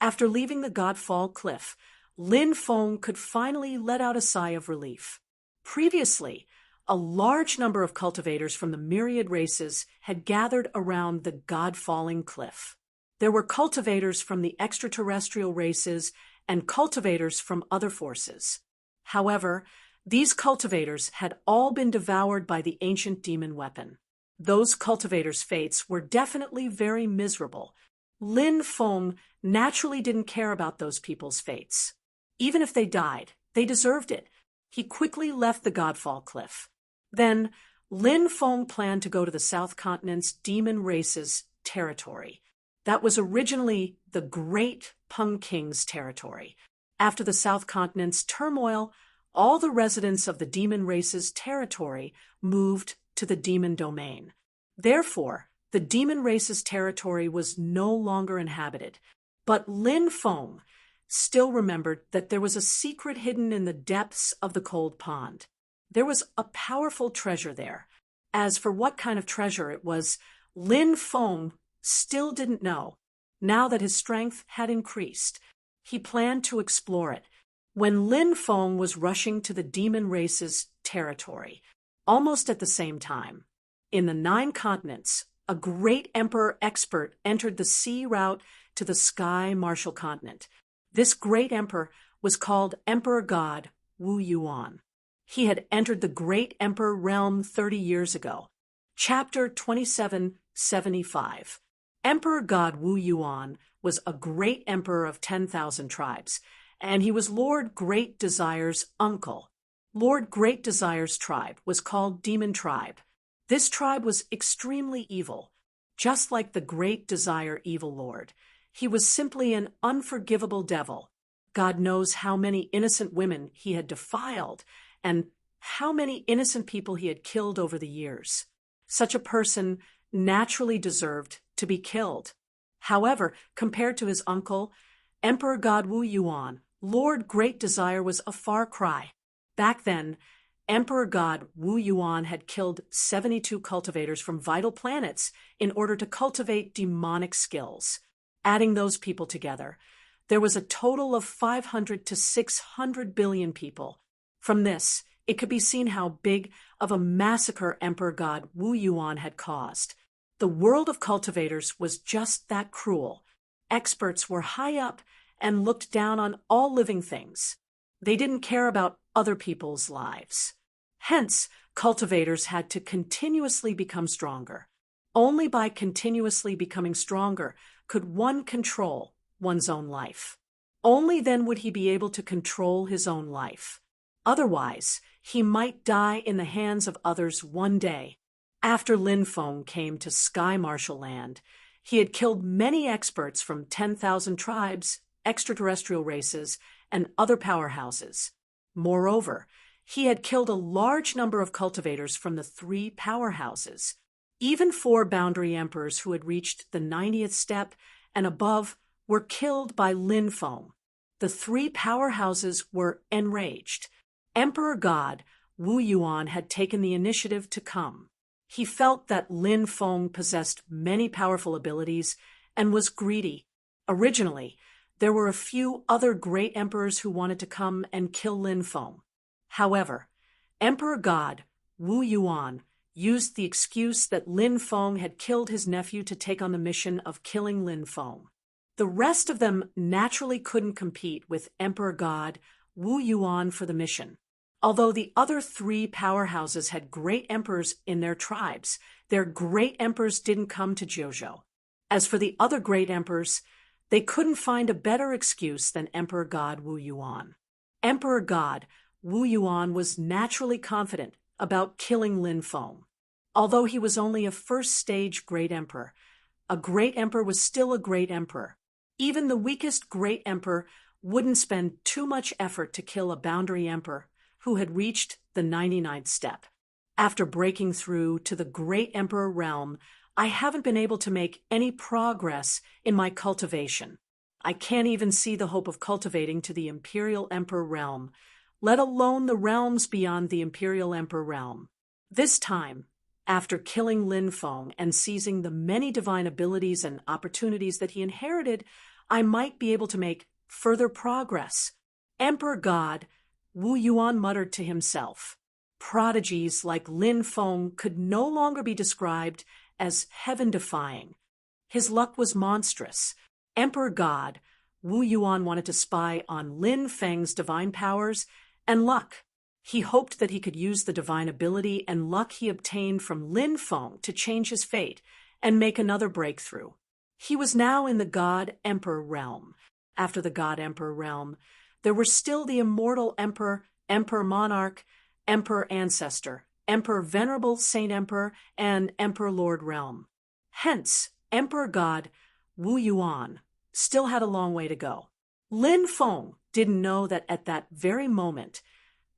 After leaving the Godfall Cliff, Lin Feng could finally let out a sigh of relief. Previously, a large number of cultivators from the myriad races had gathered around the God-falling cliff. There were cultivators from the extraterrestrial races and cultivators from other forces. However, these cultivators had all been devoured by the ancient demon weapon. Those cultivators' fates were definitely very miserable. Lin Feng naturally didn't care about those people's fates. Even if they died, they deserved it. He quickly left the Godfall Cliff. Then, Lin Feng planned to go to the South Continent's demon race's territory. That was originally the Great Peng King's territory. After the South Continent's turmoil, all the residents of the demon race's territory moved to the demon domain. Therefore, the demon race's territory was no longer inhabited. But Lin Feng still remembered that there was a secret hidden in the depths of the cold pond. There was a powerful treasure there. As for what kind of treasure it was, Lin Feng still didn't know. Now that his strength had increased, he planned to explore it. When Lin Feng was rushing to the demon race's territory, almost at the same time, in the 9 continents, a great emperor expert entered the sea route to the Sky Martial Continent. This great emperor was called Emperor God Wu Yuan. He had entered the Great Emperor realm 30 years ago. Chapter 2775. Emperor God Wu Yuan was a great emperor of 10,000 tribes, and he was Lord Great Desire's uncle. Lord Great Desire's tribe was called Demon Tribe. This tribe was extremely evil, just like the Great Desire Evil Lord. He was simply an unforgivable devil. God knows how many innocent women he had defiled and how many innocent people he had killed over the years. Such a person naturally deserved to be killed. However, compared to his uncle, Emperor God Wu Yuan, Lord Great Desire was a far cry. Back then, Emperor God Wu Yuan had killed 72 cultivators from vital planets in order to cultivate demonic skills. Adding those people together, there was a total of 500 to 600 billion people. From this, it could be seen how big of a massacre Emperor God Wu Yuan had caused. The world of cultivators was just that cruel. Experts were high up and looked down on all living things. They didn't care about other people's lives. Hence, cultivators had to continuously become stronger. Only by continuously becoming stronger could one control one's own life. Only then would he be able to control his own life. Otherwise, he might die in the hands of others one day. After Lin Feng came to Sky Martial Land, he had killed many experts from 10,000 tribes, extraterrestrial races, and other powerhouses. Moreover, he had killed a large number of cultivators from the 3 powerhouses. Even 4 boundary emperors who had reached the 90th step and above were killed by Lin Feng. The 3 powerhouses were enraged. Emperor God Wu Yuan had taken the initiative to come. He felt that Lin Feng possessed many powerful abilities and was greedy. Originally, there were a few other great emperors who wanted to come and kill Lin Feng. However, Emperor God Wu Yuan used the excuse that Lin Feng had killed his nephew to take on the mission of killing Lin Feng. The rest of them naturally couldn't compete with Emperor God Wu Yuan for the mission. Although the other three powerhouses had great emperors in their tribes, their great emperors didn't come to Jojo. As for the other great emperors, they couldn't find a better excuse than Emperor God Wu Yuan. Emperor God Wu Yuan was naturally confident about killing Lin Feng. Although he was only a first-stage great emperor, a great emperor was still a great emperor. Even the weakest great emperor wouldn't spend too much effort to kill a boundary emperor who had reached the 99th step. After breaking through to the great emperor realm, I haven't been able to make any progress in my cultivation. I can't even see the hope of cultivating to the imperial emperor realm, let alone the realms beyond the imperial emperor realm. This time, after killing Lin Feng and seizing the many divine abilities and opportunities that he inherited, I might be able to make further progress. Emperor God Wu Yuan muttered to himself. Prodigies like Lin Feng could no longer be described as heaven-defying. His luck was monstrous. Emperor God Wu Yuan wanted to spy on Lin Feng's divine powers and luck. He hoped that he could use the divine ability and luck he obtained from Lin Feng to change his fate and make another breakthrough. He was now in the God-Emperor realm. After the God-Emperor realm, there were still the immortal Emperor, Emperor Monarch, Emperor Ancestor, Emperor Venerable Saint Emperor, and Emperor Lord realm. Hence, Emperor God Wu Yuan still had a long way to go. Lin Feng didn't know that at that very moment,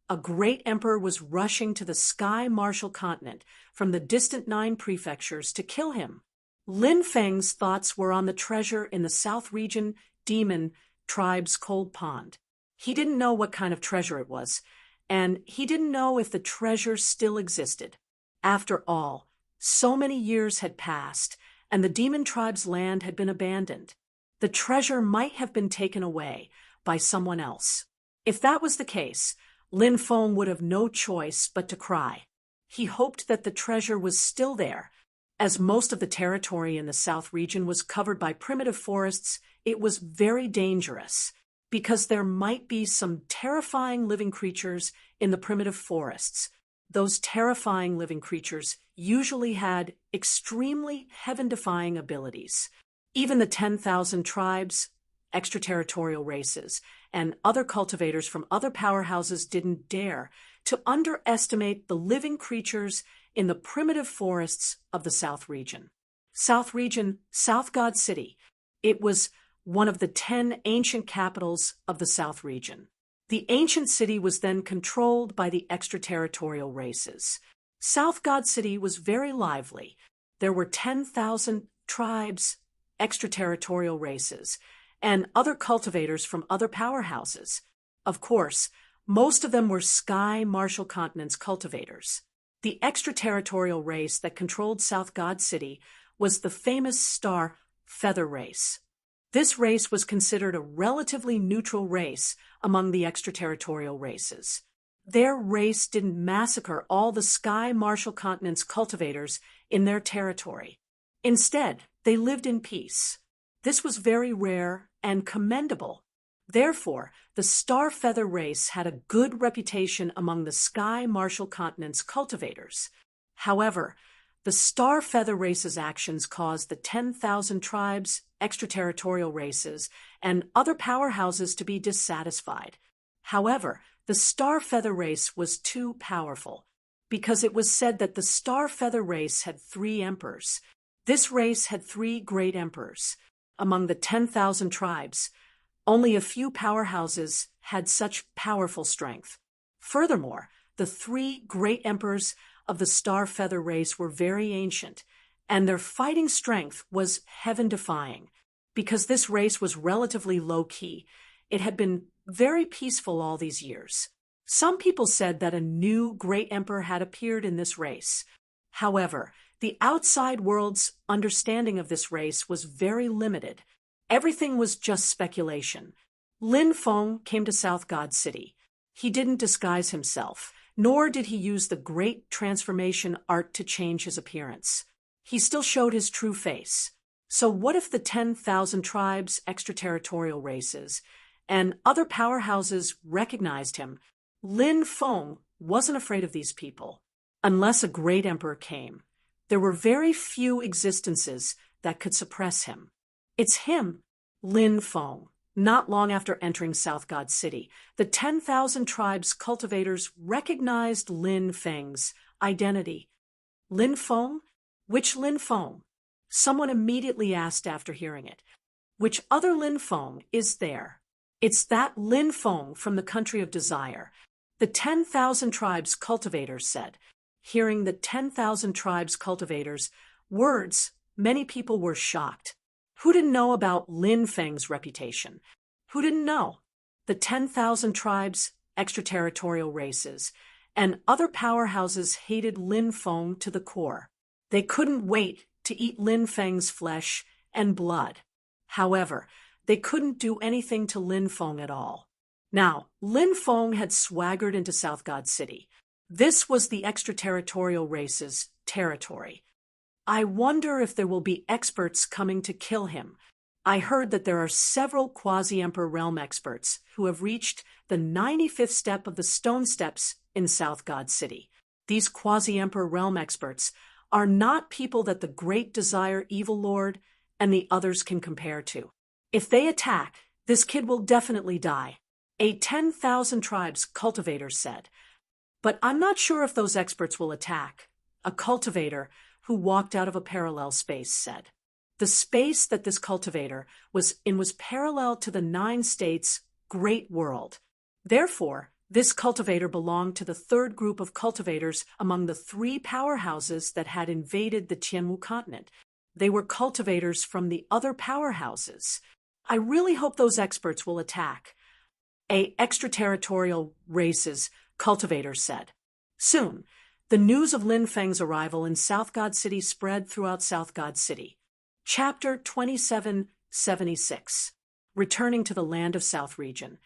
a great emperor was rushing to the Sky Martial Continent from the distant 9 prefectures to kill him. Lin Feng's thoughts were on the treasure in the South Region Demon Tribe's Cold Pond. He didn't know what kind of treasure it was, and he didn't know if the treasure still existed. After all, so many years had passed, and the Demon Tribe's land had been abandoned. The treasure might have been taken away by someone else. If that was the case, Lin Feng would have no choice but to cry. He hoped that the treasure was still there. As most of the territory in the South region was covered by primitive forests, it was very dangerous, because there might be some terrifying living creatures in the primitive forests. Those terrifying living creatures usually had extremely heaven-defying abilities. Even the 10,000 tribes, extraterritorial races, and other cultivators from other powerhouses didn't dare to underestimate the living creatures in the primitive forests of the South region. South region, South God City. It was one of the 10 ancient capitals of the South region. The ancient city was then controlled by the extraterritorial races. South God City was very lively. There were 10,000 tribes, extraterritorial races, and other cultivators from other powerhouses. Of course, most of them were Sky Martial Continent's cultivators. The extraterritorial race that controlled South God City was the famous Star Feather race. This race was considered a relatively neutral race among the extraterritorial races. Their race didn't massacre all the Sky Martial Continent's cultivators in their territory. Instead, they lived in peace. This was very rare and commendable. Therefore, the Star Feather race had a good reputation among the Sky Martial Continent's cultivators. However, the Star Feather race's actions caused the 10,000 tribes, extraterritorial races, and other powerhouses to be dissatisfied. However, the Star Feather race was too powerful, because it was said that the Star Feather race had 3 emperors. This race had 3 great emperors. Among the 10,000 tribes, only a few powerhouses had such powerful strength. Furthermore, the 3 great emperors of the Star Feather race were very ancient, and their fighting strength was heaven-defying. Because this race was relatively low-key, it had been very peaceful all these years. Some people said that a new great emperor had appeared in this race. However, the outside world's understanding of this race was very limited. Everything was just speculation. Lin Feng came to South God City. He didn't disguise himself, nor did he use the great transformation art to change his appearance. He still showed his true face. So what if the 10,000 tribes, extraterritorial races, and other powerhouses recognized him, Lin Feng wasn't afraid of these people. Unless a great emperor came, there were very few existences that could suppress him. It's him, Lin Feng. Not long after entering South God City, the 10,000 tribes cultivators recognized Lin Feng's identity. Lin Feng? Which Lin Feng? Someone immediately asked after hearing it. Which other Lin Feng is there? It's that Lin Feng from the country of desire. The 10,000 tribes cultivators said. Hearing the 10,000 tribes cultivators' words, many people were shocked. Who didn't know about Lin Feng's reputation? Who didn't know? The 10,000 tribes, extraterritorial races, and other powerhouses hated Lin Feng to the core. They couldn't wait to eat Lin Feng's flesh and blood. However, they couldn't do anything to Lin Feng at all. Now, Lin Feng had swaggered into South God City. This was the extraterritorial race's territory. I wonder if there will be experts coming to kill him. I heard that there are several quasi-emperor realm experts who have reached the 95th step of the stone steps in South God City. These quasi-emperor realm experts are not people that the Great Desire Evil Lord and the others can compare to. If they attack, this kid will definitely die, a 10,000 tribes cultivator said. But I'm not sure if those experts will attack, a cultivator who walked out of a parallel space said. The space that this cultivator was in was parallel to the 9 states' great world. Therefore, this cultivator belonged to the third group of cultivators among the 3 powerhouses that had invaded the Tianwu continent. They were cultivators from the other powerhouses. I really hope those experts will attack, a extraterritorial races cultivator said. Soon, the news of Lin Feng's arrival in South God City spread throughout South God City. Chapter 2776. Returning to the land of South region.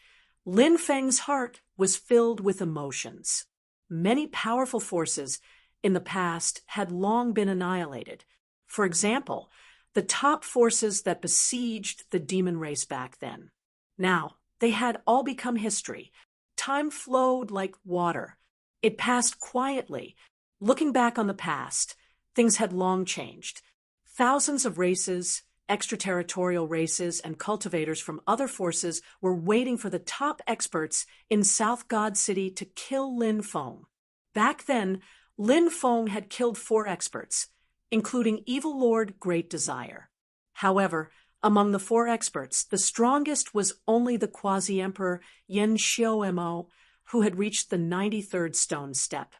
Lin Feng's heart was filled with emotions. Many powerful forces in the past had long been annihilated. For example, the top forces that besieged the demon race back then. Now, they had all become history. Time flowed like water. It passed quietly. Looking back on the past, things had long changed. Thousands of races, extraterritorial races, and cultivators from other forces were waiting for the top experts in South God City to kill Lin Feng. Back then, Lin Feng had killed 4 experts, including Evil Lord Great Desire. However, among the 4 experts, the strongest was only the quasi-emperor Yen Xiaomo, who had reached the 93rd stone step.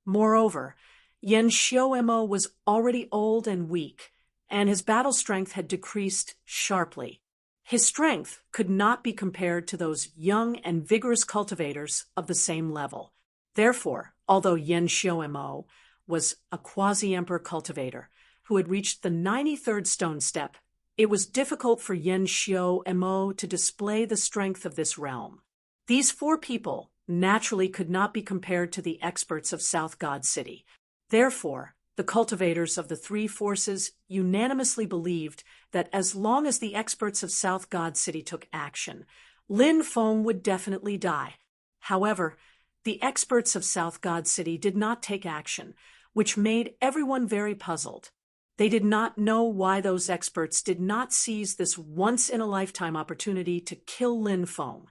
Moreover, Yen Xiaomo was already old and weak, and his battle strength had decreased sharply. His strength could not be compared to those young and vigorous cultivators of the same level. Therefore, although Yen Xiaomo was a quasi-emperor cultivator who had reached the 93rd stone step, it was difficult for Yen Xiaomo to display the strength of this realm. These 4 people naturally could not be compared to the experts of South God City. Therefore, the cultivators of the 3 forces unanimously believed that as long as the experts of South God City took action, Lin Feng would definitely die. However, the experts of South God City did not take action, which made everyone very puzzled. They did not know why those experts did not seize this once-in-a-lifetime opportunity to kill Lin Feng.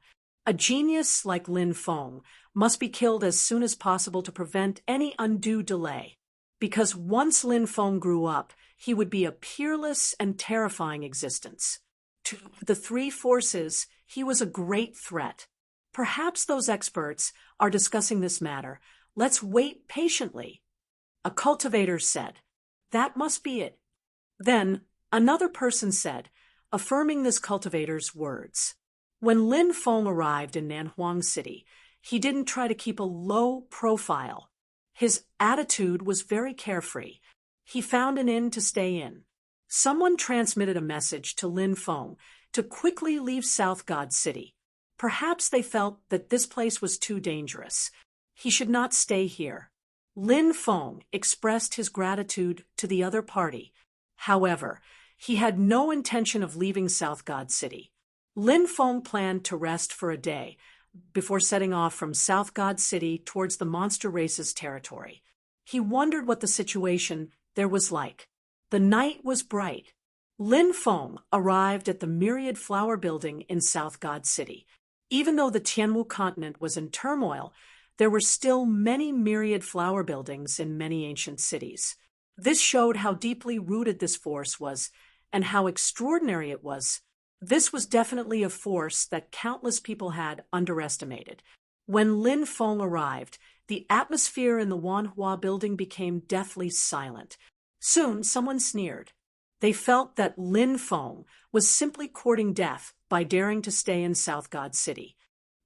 A genius like Lin Feng must be killed as soon as possible to prevent any undue delay. Because once Lin Feng grew up, he would be a peerless and terrifying existence. To the 3 forces, he was a great threat. Perhaps those experts are discussing this matter. Let's wait patiently. A cultivator said. That must be it. Then another person said, affirming this cultivator's words. When Lin Feng arrived in Nanhuang City, he didn't try to keep a low profile. His attitude was very carefree. He found an inn to stay in. Someone transmitted a message to Lin Feng to quickly leave South God City. Perhaps they felt that this place was too dangerous. He should not stay here. Lin Feng expressed his gratitude to the other party. However, he had no intention of leaving South God City. Lin Feng planned to rest for a day, before setting off from South God City towards the monster race's territory. He wondered what the situation there was like. The night was bright. Lin Feng arrived at the Myriad Flower Building in South God City. Even though the Tianwu continent was in turmoil, there were still many myriad flower buildings in many ancient cities. This showed how deeply rooted this force was and how extraordinary it was. This was definitely a force that countless people had underestimated. When Lin Feng arrived, the atmosphere in the Wanhua building became deathly silent. Soon, someone sneered. They felt that Lin Feng was simply courting death by daring to stay in South God City.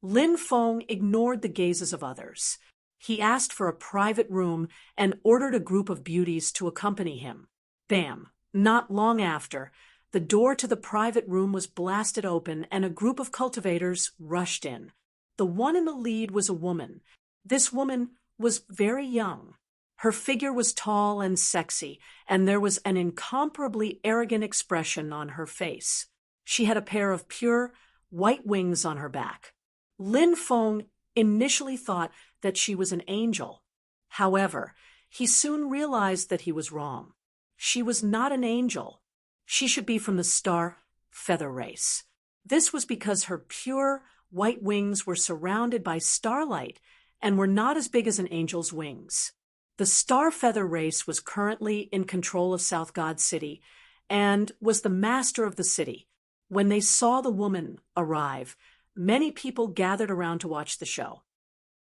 Lin Feng ignored the gazes of others. He asked for a private room and ordered a group of beauties to accompany him. Bam! Not long after, the door to the private room was blasted open and a group of cultivators rushed in. The one in the lead was a woman. This woman was very young. Her figure was tall and sexy, and there was an incomparably arrogant expression on her face. She had a pair of pure, white wings on her back. Lin Feng initially thought that she was an angel. However, he soon realized that he was wrong. She was not an angel. She should be from the star feather race. This was because her pure, white wings were surrounded by starlight and were not as big as an angel's wings. The star feather race was currently in control of South God City and was the master of the city. When they saw the woman arrive, many people gathered around to watch the show.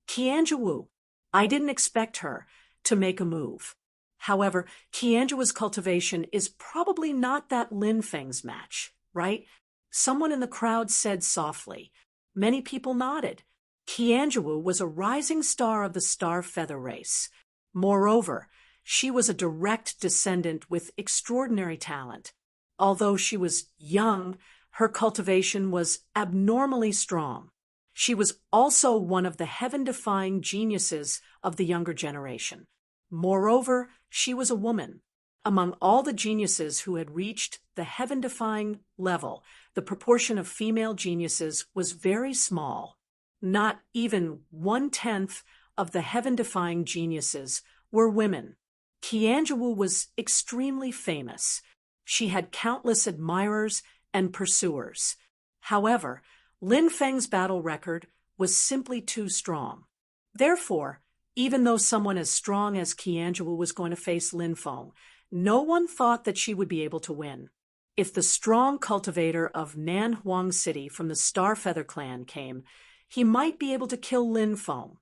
Qianzhu, I didn't expect her to make a move. However, Qianzhu's cultivation is probably not that Lin Feng's match, right? Someone in the crowd said softly. Many people nodded. Qianzhu was a rising star of the star feather race. Moreover, she was a direct descendant with extraordinary talent. Although she was young, her cultivation was abnormally strong. She was also one of the heaven-defying geniuses of the younger generation. Moreover, she was a woman. Among all the geniuses who had reached the heaven-defying level, the proportion of female geniuses was very small. Not even 1/10 of the heaven-defying geniuses were women. Qianzhu was extremely famous. She had countless admirers and pursuers. However, Lin Feng's battle record was simply too strong. Therefore, even though someone as strong as Qianzhu was going to face Lin Feng, no one thought that she would be able to win. If the strong cultivator of Nanhuang City from the Star Feather clan came, he might be able to kill Lin Feng.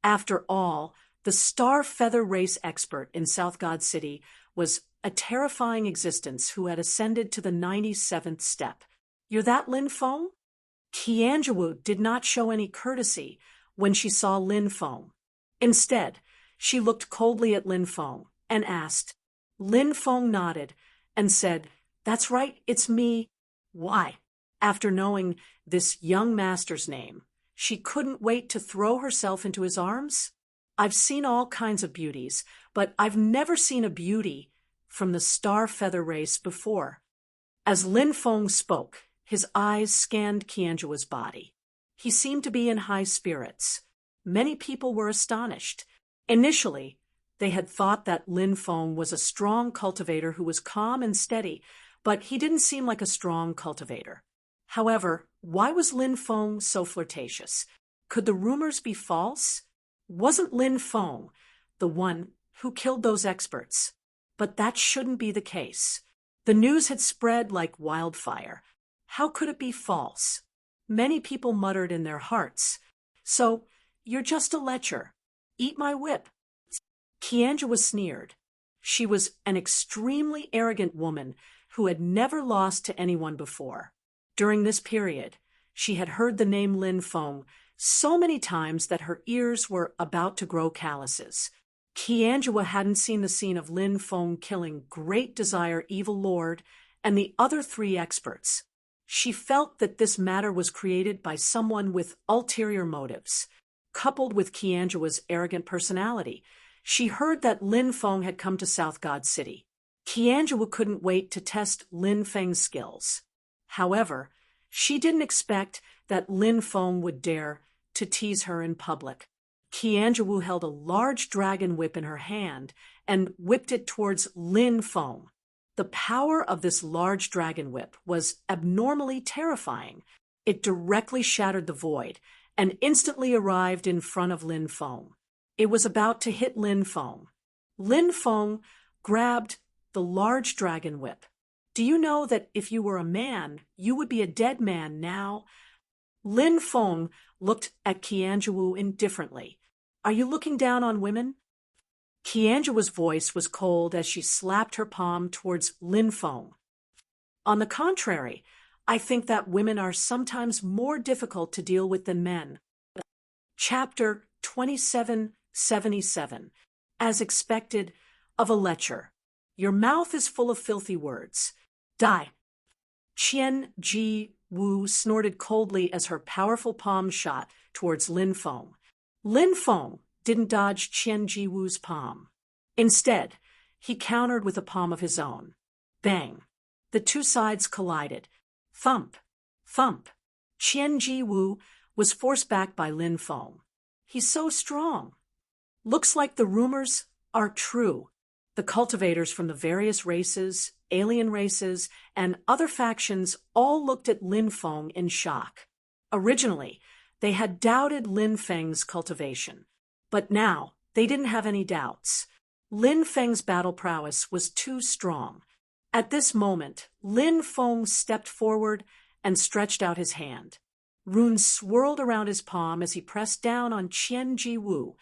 After all, the Star Feather race expert in South God City was a terrifying existence who had ascended to the 97th step. You're that Lin Feng? Qianzhu did not show any courtesy when she saw Lin Feng. Instead, she looked coldly at Lin Feng and asked. Lin Feng nodded and said, "That's right, it's me." Why? After knowing this young master's name, she couldn't wait to throw herself into his arms? I've seen all kinds of beauties, but I've never seen a beauty from the Star Feather race before. As Lin Feng spoke, his eyes scanned Qianzhu's body. He seemed to be in high spirits. Many people were astonished. Initially, they had thought that Lin Feng was a strong cultivator who was calm and steady, but he didn't seem like a strong cultivator. However, why was Lin Feng so flirtatious? Could the rumors be false? Wasn't Lin Feng the one who killed those experts? But that shouldn't be the case. The news had spread like wildfire. How could it be false? Many people muttered in their hearts, "So, you're just a lecher. Eat my whip." Qianzhu sneered. She was an extremely arrogant woman who had never lost to anyone before. During this period, she had heard the name Lin Feng so many times that her ears were about to grow calluses. Qianzhu hadn't seen the scene of Lin Feng killing Great Desire Evil Lord and the other 3 experts. She felt that this matter was created by someone with ulterior motives. Coupled with Qianzhu's arrogant personality, she heard that Lin Feng had come to South God City. Qianzhu couldn't wait to test Lin Feng's skills. However, she didn't expect that Lin Feng would dare to tease her in public. Qianzhiwu held a large dragon whip in her hand and whipped it towards Lin Feng. The power of this large dragon whip was abnormally terrifying. It directly shattered the void and instantly arrived in front of Lin Feng. It was about to hit Lin Feng. Lin Feng grabbed the large dragon whip. Do you know that if you were a man, you would be a dead man now? Lin Feng looked at Qianzhiwu indifferently. Are you looking down on women? Qianzhiwu's voice was cold as she slapped her palm towards Lin Feng. On the contrary, I think that women are sometimes more difficult to deal with than men. Chapter 2777. As expected, of a lecher. Your mouth is full of filthy words. Die. Qianzhiwu snorted coldly as her powerful palm shot towards Lin Feng. Lin Feng didn't dodge Qianzhiwu's palm. Instead, he countered with a palm of his own. Bang! The two sides collided. Thump! Thump! Qianzhiwu was forced back by Lin Feng. He's so strong. Looks like the rumors are true. The cultivators from the various races, alien races, and other factions all looked at Lin Feng in shock. Originally, they had doubted Lin Feng's cultivation, but now they didn't have any doubts. Lin Feng's battle prowess was too strong. At this moment, Lin Feng stepped forward and stretched out his hand. Runes swirled around his palm as he pressed down on Qianzhiwu.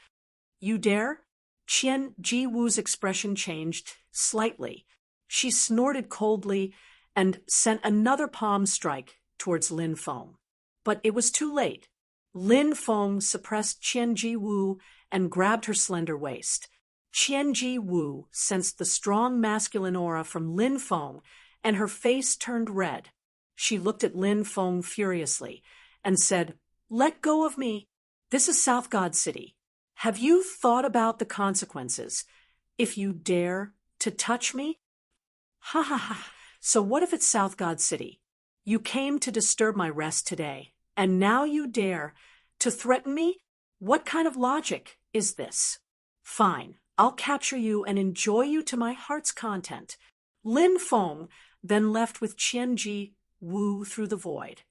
You dare? Qianzhiwu's expression changed slightly. She snorted coldly and sent another palm strike towards Lin Feng. But it was too late. Lin Feng suppressed Qianzhiwu and grabbed her slender waist. Qianzhiwu sensed the strong masculine aura from Lin Feng, and her face turned red. She looked at Lin Feng furiously and said, "Let go of me. This is South God City. Have you thought about the consequences if you dare to touch me?" Ha ha ha. So what if it's South God City? You came to disturb my rest today, and now you dare to threaten me? What kind of logic is this? Fine, I'll capture you and enjoy you to my heart's content. Lin Feng then left with Qianzhiwu through the void.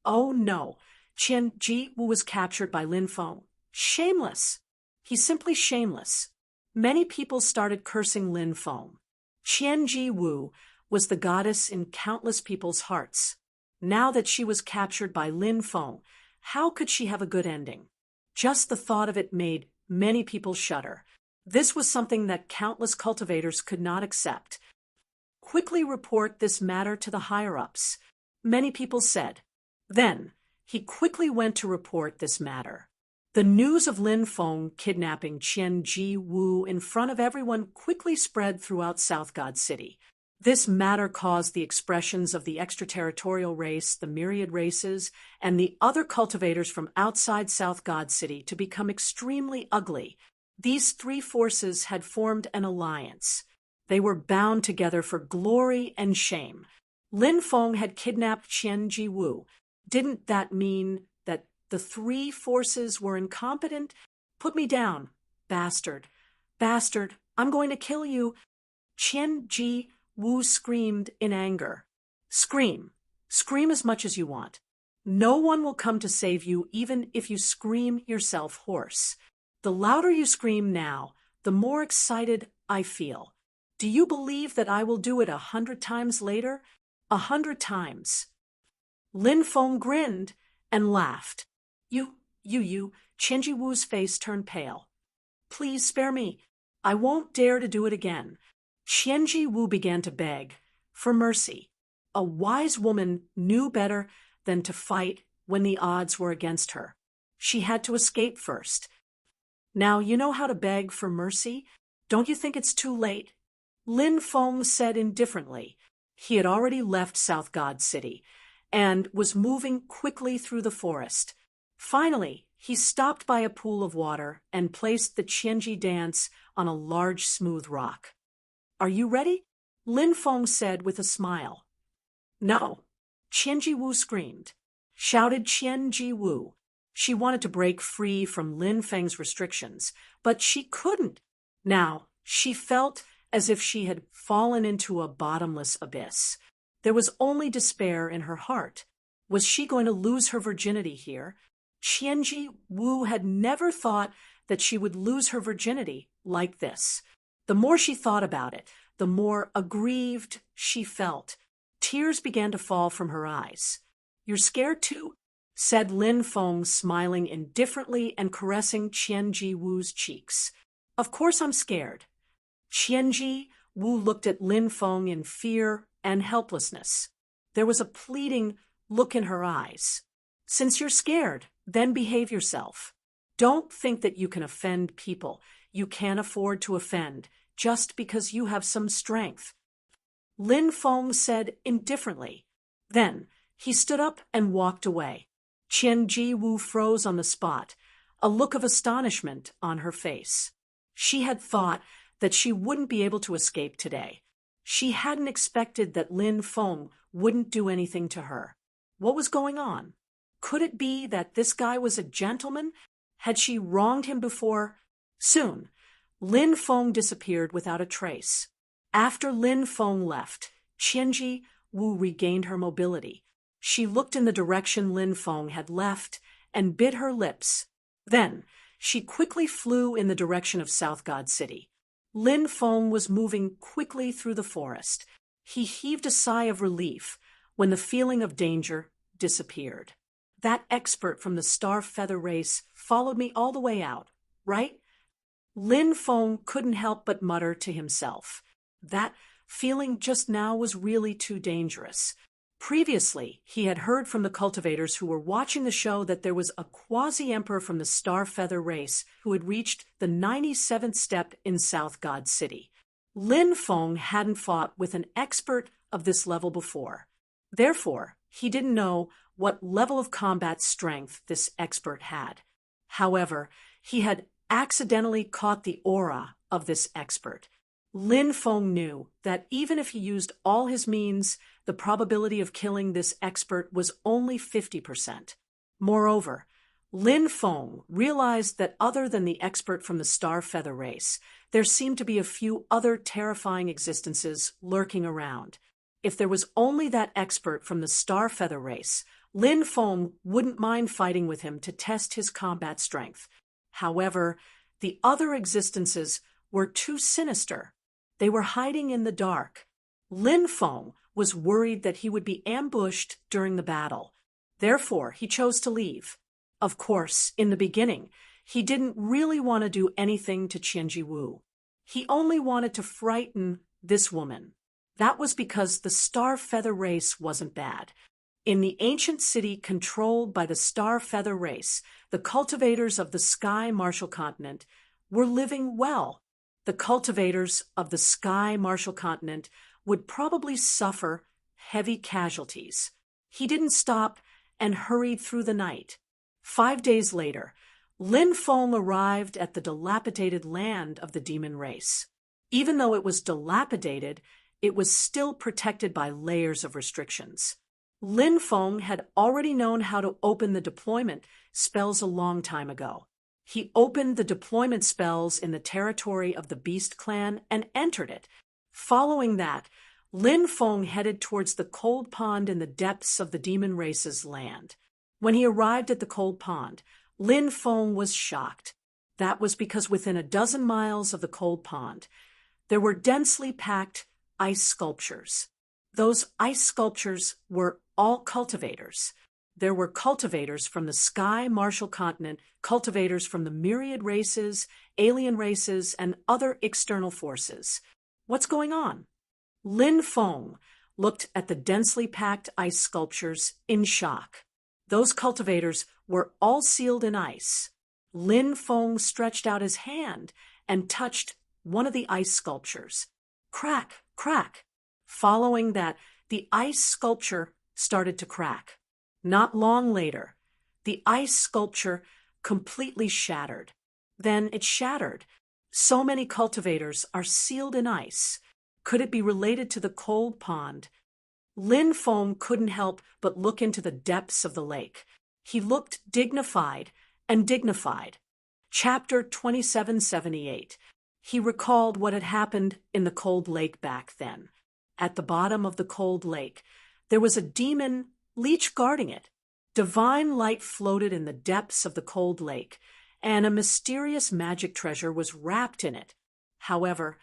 Oh no, Qianzhiwu was captured by Lin Feng. Shameless. He's simply shameless. Many people started cursing Lin Feng. Qianzhiwu was the goddess in countless people's hearts. Now that she was captured by Lin Feng, how could she have a good ending? Just the thought of it made many people shudder. This was something that countless cultivators could not accept. Quickly report this matter to the higher-ups, many people said. Then, he quickly went to report this matter. The news of Lin Feng kidnapping Qianzhiwu in front of everyone quickly spread throughout South God City. This matter caused the expressions of the extraterritorial race, the myriad races, and the other cultivators from outside South God City to become extremely ugly. These three forces had formed an alliance. They were bound together for glory and shame. Lin Feng had kidnapped Qianzhiwu. Didn't that mean that the three forces were incompetent? Put me down, bastard. Bastard, I'm going to kill you. Qianzhiwu screamed in anger. Scream. Scream as much as you want. No one will come to save you even if you scream yourself hoarse. The louder you scream now, the more excited I feel. Do you believe that I will do it 100 times later? 100 times. Lin Feng grinned and laughed. You, Qianzhiwu's face turned pale. Please spare me. I won't dare to do it again. Qianzhiwu began to beg for mercy. A wise woman knew better than to fight when the odds were against her. She had to escape first. Now you know how to beg for mercy? Don't you think it's too late? Lin Feng said indifferently. He had already left South God City and was moving quickly through the forest. Finally, he stopped by a pool of water and placed the Qianzhi dance on a large smooth rock. Are you ready? Lin Feng said with a smile. No. Qianzhiwu screamed. Shouted Qianzhiwu. She wanted to break free from Lin Feng's restrictions, but she couldn't. Now, she felt as if she had fallen into a bottomless abyss. There was only despair in her heart. Was she going to lose her virginity here? Qianji Wu had never thought that she would lose her virginity like this. The more she thought about it, the more aggrieved she felt. Tears began to fall from her eyes. "You're scared too?" said Lin Feng, smiling indifferently and caressing Qianji Wu's cheeks. "Of course I'm scared." Qianji Wu looked at Lin Feng in fear and helplessness. There was a pleading look in her eyes. "Since you're scared, then behave yourself. Don't think that you can offend people you can't afford to offend just because you have some strength." Lin Feng said indifferently. Then he stood up and walked away. Qianji Wu froze on the spot, a look of astonishment on her face. She had thought that she wouldn't be able to escape today. She hadn't expected that Lin Feng wouldn't do anything to her. What was going on? Could it be that this guy was a gentleman? Had she wronged him before? Soon, Lin Feng disappeared without a trace. After Lin Feng left, Qianji Wu regained her mobility. She looked in the direction Lin Feng had left and bit her lips. Then, she quickly flew in the direction of South God City. Lin Feng was moving quickly through the forest. He heaved a sigh of relief when the feeling of danger disappeared. "That expert from the Star Feather race followed me all the way out, right?" Lin Feng couldn't help but mutter to himself. That feeling just now was really too dangerous. Previously, he had heard from the cultivators who were watching the show that there was a quasi-emperor from the Star Feather race who had reached the 97th step in South God City. Lin Feng hadn't fought with an expert of this level before. Therefore, he didn't know what level of combat strength this expert had. However, he had accidentally caught the aura of this expert. Lin Feng knew that even if he used all his means, the probability of killing this expert was only 50%. Moreover, Lin Feng realized that other than the expert from the Star Feather race, there seemed to be a few other terrifying existences lurking around. If there was only that expert from the Star Feather race, Lin Feng wouldn't mind fighting with him to test his combat strength. However, the other existences were too sinister. They were hiding in the dark. Lin Feng was worried that he would be ambushed during the battle. Therefore, he chose to leave. Of course, in the beginning, he didn't really want to do anything to Qianji Wu. He only wanted to frighten this woman. That was because the Star Feather race wasn't bad. In the ancient city controlled by the Star Feather race, the cultivators of the Sky Martial Continent were living well. The cultivators of the Sky Martial Continent would probably suffer heavy casualties. He didn't stop and hurried through the night. 5 days later, Lin Feng arrived at the dilapidated land of the demon race. Even though it was dilapidated, it was still protected by layers of restrictions. Lin Feng had already known how to open the deployment spells a long time ago. He opened the deployment spells in the territory of the Beast Clan and entered it. Following that, Lin Feng headed towards the cold pond in the depths of the demon race's land. When he arrived at the cold pond, Lin Feng was shocked. That was because within a dozen miles of the cold pond, there were densely packed ice sculptures. Those ice sculptures were all cultivators. There were cultivators from the Sky Martial Continent, cultivators from the myriad races, alien races, and other external forces. What's going on? Lin Feng looked at the densely packed ice sculptures in shock. Those cultivators were all sealed in ice. Lin Feng stretched out his hand and touched one of the ice sculptures. Crack, crack. Following that, the ice sculpture started to crack. Not long later, the ice sculpture completely shattered. Then it shattered. So many cultivators are sealed in ice. Could it be related to the cold pond? Lin Feng couldn't help but look into the depths of the lake. He looked dignified and dignified. Chapter 2778. He recalled what had happened in the cold lake back then. At the bottom of the cold lake, there was a demon leech guarding it. Divine light floated in the depths of the cold lake, and a mysterious magic treasure was wrapped in it. However,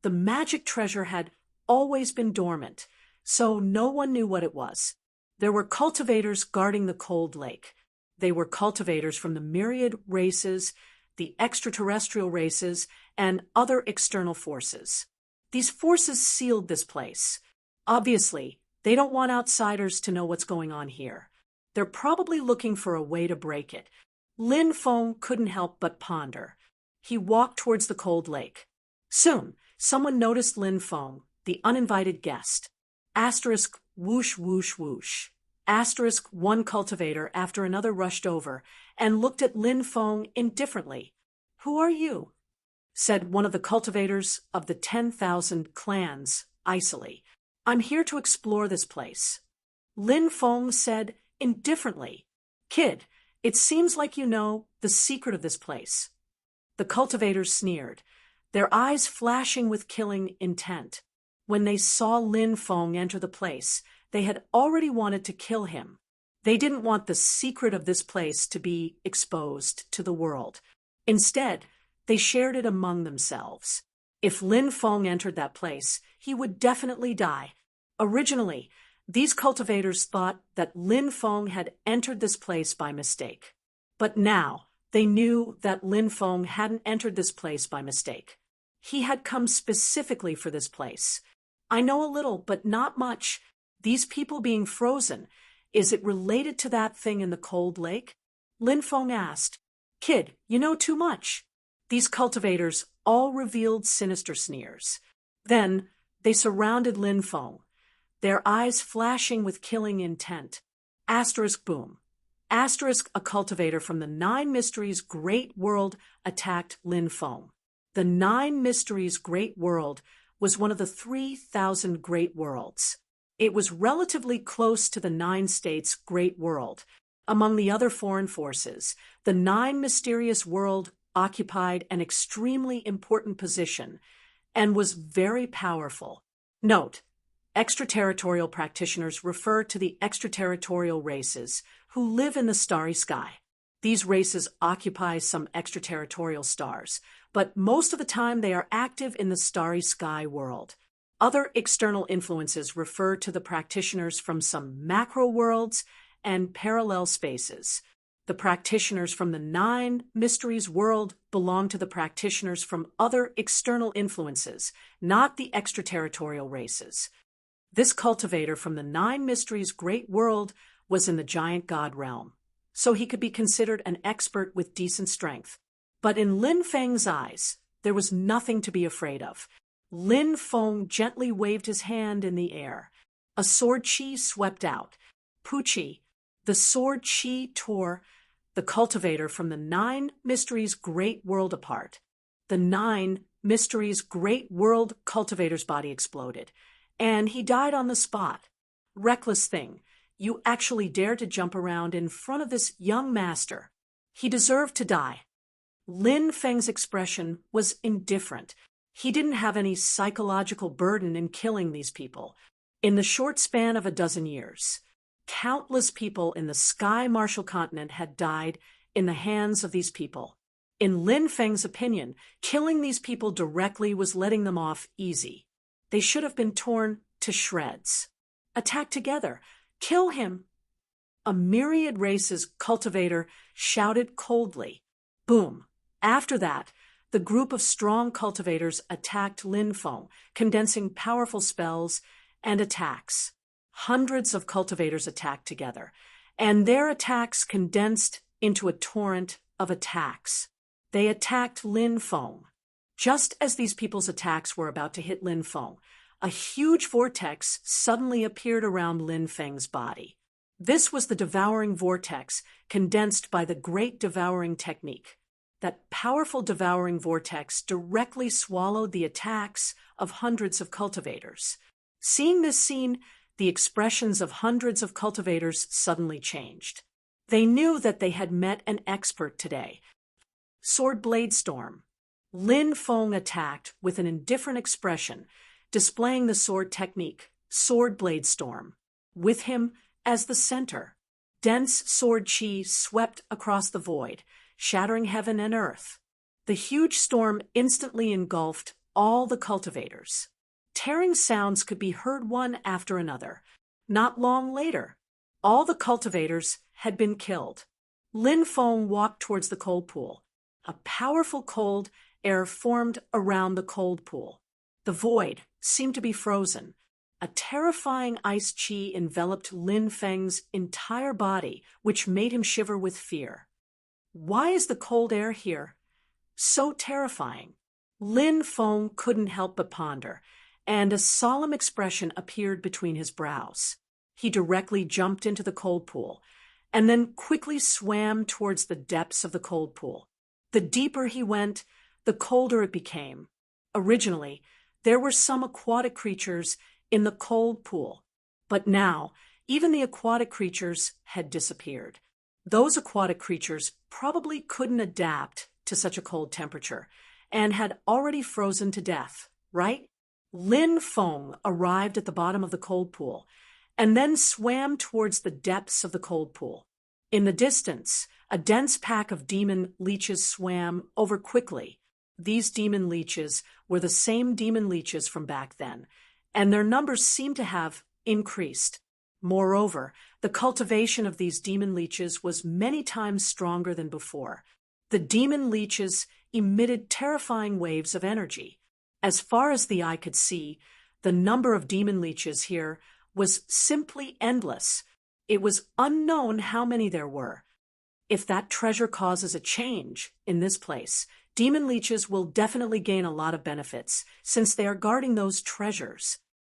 the magic treasure had always been dormant, so no one knew what it was. There were cultivators guarding the cold lake. They were cultivators from the myriad races, the extraterrestrial races, and other external forces. These forces sealed this place. Obviously, they don't want outsiders to know what's going on here. They're probably looking for a way to break it. Lin Feng couldn't help but ponder. He walked towards the cold lake. Soon, someone noticed Lin Feng, the uninvited guest. Asterisk whoosh whoosh whoosh. Asterisk one cultivator after another rushed over and looked at Lin Feng indifferently. "Who are you?" said one of the cultivators of the 10,000 clans, icily. "I'm here to explore this place." Lin Feng said indifferently, "Kid, it seems like you know the secret of this place." The cultivators sneered, their eyes flashing with killing intent. When they saw Lin Feng enter the place, they had already wanted to kill him. They didn't want the secret of this place to be exposed to the world. Instead, they shared it among themselves. If Lin Feng entered that place, he would definitely die. Originally, these cultivators thought that Lin Feng had entered this place by mistake. But now, they knew that Lin Feng hadn't entered this place by mistake. He had come specifically for this place. "I know a little, but not much. These people being frozen, is it related to that thing in the cold lake?" Lin Feng asked. "Kid, you know too much." These cultivators all revealed sinister sneers. Then they surrounded Lin Feng, their eyes flashing with killing intent. Asterisk boom. Asterisk a cultivator from the 9 Mysteries Great World attacked Lin Feng. The 9 Mysteries Great World was one of the 3,000 Great Worlds. It was relatively close to the 9 States Great World. Among the other foreign forces, the 9 Mysterious World occupied an extremely important position and was very powerful. Note, extraterritorial practitioners refer to the extraterritorial races who live in the starry sky. These races occupy some extraterritorial stars, but most of the time they are active in the starry sky world. Other external influences refer to the practitioners from some macro worlds and parallel spaces. The practitioners from the 9 Mysteries world belong to the practitioners from other external influences, not the extraterritorial races. This cultivator from the 9 Mysteries Great World was in the giant god realm, so he could be considered an expert with decent strength. But in Lin Feng's eyes, there was nothing to be afraid of. Lin Feng gently waved his hand in the air. A sword chi swept out. Puchi, the sword chi tore the cultivator from the 9 Mysteries Great World apart. The 9 Mysteries Great World cultivator's body exploded, and he died on the spot. Reckless thing, you actually dared to jump around in front of this young master. He deserved to die. Lin Feng's expression was indifferent. He didn't have any psychological burden in killing these people. In the short span of a dozen years, countless people in the Sky Martial Continent had died in the hands of these people. In Lin Feng's opinion, killing these people directly was letting them off easy. They should have been torn to shreds. Attack together. Kill him. A myriad races cultivator shouted coldly. Boom. After that, the group of strong cultivators attacked Lin Feng, condensing powerful spells and attacks. Hundreds of cultivators attacked together, and their attacks condensed into a torrent of attacks. They attacked Lin Feng. Just as these people's attacks were about to hit Lin Feng, a huge vortex suddenly appeared around Lin Feng's body. This was the devouring vortex condensed by the Great Devouring Technique. That powerful devouring vortex directly swallowed the attacks of hundreds of cultivators. Seeing this scene, the expressions of hundreds of cultivators suddenly changed. They knew that they had met an expert today. Sword blade storm. Lin Feng attacked with an indifferent expression, displaying the sword technique, sword blade storm, with him as the center. Dense sword chi swept across the void, shattering heaven and earth. The huge storm instantly engulfed all the cultivators. Tearing sounds could be heard one after another. Not long later, all the cultivators had been killed. Lin Feng walked towards the cold pool. A powerful cold air formed around the cold pool. The void seemed to be frozen. A terrifying ice chi enveloped Lin Feng's entire body, which made him shiver with fear. Why is the cold air here so terrifying? Lin Feng couldn't help but ponder, and a solemn expression appeared between his brows. He directly jumped into the cold pool, and then quickly swam towards the depths of the cold pool. The deeper he went, the colder it became. Originally, there were some aquatic creatures in the cold pool, but now even the aquatic creatures had disappeared. Those aquatic creatures probably couldn't adapt to such a cold temperature and had already frozen to death, right? Lin Feng arrived at the bottom of the cold pool and then swam towards the depths of the cold pool. In the distance, a dense pack of demon leeches swam over quickly. These demon leeches were the same demon leeches from back then, and their numbers seemed to have increased. Moreover, the cultivation of these demon leeches was many times stronger than before. The demon leeches emitted terrifying waves of energy. As far as the eye could see, the number of demon leeches here was simply endless. It was unknown how many there were. If that treasure causes a change in this place, demon leeches will definitely gain a lot of benefits, since they are guarding those treasures.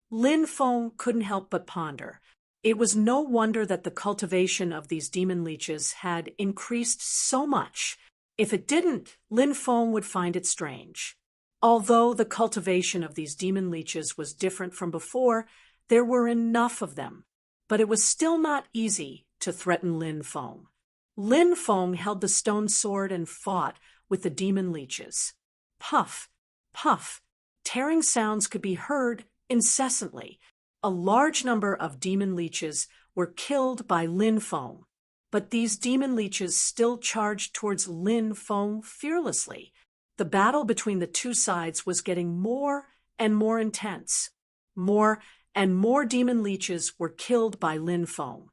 Lin Feng couldn't help but ponder. It was no wonder that the cultivation of these demon leeches had increased so much. If it didn't, Lin Feng would find it strange. Although the cultivation of these demon leeches was different from before, there were enough of them. But it was still not easy to threaten Lin Feng. Lin Feng held the stone sword and fought with the demon leeches. Puff, puff, tearing sounds could be heard incessantly. A large number of demon leeches were killed by Lin Feng, but these demon leeches still charged towards Lin Feng fearlessly. The battle between the two sides was getting more and more intense. More and more demon leeches were killed by Lin Feng.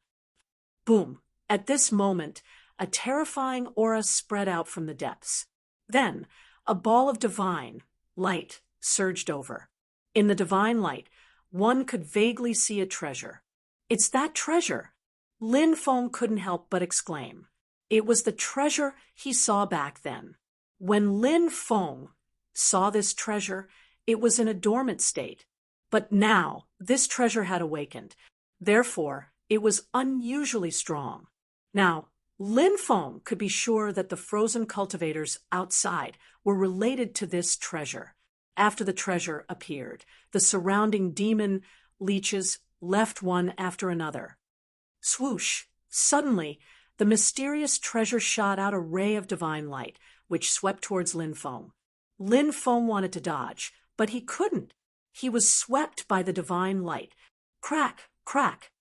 Boom! At this moment, a terrifying aura spread out from the depths. Then, a ball of divine light surged over. In the divine light, one could vaguely see a treasure. It's that treasure! Lin Feng couldn't help but exclaim. It was the treasure he saw back then. When Lin Feng saw this treasure, it was in a dormant state. But now, this treasure had awakened. Therefore, it was unusually strong. Now, Lin Feng could be sure that the frozen cultivators outside were related to this treasure. After the treasure appeared, the surrounding demon leeches left one after another. Swoosh! Suddenly, the mysterious treasure shot out a ray of divine light, which swept towards Lin Feng. Lin Feng wanted to dodge, but he couldn't. He was swept by the divine light. Crack, crack.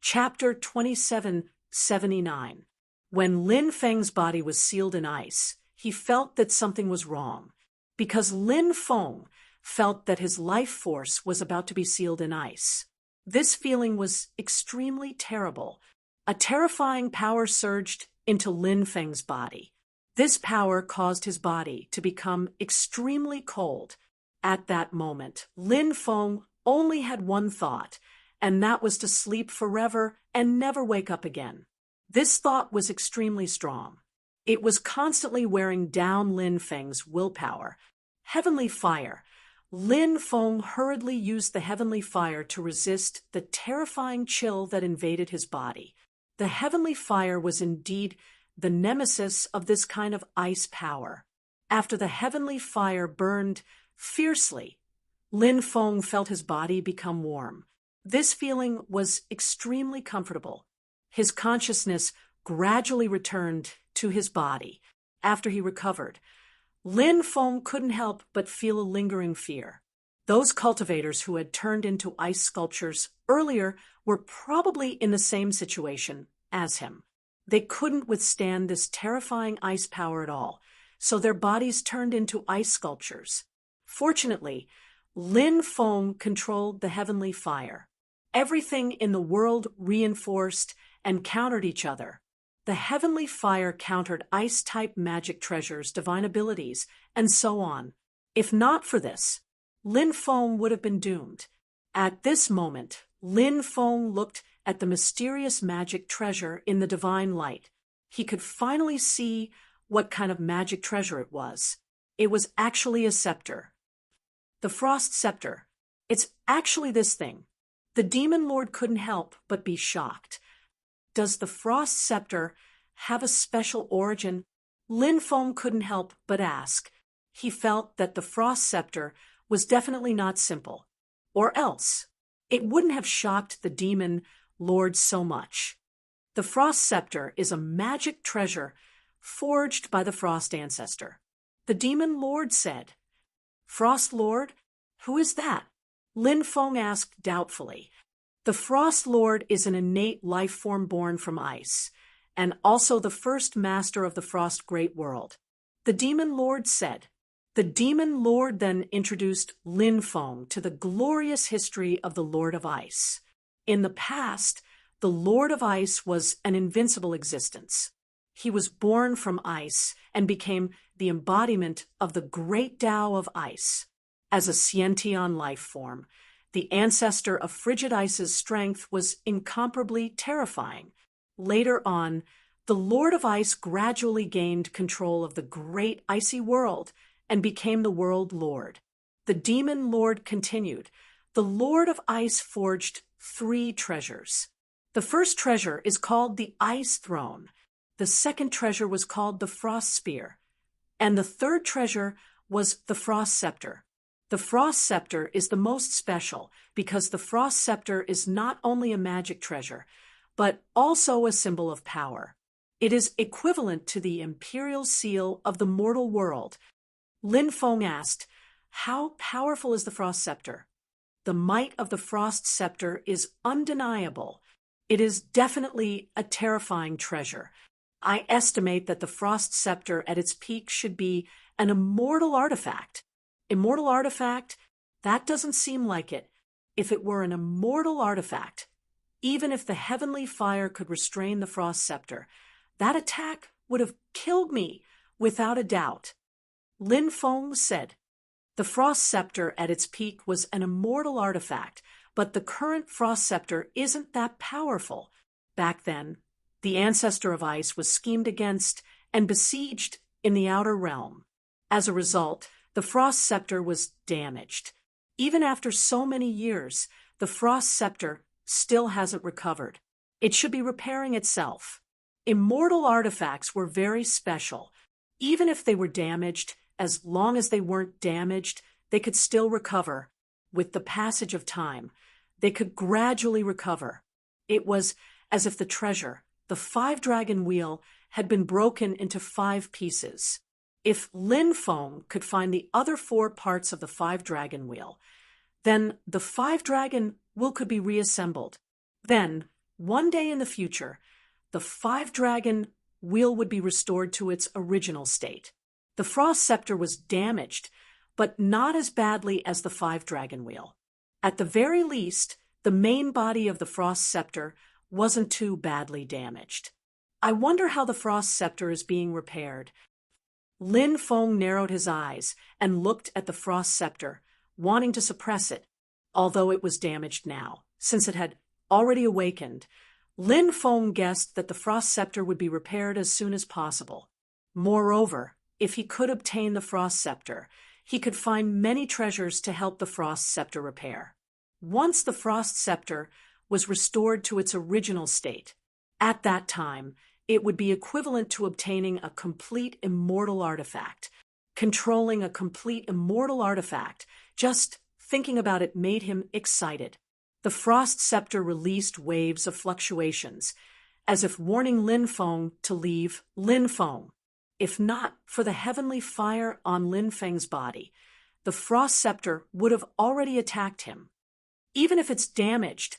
Chapter 2779. When Lin Feng's body was sealed in ice, he felt that something was wrong. Because Lin Feng felt that his life force was about to be sealed in ice. This feeling was extremely terrible. A terrifying power surged into Lin Feng's body. This power caused his body to become extremely cold. At that moment, Lin Feng only had one thought, and that was to sleep forever and never wake up again. This thought was extremely strong. It was constantly wearing down Lin Feng's willpower. Heavenly fire. Lin Feng hurriedly used the heavenly fire to resist the terrifying chill that invaded his body. The heavenly fire was indeed the nemesis of this kind of ice power. After the heavenly fire burned fiercely, Lin Feng felt his body become warm. This feeling was extremely comfortable. His consciousness gradually returned to his body after he recovered, Lin Feng couldn't help but feel a lingering fear. Those cultivators who had turned into ice sculptures earlier were probably in the same situation as him. They couldn't withstand this terrifying ice power at all, so their bodies turned into ice sculptures. Fortunately, Lin Feng controlled the heavenly fire. Everything in the world reinforced and countered each other. The heavenly fire countered ice-type magic treasures, divine abilities, and so on. If not for this, Lin Feng would have been doomed. At this moment, Lin Feng looked at the mysterious magic treasure in the divine light. He could finally see what kind of magic treasure it was. It was actually a scepter. The Frost Scepter. It's actually this thing. The Demon Lord couldn't help but be shocked. Does the Frost Scepter have a special origin? Lin Feng couldn't help but ask. He felt that the Frost Scepter was definitely not simple. Or else, it wouldn't have shocked the Demon Lord so much. The Frost Scepter is a magic treasure forged by the Frost Ancestor. The Demon Lord said. Frost Lord? Who is that? Lin Feng asked doubtfully. The Frost Lord is an innate life form born from ice, and also the first master of the Frost Great World. The Demon Lord said. The Demon Lord then introduced Lin Feng to the glorious history of the Lord of Ice. In the past, the Lord of Ice was an invincible existence. He was born from ice and became the embodiment of the great Tao of ice. As a sentient life form, the ancestor of frigid ice's strength was incomparably terrifying. Later on, the Lord of Ice gradually gained control of the great icy world and became the World Lord. The Demon Lord continued. The Lord of Ice forged 3 treasures. The first treasure is called the Ice Throne. The second treasure was called the Frost Spear. And the third treasure was the Frost Scepter. The Frost Scepter is the most special because the Frost Scepter is not only a magic treasure, but also a symbol of power. It is equivalent to the imperial seal of the mortal world. Lin Feng asked, how powerful is the Frost Scepter? The might of the Frost Scepter is undeniable. It is definitely a terrifying treasure. I estimate that the Frost Scepter at its peak should be an immortal artifact. Immortal artifact? That doesn't seem like it. If it were an immortal artifact, even if the heavenly fire could restrain the Frost Scepter, that attack would have killed me, without a doubt. Lin Feng said, the Frost Scepter at its peak was an immortal artifact, but the current Frost Scepter isn't that powerful. Back then, the ancestor of ice was schemed against and besieged in the outer realm. As a result, the Frost Scepter was damaged. Even after so many years, the Frost Scepter still hasn't recovered. It should be repairing itself. Immortal artifacts were very special. Even if they were damaged, as long as they weren't damaged, they could still recover. With the passage of time, they could gradually recover. It was as if the treasure, the 5-dragon wheel, had been broken into 5 pieces. If Lin Feng could find the other 4 parts of the 5-dragon wheel, then the 5-dragon wheel could be reassembled. Then, one day in the future, the 5-dragon wheel would be restored to its original state. The Frost Scepter was damaged, but not as badly as the 5-dragon wheel. At the very least, the main body of the Frost Scepter wasn't too badly damaged. I wonder how the Frost Scepter is being repaired. Lin Feng narrowed his eyes and looked at the Frost Scepter, wanting to suppress it, although it was damaged now, since it had already awakened. Lin Feng guessed that the Frost Scepter would be repaired as soon as possible. Moreover, if he could obtain the Frost Scepter, he could find many treasures to help the Frost Scepter repair. Once the Frost Scepter was restored to its original state, at that time, it would be equivalent to obtaining a complete immortal artifact. Controlling a complete immortal artifact, just thinking about it made him excited. The Frost Scepter released waves of fluctuations, as if warning Lin Feng to leave Lin Feng. If not for the heavenly fire on Lin Feng's body, the frost scepter would have already attacked him. Even if it's damaged,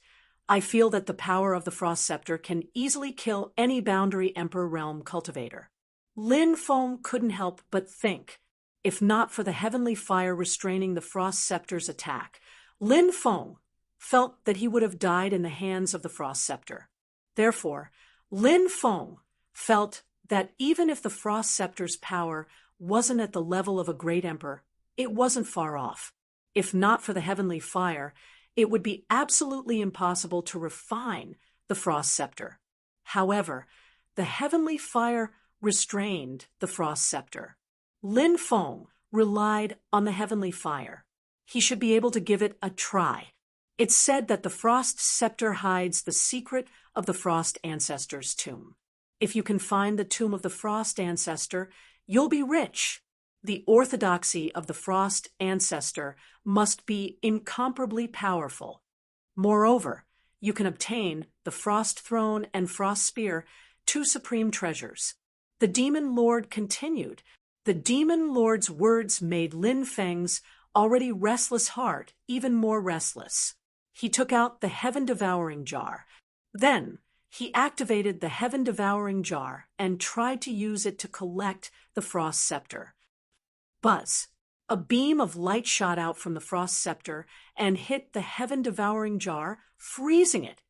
I feel that the power of the frost scepter can easily kill any boundary Emperor realm cultivator. Lin Feng couldn't help but think, if not for the heavenly fire restraining the frost scepter's attack, Lin Feng felt that he would have died in the hands of the frost scepter. Therefore, Lin Feng felt that even if the frost scepter's power wasn't at the level of a great emperor, it wasn't far off. If not for the heavenly fire, it would be absolutely impossible to refine the frost scepter. However, the heavenly fire restrained the frost scepter. Lin Feng relied on the heavenly fire. He should be able to give it a try. It's said that the frost scepter hides the secret of the frost ancestor's tomb. If you can find the tomb of the frost ancestor, you'll be rich. The orthodoxy of the frost ancestor must be incomparably powerful. Moreover, you can obtain the frost throne and frost spear, two supreme treasures. The demon lord continued. The demon lord's words made Lin Feng's already restless heart even more restless. He took out the heaven-devouring jar. Then, he activated the heaven-devouring jar and tried to use it to collect the frost scepter. Buzz! A beam of light shot out from the frost scepter and hit the heaven-devouring jar, freezing it.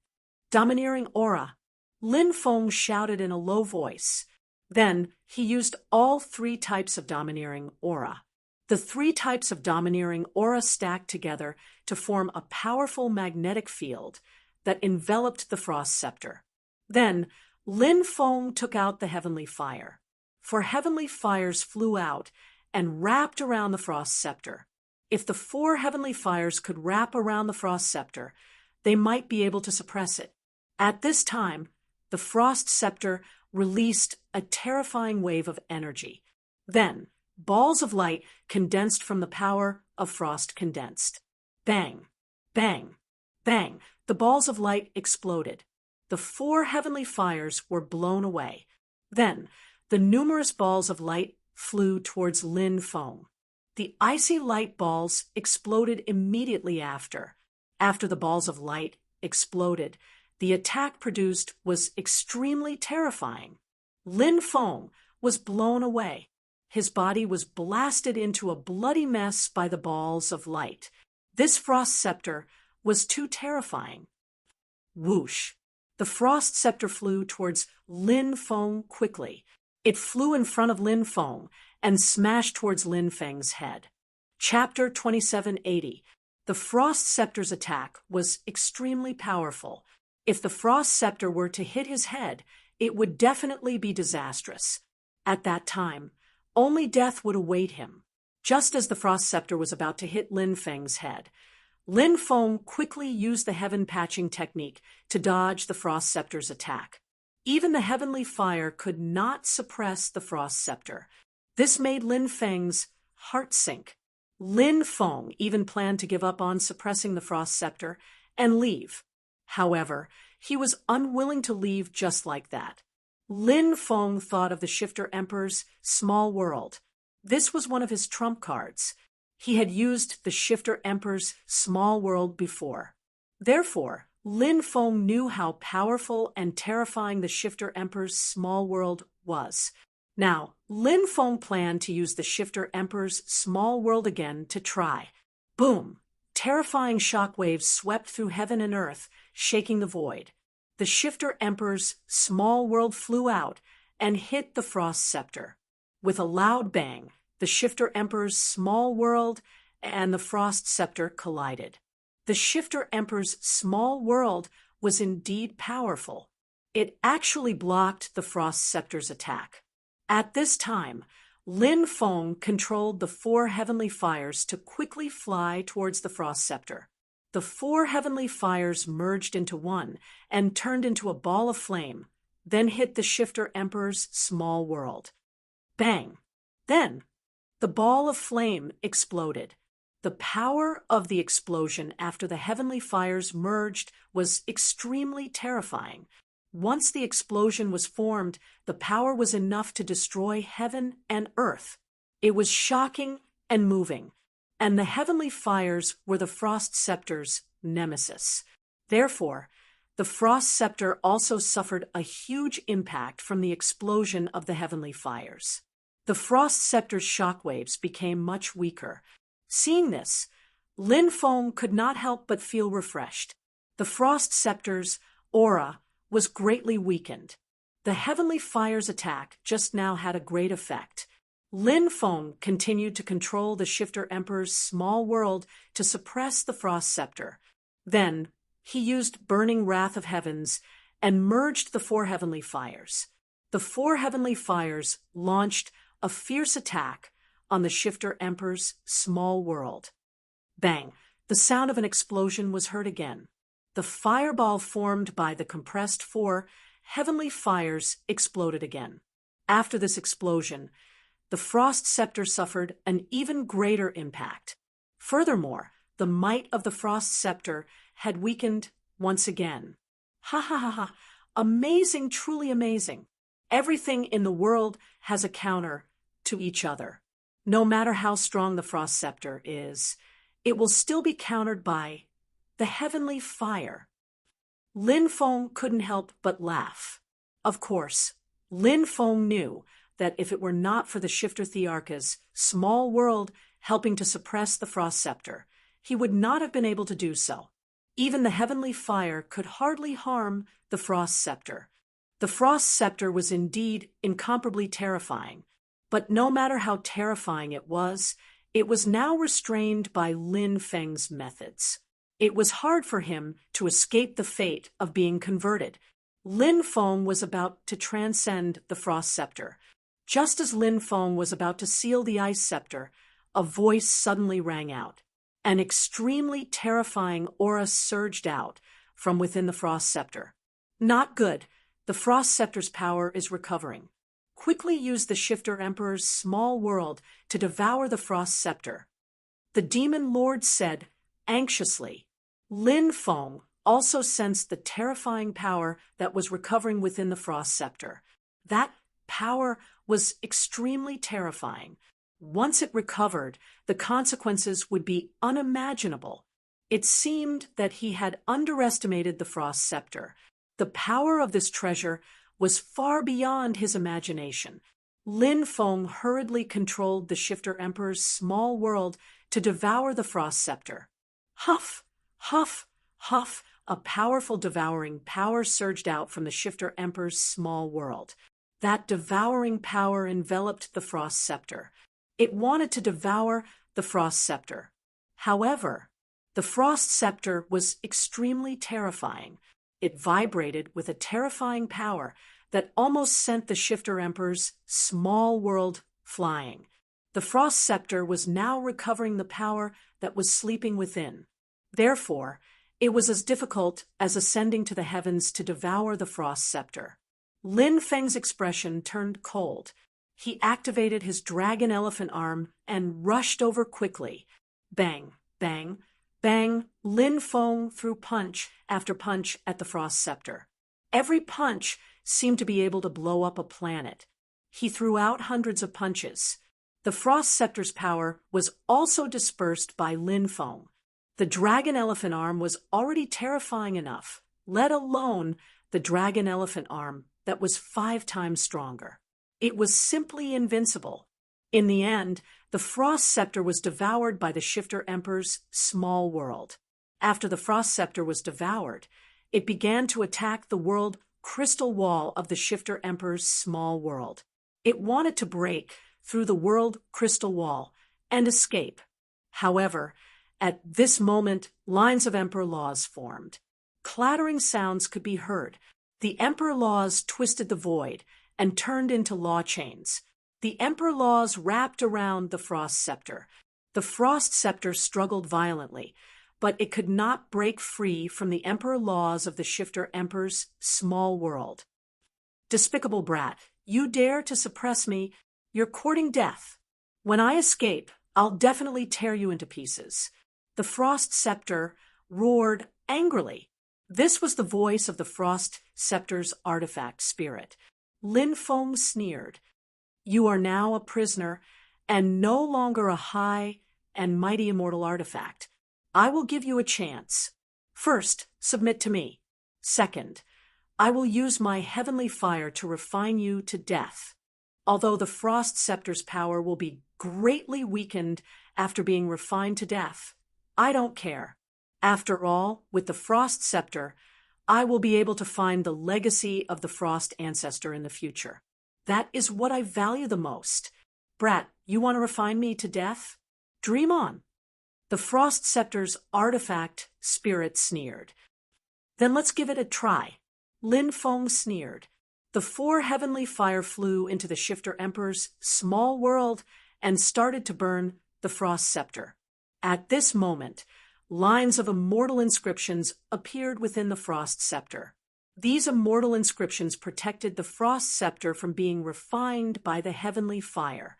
Domineering aura! Lin Feng shouted in a low voice. Then, he used all three types of domineering aura. The three types of domineering aura stacked together to form a powerful magnetic field that enveloped the frost scepter. Then, Lin Feng took out the heavenly fire. For heavenly fires flew out and wrapped around the frost scepter. If the four heavenly fires could wrap around the frost scepter, they might be able to suppress it. At this time, the frost scepter released a terrifying wave of energy. Then, balls of light condensed from the power of frost condensed. Bang! Bang! Bang! The balls of light exploded. The four heavenly fires were blown away. Then, the numerous balls of light flew towards Lin Feng. The icy light balls exploded immediately after. After the balls of light exploded, the attack produced was extremely terrifying. Lin Feng was blown away. His body was blasted into a bloody mess by the balls of light. This frost scepter was too terrifying. Whoosh! The frost scepter flew towards Lin Feng quickly. It flew in front of Lin Feng and smashed towards Lin Feng's head. Chapter 2780. The frost scepter's attack was extremely powerful. If the frost scepter were to hit his head, it would definitely be disastrous. At that time, only death would await him. Just as the frost scepter was about to hit Lin Feng's head, Lin Feng quickly used the heaven patching technique to dodge the frost scepter's attack. Even the heavenly fire could not suppress the frost scepter. This made Lin Feng's heart sink. Lin Feng even planned to give up on suppressing the frost scepter and leave. However, he was unwilling to leave just like that. Lin Feng thought of the Shifter Emperor's small world. This was one of his trump cards. He had used the Shifter Emperor's small world before. Therefore, Lin Feng knew how powerful and terrifying the Shifter Emperor's small world was. Now, Lin Feng planned to use the Shifter Emperor's small world again to try. Boom! Terrifying shockwaves swept through heaven and earth, shaking the void. The Shifter Emperor's small world flew out and hit the frost scepter. With a loud bang, the Shifter Emperor's small world and the frost scepter collided. The Shifter Emperor's small world was indeed powerful. It actually blocked the frost scepter's attack. At this time, Lin Feng controlled the four heavenly fires to quickly fly towards the frost scepter. The four heavenly fires merged into one and turned into a ball of flame, then hit the Shifter Emperor's small world. Bang! Then, the ball of flame exploded. The power of the explosion after the heavenly fires merged was extremely terrifying. Once the explosion was formed, the power was enough to destroy heaven and earth. It was shocking and moving, and the heavenly fires were the Frost Scepter's nemesis. Therefore, the Frost Scepter also suffered a huge impact from the explosion of the heavenly fires. The Frost Scepter's shockwaves became much weaker. Seeing this, Lin Feng could not help but feel refreshed. The Frost Scepter's aura was greatly weakened. The heavenly fire's attack just now had a great effect. Lin Feng continued to control the Shifter Emperor's small world to suppress the Frost Scepter. Then, he used Burning Wrath of Heavens and merged the 4 heavenly fires. The 4 heavenly fires launched a fierce attack on the Shifter Emperor's small world. Bang! The sound of an explosion was heard again. The fireball formed by the compressed 4 heavenly fires exploded again. After this explosion, the Frost Scepter suffered an even greater impact. Furthermore, the might of the Frost Scepter had weakened once again. Ha ha ha ha! Amazing, truly amazing. Everything in the world has a counter to each other. No matter how strong the Frost Scepter is, it will still be countered by the heavenly fire. Lin Feng couldn't help but laugh. Of course, Lin Feng knew that if it were not for the Shifter Thearcha's small world helping to suppress the Frost Scepter, he would not have been able to do so. Even the heavenly fire could hardly harm the Frost Scepter. The Frost Scepter was indeed incomparably terrifying, but no matter how terrifying it was now restrained by Lin Feng's methods. It was hard for him to escape the fate of being converted. Lin Feng was about to transcend the Frost Scepter. Just as Lin Feng was about to seal the Ice Scepter, a voice suddenly rang out. An extremely terrifying aura surged out from within the Frost Scepter. Not good. The Frost Scepter's power is recovering. Quickly use the Shifter Emperor's small world to devour the Frost Scepter. The Demon Lord said anxiously. Lin Feng also sensed the terrifying power that was recovering within the Frost Scepter. That power was extremely terrifying. Once it recovered, the consequences would be unimaginable. It seemed that he had underestimated the Frost Scepter. The power of this treasure was far beyond his imagination. Lin Feng hurriedly controlled the Shifter Emperor's small world to devour the Frost Scepter. Huff, huff, huff, a powerful devouring power surged out from the Shifter Emperor's small world. That devouring power enveloped the Frost Scepter. It wanted to devour the Frost Scepter. However, the Frost Scepter was extremely terrifying. It vibrated with a terrifying power that almost sent the Shifter Emperor's small world flying. The Frost Scepter was now recovering the power that was sleeping within. Therefore, it was as difficult as ascending to the heavens to devour the Frost Scepter. Lin Feng's expression turned cold. He activated his dragon elephant arm and rushed over quickly. Bang, bang, bang, Lin Feng threw punch after punch at the Frost Scepter. Every punch seemed to be able to blow up a planet. He threw out hundreds of punches. The Frost Scepter's power was also dispersed by Lin Feng. The dragon elephant arm was already terrifying enough, let alone the dragon elephant arm that was 5 times stronger. It was simply invincible. In the end, the Frost Scepter was devoured by the Shifter Emperor's small world. After the Frost Scepter was devoured, it began to attack the world crystal wall of the Shifter Emperor's small world. It wanted to break through the world crystal wall and escape. However, at this moment, lines of Emperor laws formed. Clattering sounds could be heard. The Emperor laws twisted the void and turned into law chains. The Emperor laws wrapped around the Frost Scepter. The Frost Scepter struggled violently, but it could not break free from the Emperor laws of the Shifter Emperor's small world. Despicable brat, you dare to suppress me? You're courting death. When I escape, I'll definitely tear you into pieces. The Frost Scepter roared angrily. This was the voice of the Frost Scepter's artifact spirit. Lin Feng sneered. You are now a prisoner, and no longer a high and mighty immortal artifact. I will give you a chance. First, submit to me. Second, I will use my heavenly fire to refine you to death. Although the Frost Scepter's power will be greatly weakened after being refined to death, I don't care. After all, with the Frost Scepter, I will be able to find the legacy of the Frost ancestor in the future. That is what I value the most. Brat, you want to refine me to death? Dream on. The Frost Scepter's artifact spirit sneered. Then let's give it a try. Lin Feng sneered. The 4 heavenly fire flew into the Shifter Emperor's small world and started to burn the Frost Scepter. At this moment, lines of immortal inscriptions appeared within the Frost Scepter. These immortal inscriptions protected the Frost Scepter from being refined by the heavenly fire.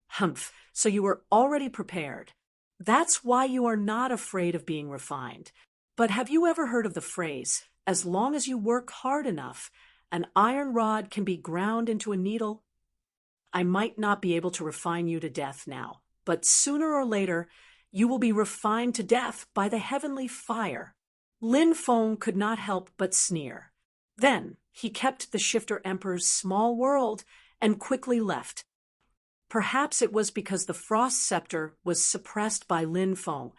Humph, so you were already prepared. That's why you are not afraid of being refined. But have you ever heard of the phrase, as long as you work hard enough, an iron rod can be ground into a needle? I might not be able to refine you to death now, but sooner or later, you will be refined to death by the heavenly fire. Lin Feng could not help but sneer. Then he kept the Shifter Emperor's small world and quickly left. Perhaps it was because the Frost Scepter was suppressed by Lin Feng,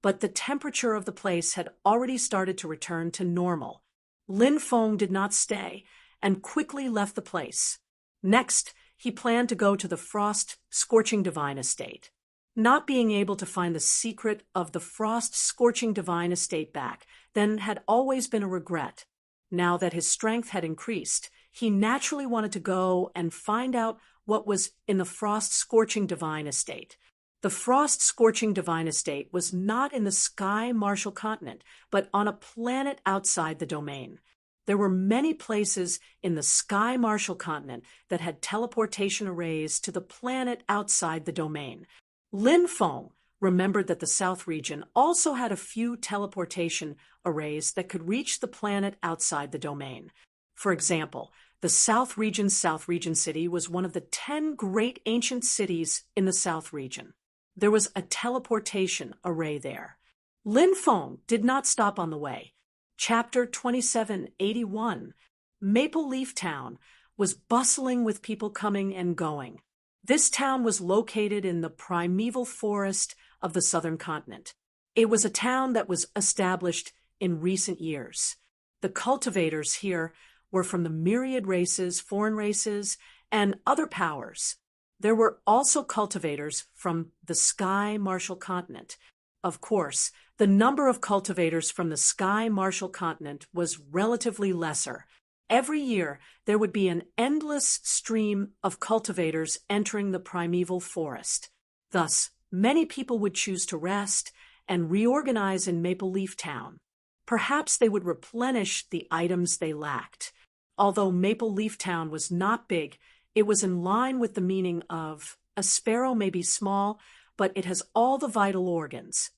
but the temperature of the place had already started to return to normal. Lin Feng did not stay and quickly left the place. Next, he planned to go to the Frost Scorching Divine Estate. Not being able to find the secret of the Frost Scorching Divine Estate back then had always been a regret. Now that his strength had increased, he naturally wanted to go and find out what was in the Frost Scorching Divine Estate. The Frost Scorching Divine Estate was not in the Sky Martial Continent, but on a planet outside the domain. There were many places in the Sky Martial Continent that had teleportation arrays to the planet outside the domain. Lin Feng remembered that the South region also had a few teleportation arrays that could reach the planet outside the domain. For example, the South region city was one of the 10 great ancient cities in the South region. There was a teleportation array there. Lin Feng did not stop on the way. Chapter 2781, Maple Leaf Town, was bustling with people coming and going. This town was located in the primeval forest of the southern continent. It was a town that was established in recent years. The cultivators here were from the myriad races, foreign races, and other powers. There were also cultivators from the Sky Martial Continent. Of course, the number of cultivators from the Sky Martial Continent was relatively lesser. Every year, there would be an endless stream of cultivators entering the primeval forest. Thus, many people would choose to rest and reorganize in Maple Leaf Town. Perhaps they would replenish the items they lacked. Although Maple Leaf Town was not big, it was in line with the meaning of, a sparrow may be small, but it has all the vital organs.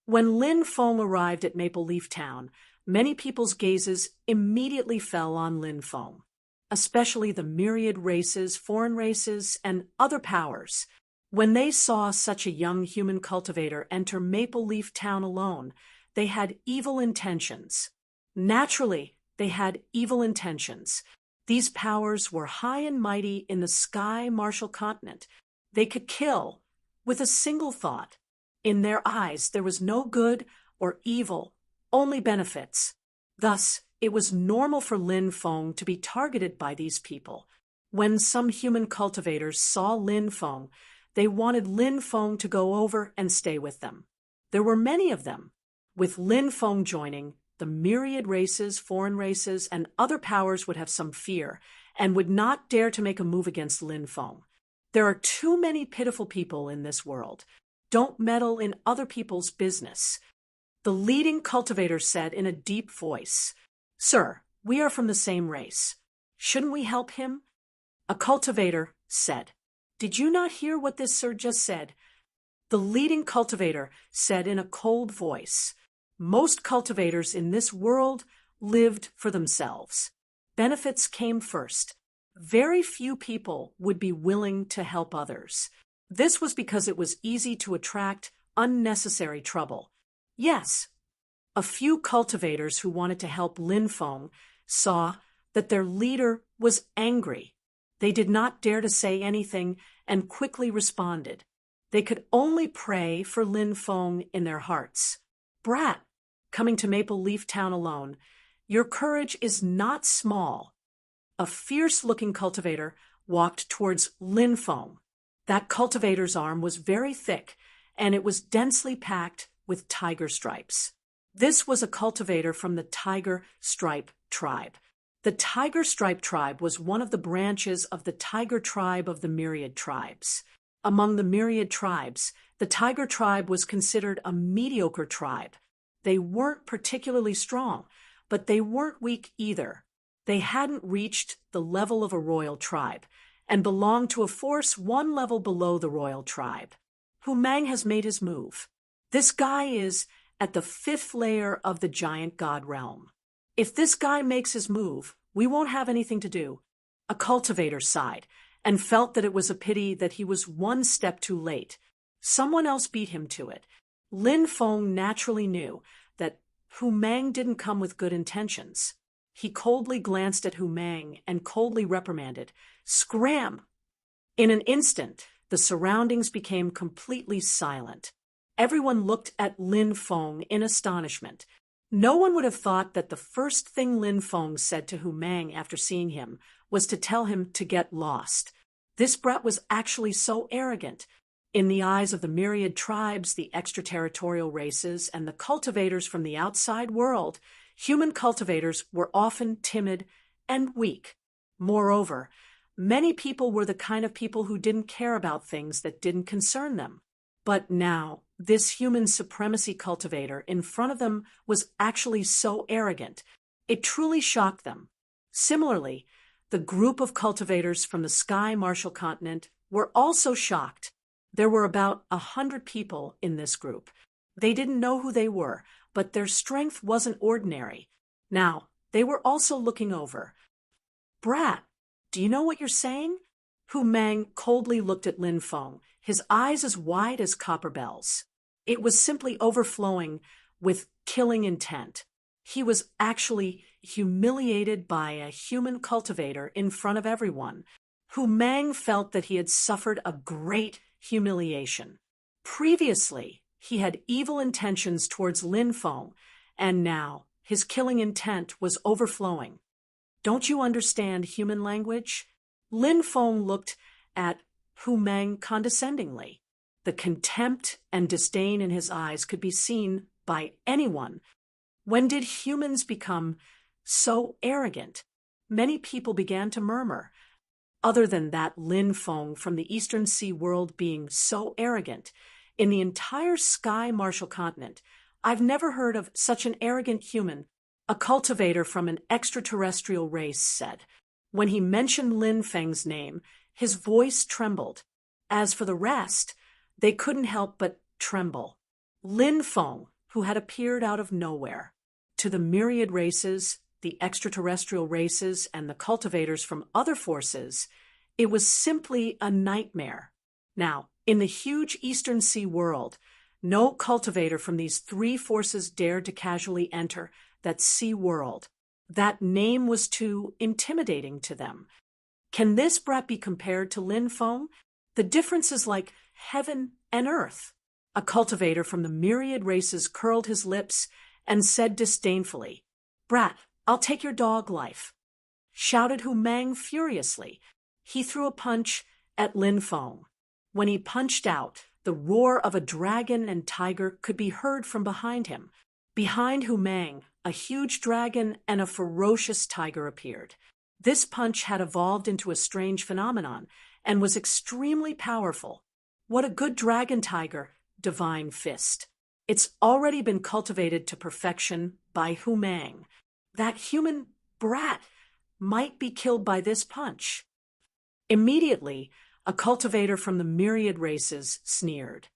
When Lin Feng arrived at Maple Leaf Town, many people's gazes immediately fell on Lin Feng, especially the myriad races, foreign races, and other powers. When they saw such a young human cultivator enter Maple Leaf Town alone, they had evil intentions. Naturally, they had evil intentions. These powers were high and mighty in the Sky Martial Continent. They could kill with a single thought. In their eyes, there was no good or evil, only benefits. Thus, it was normal for Lin Feng to be targeted by these people. When some human cultivators saw Lin Feng, they wanted Lin Feng to go over and stay with them. There were many of them. With Lin Feng joining, the myriad races, foreign races, and other powers would have some fear and would not dare to make a move against Lin Feng. There are too many pitiful people in this world. Don't meddle in other people's business. The leading cultivator said in a deep voice, "Sir, we are from the same race. Shouldn't we help him?" A cultivator said, "Did you not hear what this sir just said?" The leading cultivator said in a cold voice, "Most cultivators in this world lived for themselves. Benefits came first. Very few people would be willing to help others. This was because it was easy to attract unnecessary trouble. Yes, a few cultivators who wanted to help Lin Feng saw that their leader was angry. They did not dare to say anything and quickly responded. They could only pray for Lin Feng in their hearts. Brat, coming to Maple Leaf Town alone, your courage is not small. A fierce-looking cultivator walked towards Lin Feng. That cultivator's arm was very thick, and it was densely packed with tiger stripes. This was a cultivator from the Tiger Stripe tribe. The Tiger Stripe tribe was one of the branches of the Tiger tribe of the Myriad tribes. Among the Myriad tribes, the Tiger tribe was considered a mediocre tribe. They weren't particularly strong, but they weren't weak either. They hadn't reached the level of a royal tribe and belonged to a force one level below the royal tribe. Hu Mang has made his move. This guy is at the 5th layer of the giant god realm. If this guy makes his move, we won't have anything to do. A cultivator sighed and felt that it was a pity that he was one step too late. Someone else beat him to it. Lin Feng naturally knew that Hu Mang didn't come with good intentions. He coldly glanced at Hu Mang and coldly reprimanded, "Scram!" In an instant, the surroundings became completely silent. Everyone looked at Lin Feng in astonishment. No one would have thought that the first thing Lin Feng said to Hu Mang after seeing him was to tell him to get lost. This brat was actually so arrogant. In the eyes of the myriad tribes, the extraterritorial races, and the cultivators from the outside world, human cultivators were often timid and weak. Moreover, many people were the kind of people who didn't care about things that didn't concern them. But now, this human supremacy cultivator in front of them was actually so arrogant. It truly shocked them. Similarly, the group of cultivators from the Sky Martial Continent were also shocked. There were about 100 people in this group. They didn't know who they were, but their strength wasn't ordinary. Now, they were also looking over. "Brat, do you know what you're saying?" Hu Mang coldly looked at Lin Feng, his eyes as wide as copper bells. It was simply overflowing with killing intent. He was actually humiliated by a human cultivator in front of everyone. Hu Mang felt that he had suffered a great humiliation. Previously, he had evil intentions towards Lin Feng, and now his killing intent was overflowing. "Don't you understand human language?" Lin Feng looked at Hu Mang condescendingly. The contempt and disdain in his eyes could be seen by anyone. When did humans become so arrogant? Many people began to murmur. Other than that Lin Feng from the Eastern Sea world being so arrogant, in the entire Sky Martial Continent, I've never heard of such an arrogant human, a cultivator from an extraterrestrial race said. When he mentioned Lin Feng's name, his voice trembled. As for the rest, they couldn't help but tremble. Lin Feng, who had appeared out of nowhere. To the myriad races, the extraterrestrial races, and the cultivators from other forces, it was simply a nightmare. Now, in the huge Eastern Sea world, no cultivator from these 3 forces dared to casually enter that sea world. That name was too intimidating to them. Can this brat be compared to Lin Feng? The difference is like heaven and earth. A cultivator from the myriad races curled his lips and said disdainfully, "Brat, I'll take your dog life," shouted Hu Mang furiously. He threw a punch at Lin Feng. When he punched out, the roar of a dragon and tiger could be heard from behind him. Behind Hu Mang, a huge dragon and a ferocious tiger appeared. This punch had evolved into a strange phenomenon and was extremely powerful. What a good dragon tiger, divine fist. It's already been cultivated to perfection by Hu Mang. That human brat might be killed by this punch. Immediately, a cultivator from the myriad races sneered.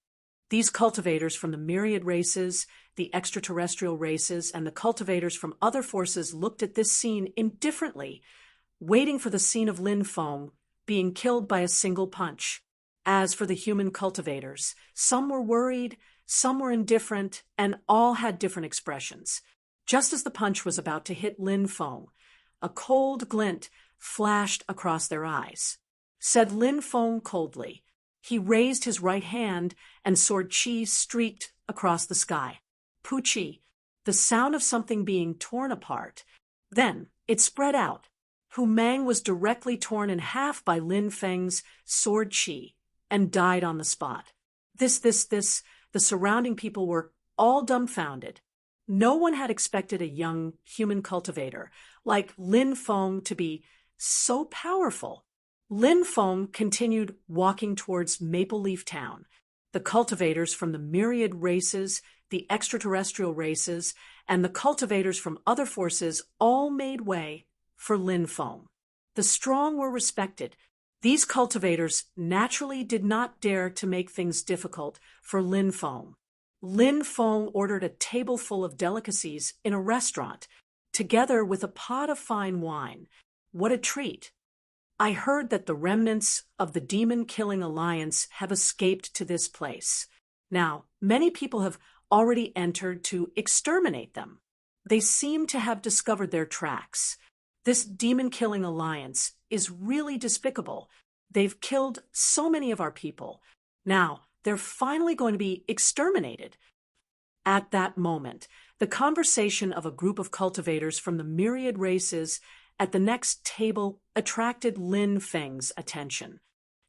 These cultivators from the myriad races, the extraterrestrial races, and the cultivators from other forces looked at this scene indifferently, waiting for the scene of Lin Feng being killed by a single punch. As for the human cultivators, some were worried, some were indifferent, and all had different expressions. Just as the punch was about to hit Lin Feng, a cold glint flashed across their eyes. Said Lin Feng coldly. He raised his right hand, and sword chi streaked across the sky. Pu-chi, the sound of something being torn apart. Then it spread out. Hu Mang was directly torn in half by Lin Feng's sword chi and died on the spot. The surrounding people were all dumbfounded. No one had expected a young human cultivator like Lin Feng to be so powerful. Lin Feng continued walking towards Maple Leaf Town. The cultivators from the myriad races, the extraterrestrial races, and the cultivators from other forces all made way for Lin Feng. The strong were respected. These cultivators naturally did not dare to make things difficult for Lin Feng. Lin Feng ordered a table full of delicacies in a restaurant, together with a pot of fine wine. What a treat! I heard that the remnants of the demon-killing alliance have escaped to this place. Now, many people have already entered to exterminate them. They seem to have discovered their tracks. This demon-killing alliance is really despicable. They've killed so many of our people. Now, they're finally going to be exterminated. At that moment, the conversation of a group of cultivators from the myriad races at the next table attracted Lin Feng's attention.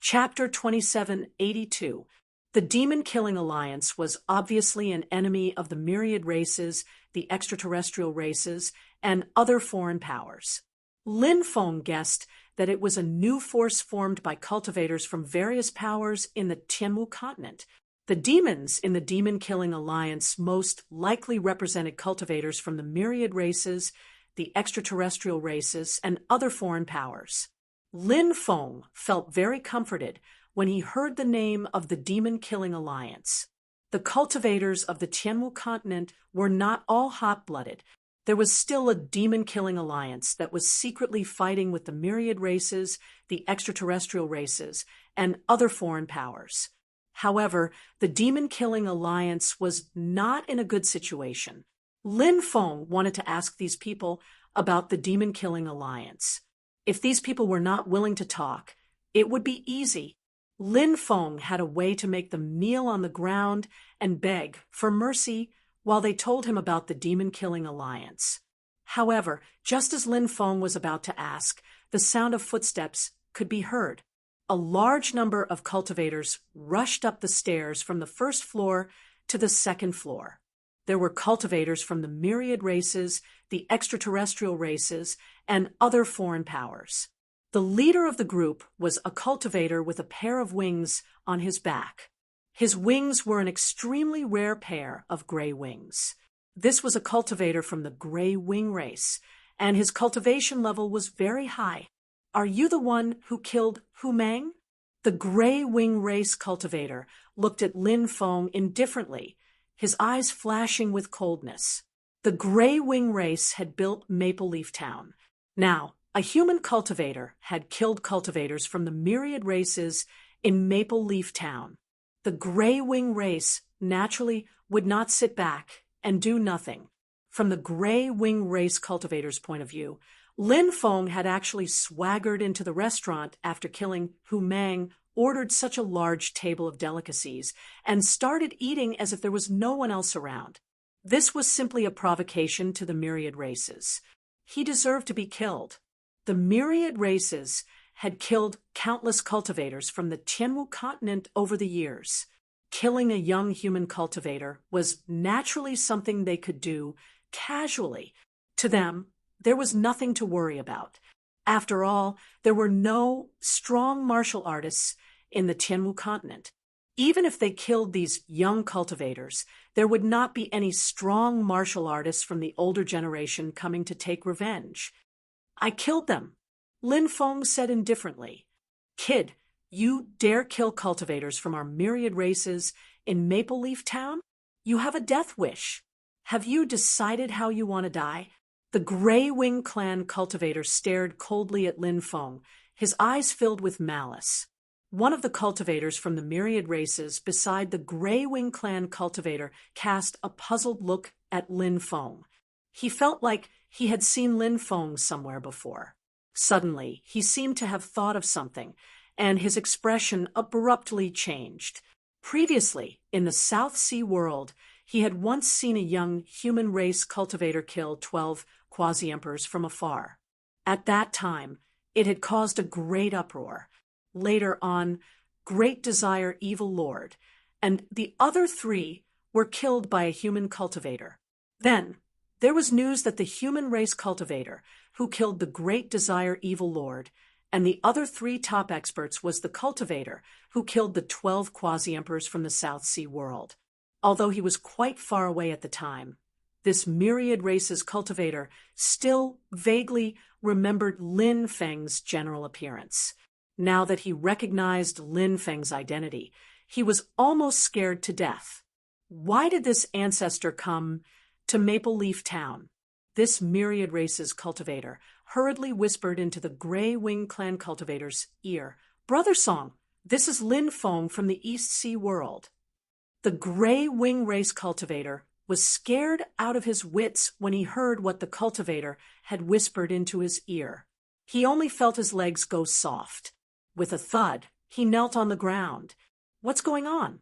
Chapter 2782. The Demon-Killing Alliance was obviously an enemy of the myriad races, the extraterrestrial races, and other foreign powers. Lin Feng guessed that it was a new force formed by cultivators from various powers in the Tianmu continent. The demons in the Demon-Killing Alliance most likely represented cultivators from the myriad races, the extraterrestrial races, and other foreign powers. Lin Feng felt very comforted when he heard the name of the Demon-Killing Alliance. The cultivators of the Tianmu continent were not all hot-blooded. There was still a demon-killing alliance that was secretly fighting with the myriad races, the extraterrestrial races, and other foreign powers. However, the demon-killing alliance was not in a good situation. Lin Feng wanted to ask these people about the demon-killing alliance. If these people were not willing to talk, it would be easy. Lin Feng had a way to make them kneel on the ground and beg for mercy while they told him about the demon-killing alliance. However, just as Lin Feng was about to ask, the sound of footsteps could be heard. A large number of cultivators rushed up the stairs from the first floor to the second floor. There were cultivators from the myriad races, the extraterrestrial races, and other foreign powers. The leader of the group was a cultivator with a pair of wings on his back. His wings were an extremely rare pair of gray wings. This was a cultivator from the gray wing race, and his cultivation level was very high. Are you the one who killed Hu Mang? The gray wing race cultivator looked at Lin Feng indifferently, his eyes flashing with coldness. The gray wing race had built Maple Leaf Town. Now, a human cultivator had killed cultivators from the myriad races in Maple Leaf Town. The gray wing race naturally would not sit back and do nothing. From the gray wing race cultivator's point of view, Lin Feng had actually swaggered into the restaurant after killing Hu Mang, ordered such a large table of delicacies, and started eating as if there was no one else around. This was simply a provocation to the myriad races. He deserved to be killed. The myriad races had killed countless cultivators from the Tianmu continent over the years. Killing a young human cultivator was naturally something they could do casually. To them, there was nothing to worry about. After all, there were no strong martial artists in the Tianmu continent. Even if they killed these young cultivators, there would not be any strong martial artists from the older generation coming to take revenge. I killed them, Lin Feng said indifferently. Kid, you dare kill cultivators from our myriad races in Maple Leaf Town? You have a death wish. Have you decided how you want to die? The Grey Wing Clan cultivator stared coldly at Lin Feng, his eyes filled with malice. One of the cultivators from the myriad races beside the Grey Wing Clan cultivator cast a puzzled look at Lin Feng. He felt like he had seen Lin Feng somewhere before. Suddenly, he seemed to have thought of something, and his expression abruptly changed. Previously, in the South Sea world, he had once seen a young human race cultivator kill 12 quasi-emperors from afar. At that time, it had caused a great uproar. Later on, Great Desire Evil Lord, and the other 3 were killed by a human cultivator. Then, there was news that the human race cultivator, who killed the Great Desire Evil Lord, and the other 3 top experts was the cultivator, who killed the 12 quasi-emperors from the South Sea world. Although he was quite far away at the time, this myriad races cultivator still vaguely remembered Lin Feng's general appearance. Now that he recognized Lin Feng's identity, he was almost scared to death. Why did this ancestor come to Maple Leaf Town? This myriad races cultivator hurriedly whispered into the Grey Wing Clan cultivator's ear, "Brother Song, this is Lin Feng from the East Sea world." The Grey Wing race cultivator was scared out of his wits when he heard what the cultivator had whispered into his ear. He only felt his legs go soft. With a thud, he knelt on the ground. What's going on?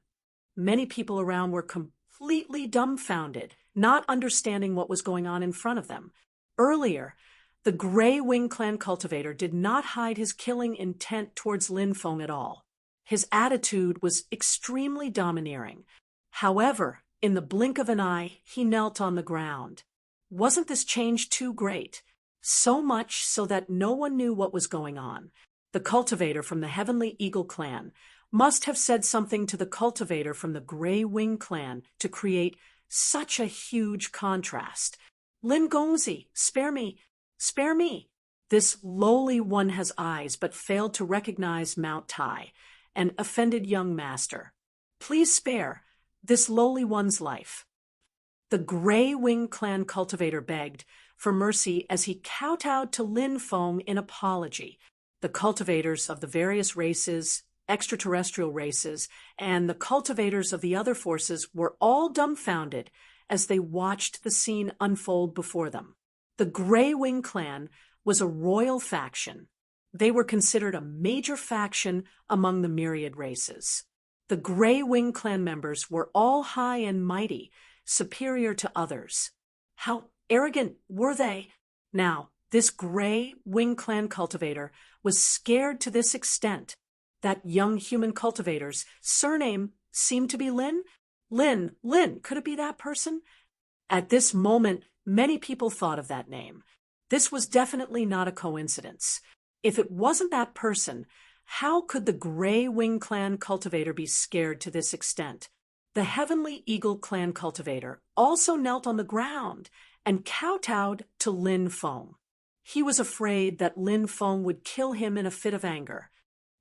Many people around were completely dumbfounded, not understanding what was going on in front of them. Earlier, the Grey Wing Clan cultivator did not hide his killing intent towards Lin Feng at all. His attitude was extremely domineering. However, in the blink of an eye, he knelt on the ground. Wasn't this change too great? So much so that no one knew what was going on. The cultivator from the Heavenly Eagle clan must have said something to the cultivator from the Grey Wing clan to create such a huge contrast. "Lin Gongzi, spare me, spare me." This lowly one has eyes but failed to recognize Mount Tai, an offended young master. "Please spare this lowly one's life." The Grey Wing Clan cultivator begged for mercy as he kowtowed to Lin Feng in apology. The cultivators of the various races, extraterrestrial races, and the cultivators of the other forces were all dumbfounded as they watched the scene unfold before them. The Grey Wing Clan was a royal faction. They were considered a major faction among the myriad races. The Grey Wing Clan members were all high and mighty, superior to others. How arrogant were they? Now, this Grey Wing Clan cultivator was scared to this extent. That young human cultivator's surname seemed to be Lin. Lin, could it be that person? At this moment, many people thought of that name. This was definitely not a coincidence. If it wasn't that person, how could the Grey Wing Clan cultivator be scared to this extent? The Heavenly Eagle Clan cultivator also knelt on the ground and kowtowed to Lin Feng. He was afraid that Lin Feng would kill him in a fit of anger.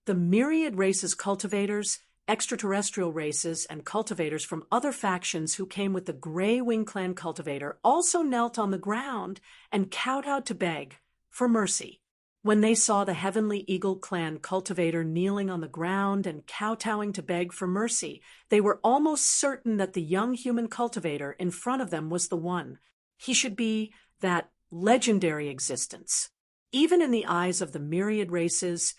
The myriad races cultivators, extraterrestrial races, and cultivators from other factions who came with the Grey Wing Clan cultivator also knelt on the ground and kowtowed to beg for mercy. When they saw the Heavenly Eagle Clan cultivator kneeling on the ground and kowtowing to beg for mercy, they were almost certain that the young human cultivator in front of them was the one. He should be that legendary existence. Even in the eyes of the myriad races,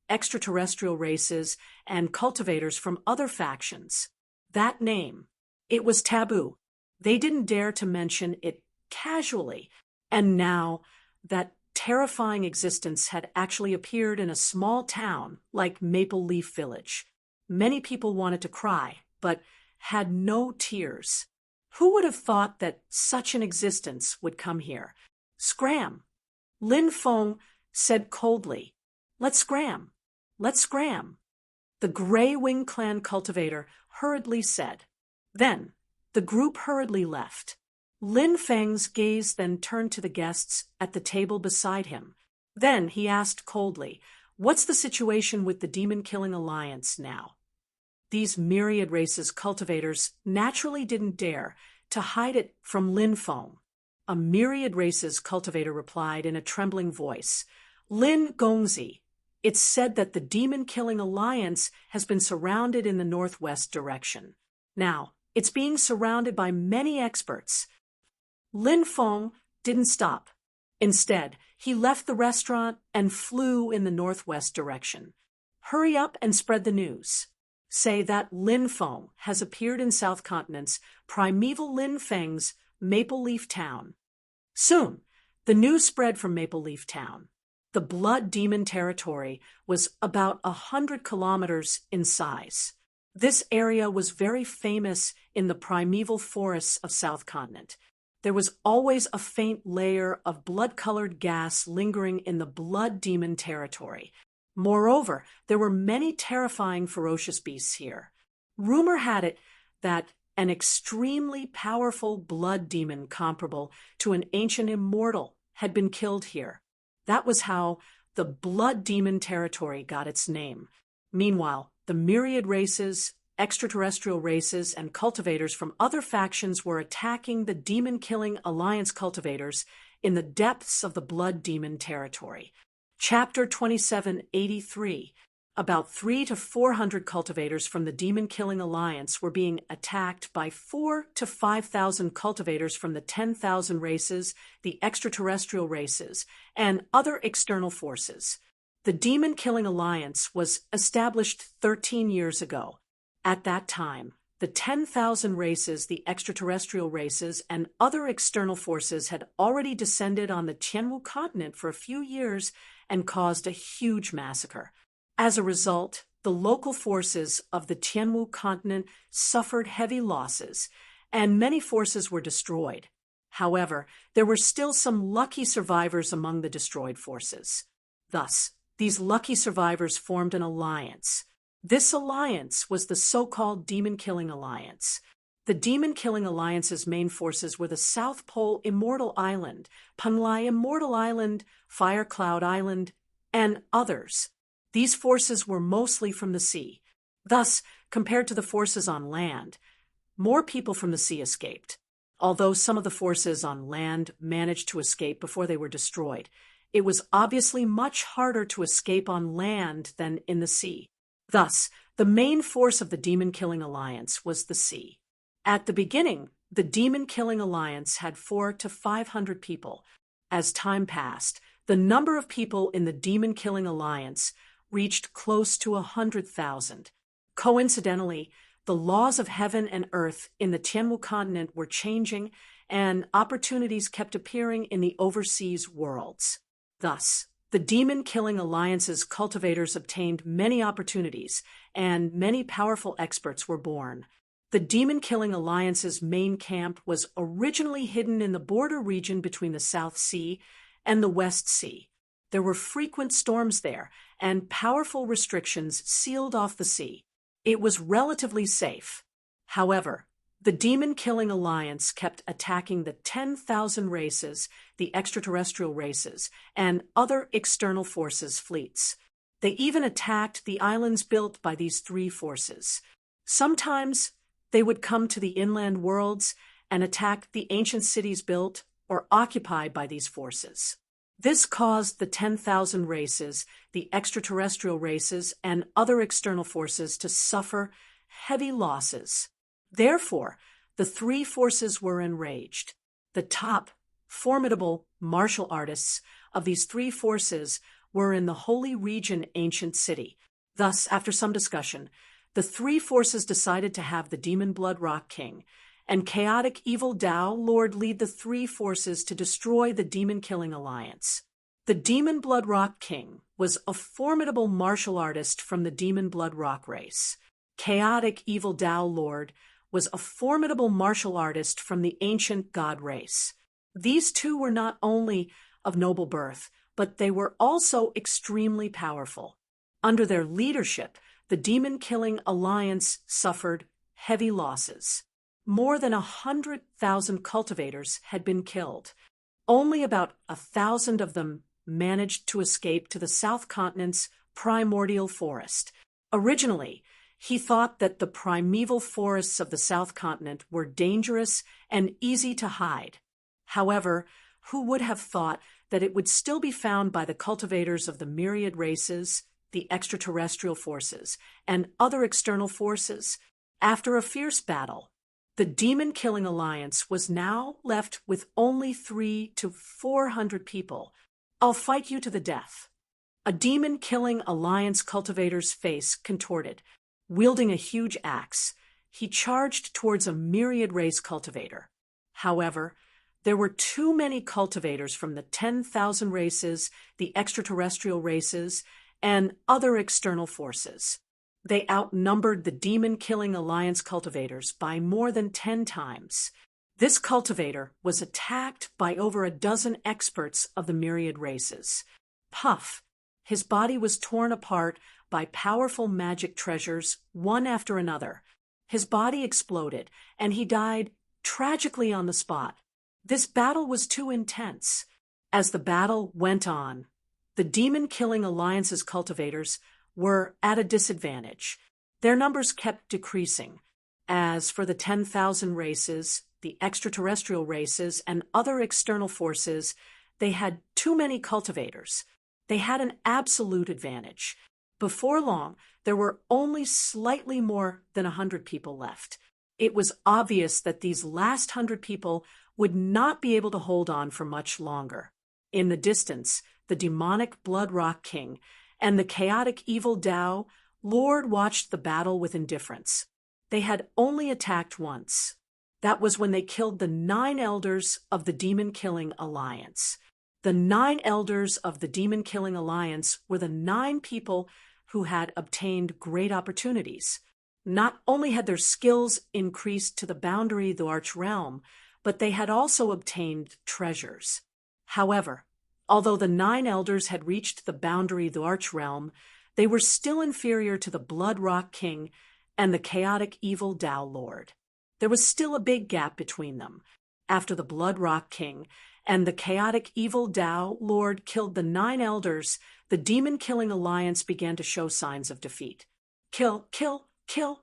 extraterrestrial races, and cultivators from other factions, that name, it was taboo. They didn't dare to mention it casually. And now that terrifying existence had actually appeared in a small town like Maple Leaf Village. Many people wanted to cry, but had no tears. Who would have thought that such an existence would come here? Scram! Lin Feng said coldly, "Let's scram! Let's scram!" The Grey Wing Clan cultivator hurriedly said. Then the group hurriedly left. Lin Feng's gaze then turned to the guests at the table beside him. Then he asked coldly, "What's the situation with the demon-killing alliance now?" these myriad races cultivators naturally didn't dare to hide it from Lin Feng. A myriad races cultivator replied in a trembling voice, "Lin Gongzi, it's said that the demon-killing alliance has been surrounded in the northwest direction. Now, it's being surrounded by many experts." Lin Feng didn't stop. Instead, he left the restaurant and flew in the northwest direction. "Hurry up and spread the news. Say that Lin Feng has appeared in South Continent's primeval Lin Feng's Maple Leaf Town." Soon, the news spread from Maple Leaf Town. The blood demon territory was about 100 kilometers in size. This area was very famous in the primeval forests of South Continent. There was always a faint layer of blood-colored gas lingering in the blood demon territory. Moreover, there were many terrifying ferocious beasts here. Rumor had it that an extremely powerful blood demon comparable to an ancient immortal had been killed here. That was how the blood demon territory got its name. Meanwhile, the myriad races, extraterrestrial races, and cultivators from other factions were attacking the demon-killing alliance cultivators in the depths of the blood demon territory. Chapter 2783. About 300 to 400 cultivators from the demon-killing alliance were being attacked by 4,000 to 5,000 cultivators from the 10,000 races, the extraterrestrial races, and other external forces. The demon-killing alliance was established 13 years ago. At that time, the 10,000 races, the extraterrestrial races, and other external forces had already descended on the Tianwu continent for a few years and caused a huge massacre. As a result, the local forces of the Tianwu continent suffered heavy losses, and many forces were destroyed. However, there were still some lucky survivors among the destroyed forces. Thus, these lucky survivors formed an alliance. This alliance was the so-called Demon-Killing Alliance. The Demon-Killing Alliance's main forces were the South Pole Immortal Island, Punlai Immortal Island, Fire Cloud Island, and others. These forces were mostly from the sea. Thus, compared to the forces on land, more people from the sea escaped. Although some of the forces on land managed to escape before they were destroyed, it was obviously much harder to escape on land than in the sea. Thus, the main force of the Demon-Killing Alliance was the sea. At the beginning, the Demon-Killing Alliance had 400 to 500 people. As time passed, the number of people in the Demon-Killing Alliance reached close to 100,000. Coincidentally, the laws of heaven and earth in the Tianwu continent were changing, and opportunities kept appearing in the overseas worlds. Thus, the Demon-Killing Alliance's cultivators obtained many opportunities, and many powerful experts were born. The Demon-Killing Alliance's main camp was originally hidden in the border region between the South Sea and the West Sea. There were frequent storms there, and powerful restrictions sealed off the sea. It was relatively safe. However, the Demon-Killing Alliance kept attacking the 10,000 races, the extraterrestrial races, and other external forces' fleets. They even attacked the islands built by these three forces. Sometimes they would come to the inland worlds and attack the ancient cities built or occupied by these forces. This caused the 10,000 races, the extraterrestrial races, and other external forces to suffer heavy losses. Therefore, the three forces were enraged. The top, formidable martial artists of these three forces were in the Holy Region ancient city. Thus, after some discussion, the three forces decided to have the Demon Blood Rock King and Chaotic Evil Tao Lord lead the three forces to destroy the Demon-Killing Alliance. The Demon Blood Rock King was a formidable martial artist from the Demon Blood Rock race. Chaotic Evil Tao Lord was a formidable martial artist from the ancient god race. These two were not only of noble birth, but they were also extremely powerful. Under their leadership, the Demon-Killing Alliance suffered heavy losses. More than 100,000 cultivators had been killed. Only about 1,000 of them managed to escape to the South Continent's primordial forest. Originally, He thought that the primeval forests of the South Continent were dangerous and easy to hide. However, who would have thought that it would still be found by the cultivators of the myriad races, the extraterrestrial forces, and other external forces? After a fierce battle, the demon-killing alliance was now left with only 300 to 400 people. "I'll fight you to the death." A demon-killing alliance cultivator's face contorted. Wielding a huge axe, he charged towards a myriad race cultivator. However, there were too many cultivators from the 10,000 races, the extraterrestrial races, and other external forces. They outnumbered the demon-killing alliance cultivators by more than 10 times. This cultivator was attacked by over a dozen experts of the myriad races. Puff! His body was torn apart by powerful magic treasures, one after another. His body exploded, and he died tragically on the spot. This battle was too intense. As the battle went on, the demon-killing alliance's cultivators were at a disadvantage. Their numbers kept decreasing. As for the 10,000 races, the extraterrestrial races, and other external forces, they had too many cultivators. They had an absolute advantage. Before long, there were only slightly more than 100 people left. It was obvious that these last 100 people would not be able to hold on for much longer. In the distance, the demonic Blood Rock King and the chaotic evil Tao Lord watched the battle with indifference. They had only attacked once. That was when they killed the 9 elders of the demon-killing alliance. The 9 elders of the demon-killing alliance were the 9 people who had obtained great opportunities. Not only had their skills increased to the boundary of the Arch Realm, but they had also obtained treasures. However, although the 9 elders had reached the boundary of the Arch Realm, they were still inferior to the Blood Rock King and the chaotic evil Tao Lord. There was still a big gap between them. After the Blood Rock King and the chaotic evil Tao Lord killed the 9 elders, the demon-killing alliance began to show signs of defeat. Kill, kill, kill!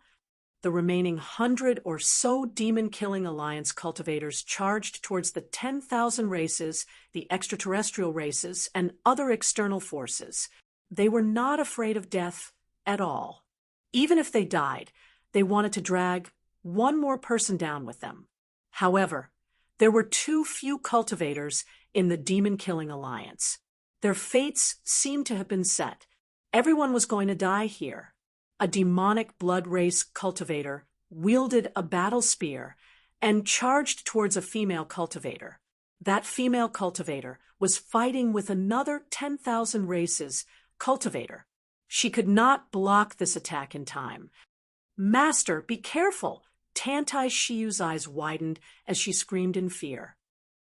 The remaining 100 or so demon-killing alliance cultivators charged towards the 10,000 races, the extraterrestrial races, and other external forces. They were not afraid of death at all. Even if they died, they wanted to drag one more person down with them. However, there were too few cultivators in the demon-killing alliance. Their fates seemed to have been set. Everyone was going to die here. A demonic blood race cultivator wielded a battle spear and charged towards a female cultivator. That female cultivator was fighting with another 10,000 races cultivator. She could not block this attack in time. "Master, be careful!" Tantai Shiyu's eyes widened as she screamed in fear.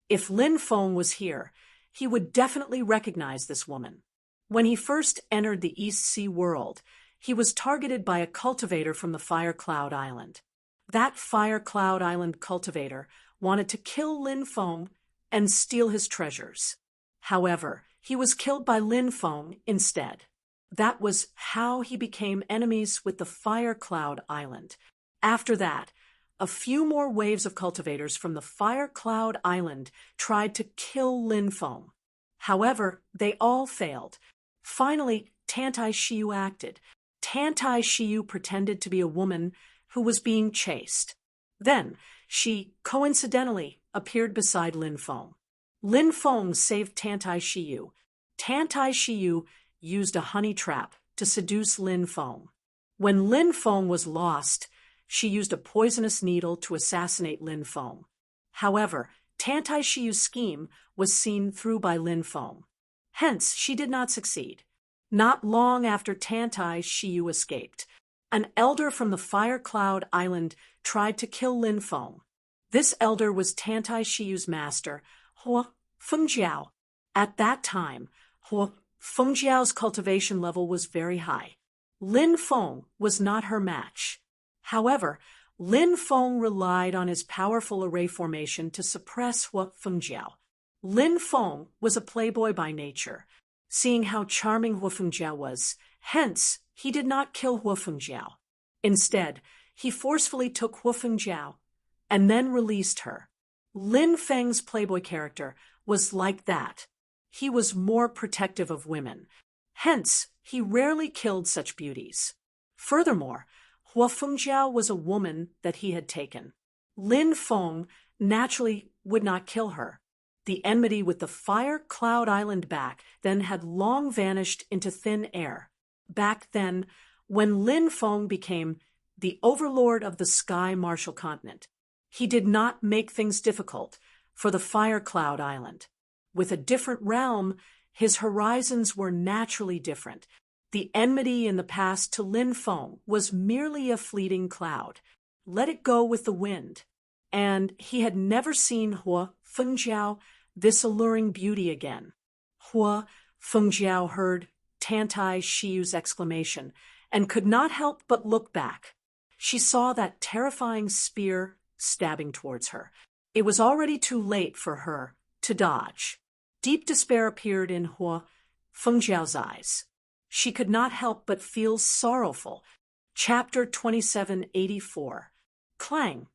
If Lin Feng was here, he would definitely recognize this woman. When he first entered the East Sea world, he was targeted by a cultivator from the Fire Cloud Island. That Fire Cloud Island cultivator wanted to kill Lin Feng and steal his treasures. However, he was killed by Lin Feng instead. That was how he became enemies with the Fire Cloud Island. After that, a few more waves of cultivators from the Fire Cloud Island tried to kill Lin Feng. However, they all failed. Finally, Tantai Shiyu acted. Tantai Shiyu pretended to be a woman who was being chased. Then, she coincidentally appeared beside Lin Feng. Lin Feng saved Tantai Shiyu. Tantai Shiyu used a honey trap to seduce Lin Feng. When Lin Feng was lost, she used a poisonous needle to assassinate Lin Feng. However, Tantai Shiyu's scheme was seen through by Lin Feng. Hence, she did not succeed. Not long after Tantai Shiyu escaped, an elder from the Fire Cloud Island tried to kill Lin Feng. This elder was Tantai Shiyu's master, Hua Fengjiao. At that time, Hua Fengjiao's cultivation level was very high. Lin Feng was not her match. However, Lin Feng relied on his powerful array formation to suppress Hua Fengjiao. Lin Feng was a playboy by nature, seeing how charming Hua Fengjiao was. Hence, he did not kill Hua Fengjiao. Instead, he forcefully took Hua Fengjiao and then released her. Lin Feng's playboy character was like that. He was more protective of women. Hence, he rarely killed such beauties. Furthermore, Hua Fengjiao was a woman that he had taken. Lin Feng naturally would not kill her. The enmity with the Fire Cloud Island back then had long vanished into thin air. Back then, when Lin Feng became the overlord of the Sky Martial Continent, he did not make things difficult for the Fire Cloud Island. With a different realm, his horizons were naturally different. The enmity in the past to Lin Feng was merely a fleeting cloud. Let it go with the wind. And he had never seen Hua Fengjiao, this alluring beauty, again. Hua Fengjiao heard Tantai Shiyu's exclamation and could not help but look back. She saw that terrifying spear stabbing towards her. It was already too late for her to dodge. Deep despair appeared in Hua Fengjiao's eyes. She could not help but feel sorrowful. Chapter 2784. Clang!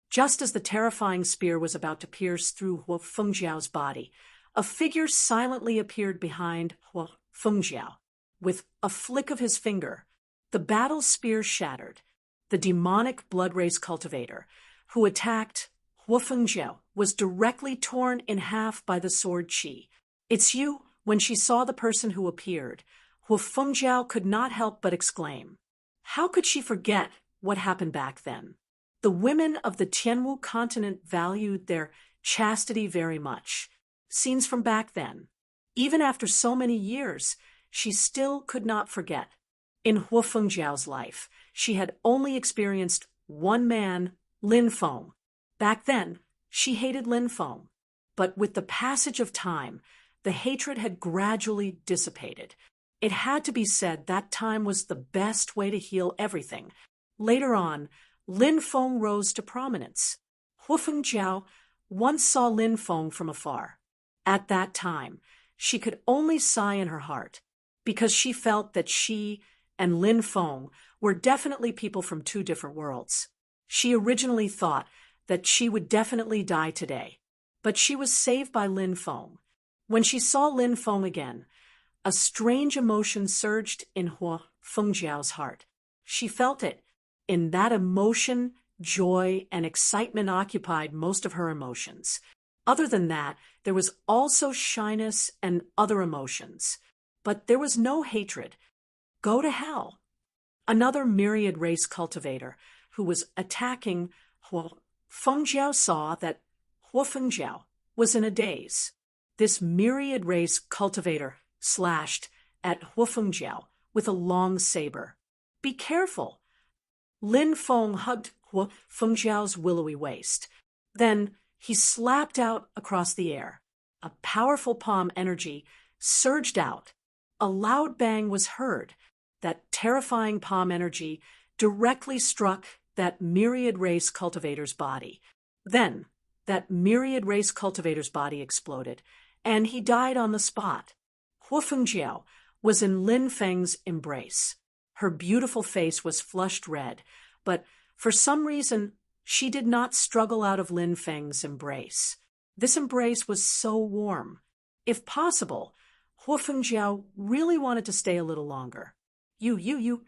Just as the terrifying spear was about to pierce through Hua Fengjiao's body, a figure silently appeared behind Hua Fengjiao. With a flick of his finger, the battle spear shattered. The demonic blood race cultivator who attacked Hua Fengjiao was directly torn in half by the sword qi. "It's you!" When she saw the person who appeared, Hua Fengjiao could not help but exclaim. How could she forget what happened back then? The women of the Tianwu continent valued their chastity very much. Scenes from back then. Even after so many years, she still could not forget. In Hua Fengjiao's life, she had only experienced one man, Lin Feng. Back then, she hated Lin Feng. But with the passage of time, the hatred had gradually dissipated. It had to be said that time was the best way to heal everything. Later on, Lin Feng rose to prominence. Hua Fengjiao once saw Lin Feng from afar. At that time, she could only sigh in her heart, because she felt that she and Lin Feng were definitely people from two different worlds. She originally thought that she would definitely die today, but she was saved by Lin Feng. When she saw Lin Feng again, a strange emotion surged in Hua Fengjiao's heart. She felt it. In that emotion, joy and excitement occupied most of her emotions. Other than that, there was also shyness and other emotions. But there was no hatred. Go to hell. Another myriad race cultivator who was attacking Hua Fengjiao saw that Hua Fengjiao was in a daze. This myriad race cultivator slashed at Hua Fengjiao with a long saber. Be careful! Lin Feng hugged Hua Fengjiao's willowy waist. Then he slapped out across the air. A powerful palm energy surged out. A loud bang was heard. That terrifying palm energy directly struck that myriad race cultivator's body. Then that myriad race cultivator's body exploded, and he died on the spot. Hua Fengjiao was in Lin Feng's embrace. Her beautiful face was flushed red, but for some reason, she did not struggle out of Lin Feng's embrace. This embrace was so warm. If possible, Hua Fengjiao really wanted to stay a little longer. You.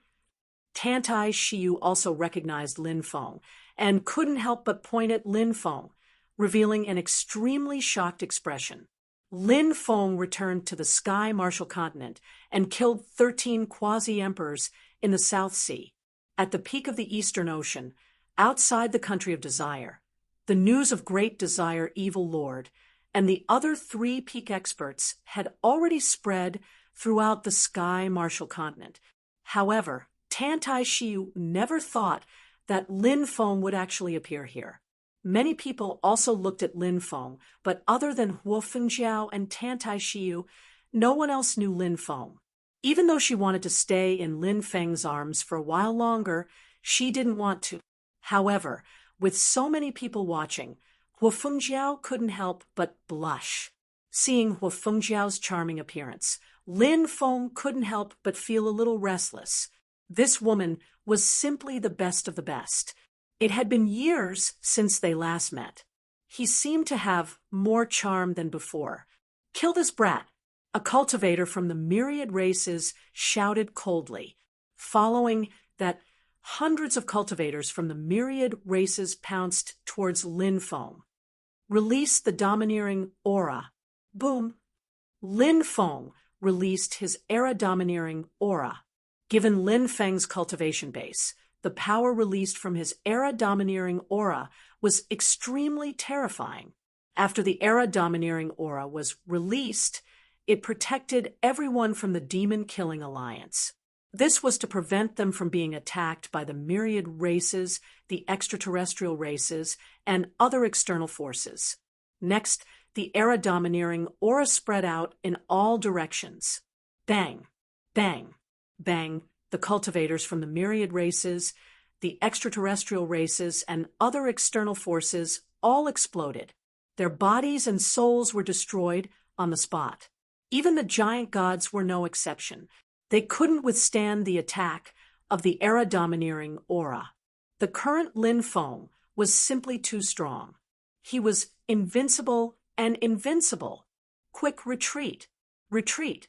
Tantai Shiyu also recognized Lin Feng and couldn't help but point at Lin Feng, revealing an extremely shocked expression. Lin Feng returned to the Sky Martial Continent and killed 13 quasi-emperors in the South Sea. At the peak of the Eastern Ocean, outside the country of Desire, the news of Great Desire Evil Lord and the other 3 peak experts had already spread throughout the Sky Martial Continent. However, Tantai Shiyu never thought that Lin Feng would actually appear here. Many people also looked at Lin Feng, but other than Hua Fengjiao and Tantai Shiyu, no one else knew Lin Feng. Even though she wanted to stay in Lin Feng's arms for a while longer, she didn't want to. However, with so many people watching, Hua Fengjiao couldn't help but blush. Seeing Hua Fengjiao's charming appearance, Lin Feng couldn't help but feel a little restless. This woman was simply the best of the best. It had been years since they last met. He seemed to have more charm than before. "Kill this brat," a cultivator from the myriad races shouted coldly. Following that, hundreds of cultivators from the myriad races pounced towards Lin Feng. "Release the domineering aura." Boom! Lin Feng released his era-domineering aura. Given Lin Feng's cultivation base, the power released from his era-domineering aura was extremely terrifying. After the era-domineering aura was released, it protected everyone from the demon-killing alliance. This was to prevent them from being attacked by the myriad races, the extraterrestrial races, and other external forces. Next, the era-domineering aura spread out in all directions. Bang! Bang! Bang! The cultivators from the myriad races, the extraterrestrial races, and other external forces all exploded. Their bodies and souls were destroyed on the spot. Even the giant gods were no exception. They couldn't withstand the attack of the era-domineering aura. The current Lin Feng was simply too strong. He was invincible and invincible. Quick retreat! Retreat!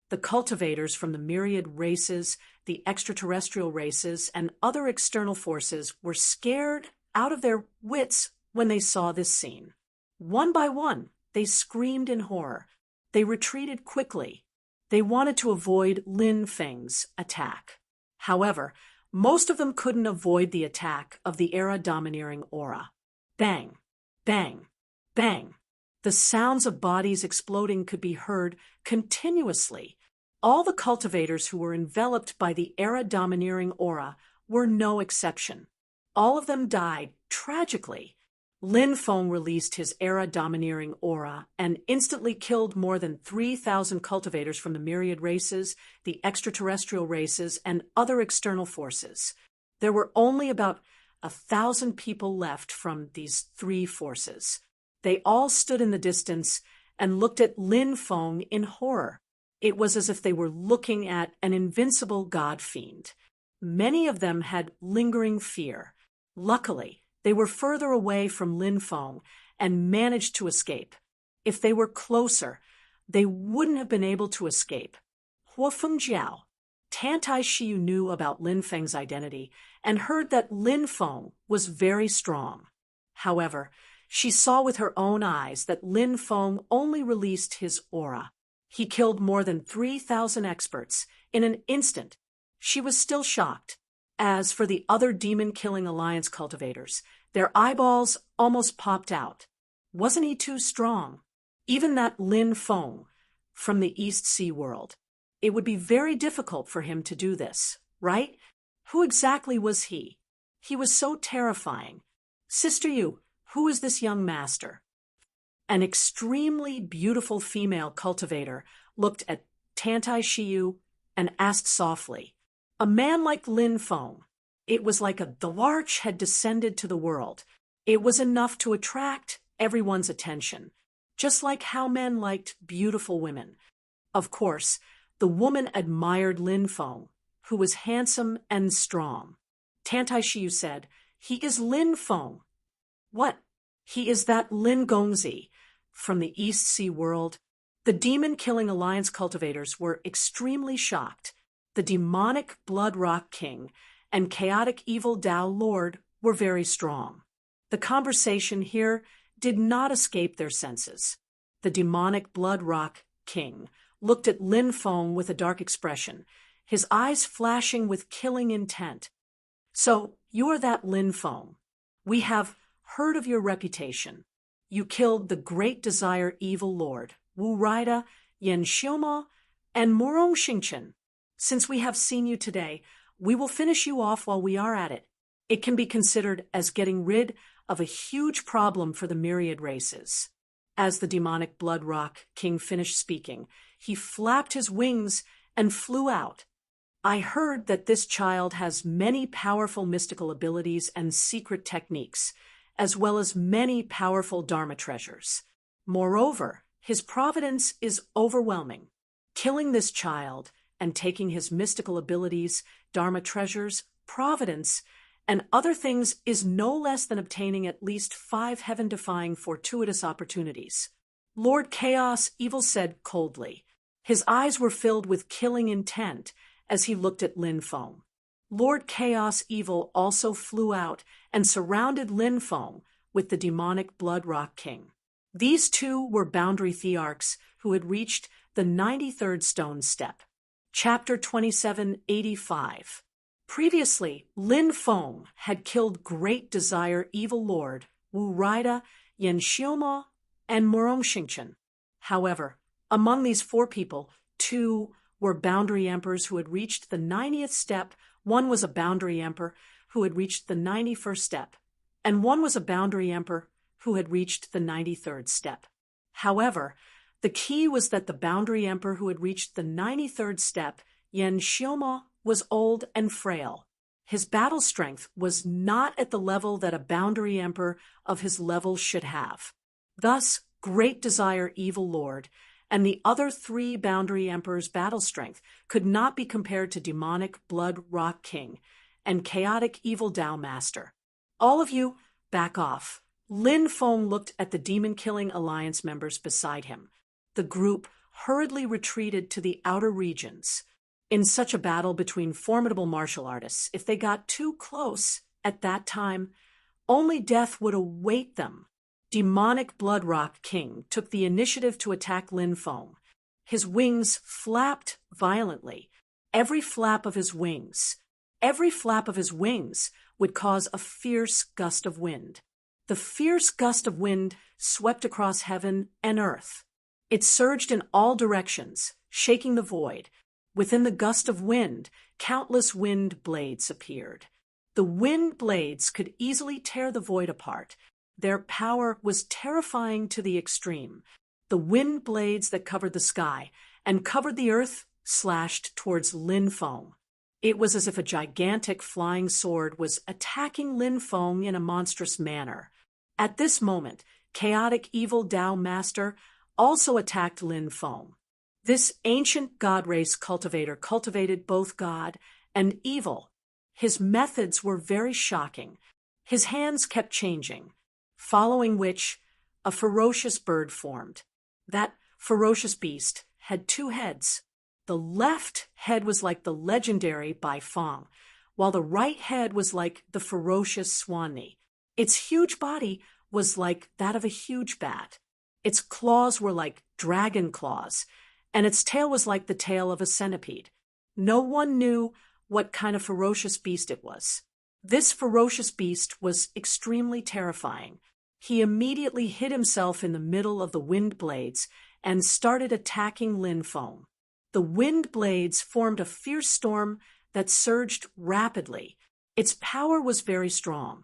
The cultivators from the myriad races, the extraterrestrial races, and other external forces were scared out of their wits when they saw this scene. One by one, they screamed in horror. They retreated quickly. They wanted to avoid Lin Feng's attack. However, most of them couldn't avoid the attack of the era-domineering aura. Bang! Bang! Bang! The sounds of bodies exploding could be heard continuously. All the cultivators who were enveloped by the era-domineering aura were no exception. All of them died tragically. Lin Feng released his era-domineering aura and instantly killed more than 3,000 cultivators from the myriad races, the extraterrestrial races, and other external forces. There were only about 1,000 people left from these three forces. They all stood in the distance and looked at Lin Feng in horror. It was as if they were looking at an invincible god-fiend. Many of them had lingering fear. Luckily, they were further away from Lin Feng and managed to escape. If they were closer, they wouldn't have been able to escape. Hua Fengjiao, Tantai Shiyu knew about Lin Feng's identity and heard that Lin Feng was very strong. However, she saw with her own eyes that Lin Feng only released his aura. He killed more than 3,000 experts in an instant. She was still shocked. As for the other demon-killing alliance cultivators, their eyeballs almost popped out. Wasn't he too strong? Even that Lin Feng from the East Sea world. It would be very difficult for him to do this, right? Who exactly was he? He was so terrifying. "Sister Yu, who is this young master?" An extremely beautiful female cultivator looked at Tantai Shiyu and asked softly, "A man like Lin Feng." It was like a deluge had descended to the world. It was enough to attract everyone's attention, just like how men liked beautiful women. Of course, the woman admired Lin Feng, who was handsome and strong. Tantai Shiyu said, "He is Lin Feng." "What? He is that Lin Gongzi from the East Sea world?" The demon-killing alliance cultivators were extremely shocked. The demonic Blood Rock King and chaotic evil Tao Lord were very strong. The conversation here did not escape their senses. The demonic Blood Rock King looked at Lin Feng with a dark expression, his eyes flashing with killing intent. "So, you are that Lin Feng. We have heard of your reputation. You killed the Great Desire Evil Lord, Wu Raida, Yan Xioma, and Murong Xingchen. Since we have seen you today, we will finish you off while we are at it. It can be considered as getting rid of a huge problem for the myriad races." As the demonic Blood Rock King finished speaking, he flapped his wings and flew out. "I heard that this child has many powerful mystical abilities and secret techniques, as well as many powerful Dharma treasures. Moreover, his providence is overwhelming. Killing this child and taking his mystical abilities, Dharma treasures, providence, and other things is no less than obtaining at least 5 heaven-defying fortuitous opportunities. Lord Chaos, Evil said coldly. His eyes were filled with killing intent as he looked at Lin Feng. Lord Chaos, Evil also flew out and surrounded Lin Feng with the demonic Blood Rock King. These two were boundary thearchs who had reached the 93rd stone step. Chapter 2785. Previously, Lin Feng had killed Great Desire Evil Lord Wu Raida, Yen Xiaoma, and Morong Xingchen. However, among these 4 people, 2 were boundary emperors who had reached the 90th step, 1 was a boundary emperor who had reached the 91st step, and 1 was a boundary emperor who had reached the 93rd step. However, the key was that the boundary emperor who had reached the 93rd step, Yen Xiaoma, was old and frail. His battle strength was not at the level that a boundary emperor of his level should have. Thus, Great Desire Evil Lord and the other 3 boundary emperors' battle strength could not be compared to demonic Blood Rock King and chaotic Evil Tao Master. All of you, back off. Lin Feng looked at the demon-killing alliance members beside him. The group hurriedly retreated to the outer regions. In such a battle between formidable martial artists, if they got too close at that time, only death would await them. Demonic Blood Rock King took the initiative to attack Lin Feng. His wings flapped violently. Every flap of his wings would cause a fierce gust of wind. The fierce gust of wind swept across heaven and earth. It surged in all directions, shaking the void. Within the gust of wind, countless wind blades appeared. The wind blades could easily tear the void apart. Their power was terrifying to the extreme. The wind blades that covered the sky and covered the earth slashed towards Lin Feng. It was as if a gigantic flying sword was attacking Lin Feng in a monstrous manner. At this moment, chaotic Evil Tao Master also attacked Lin Feng. This ancient god race cultivator cultivated both God and evil. His methods were very shocking. His hands kept changing, following which a ferocious bird formed. That ferocious beast had 2 heads. The left head was like the legendary Bai Feng, while the right head was like the ferocious Swanni. Its huge body was like that of a huge bat. Its claws were like dragon claws, and its tail was like the tail of a centipede. No one knew what kind of ferocious beast it was. This ferocious beast was extremely terrifying. He immediately hid himself in the middle of the wind blades and started attacking Lin Feng. The wind blades formed a fierce storm that surged rapidly. Its power was very strong.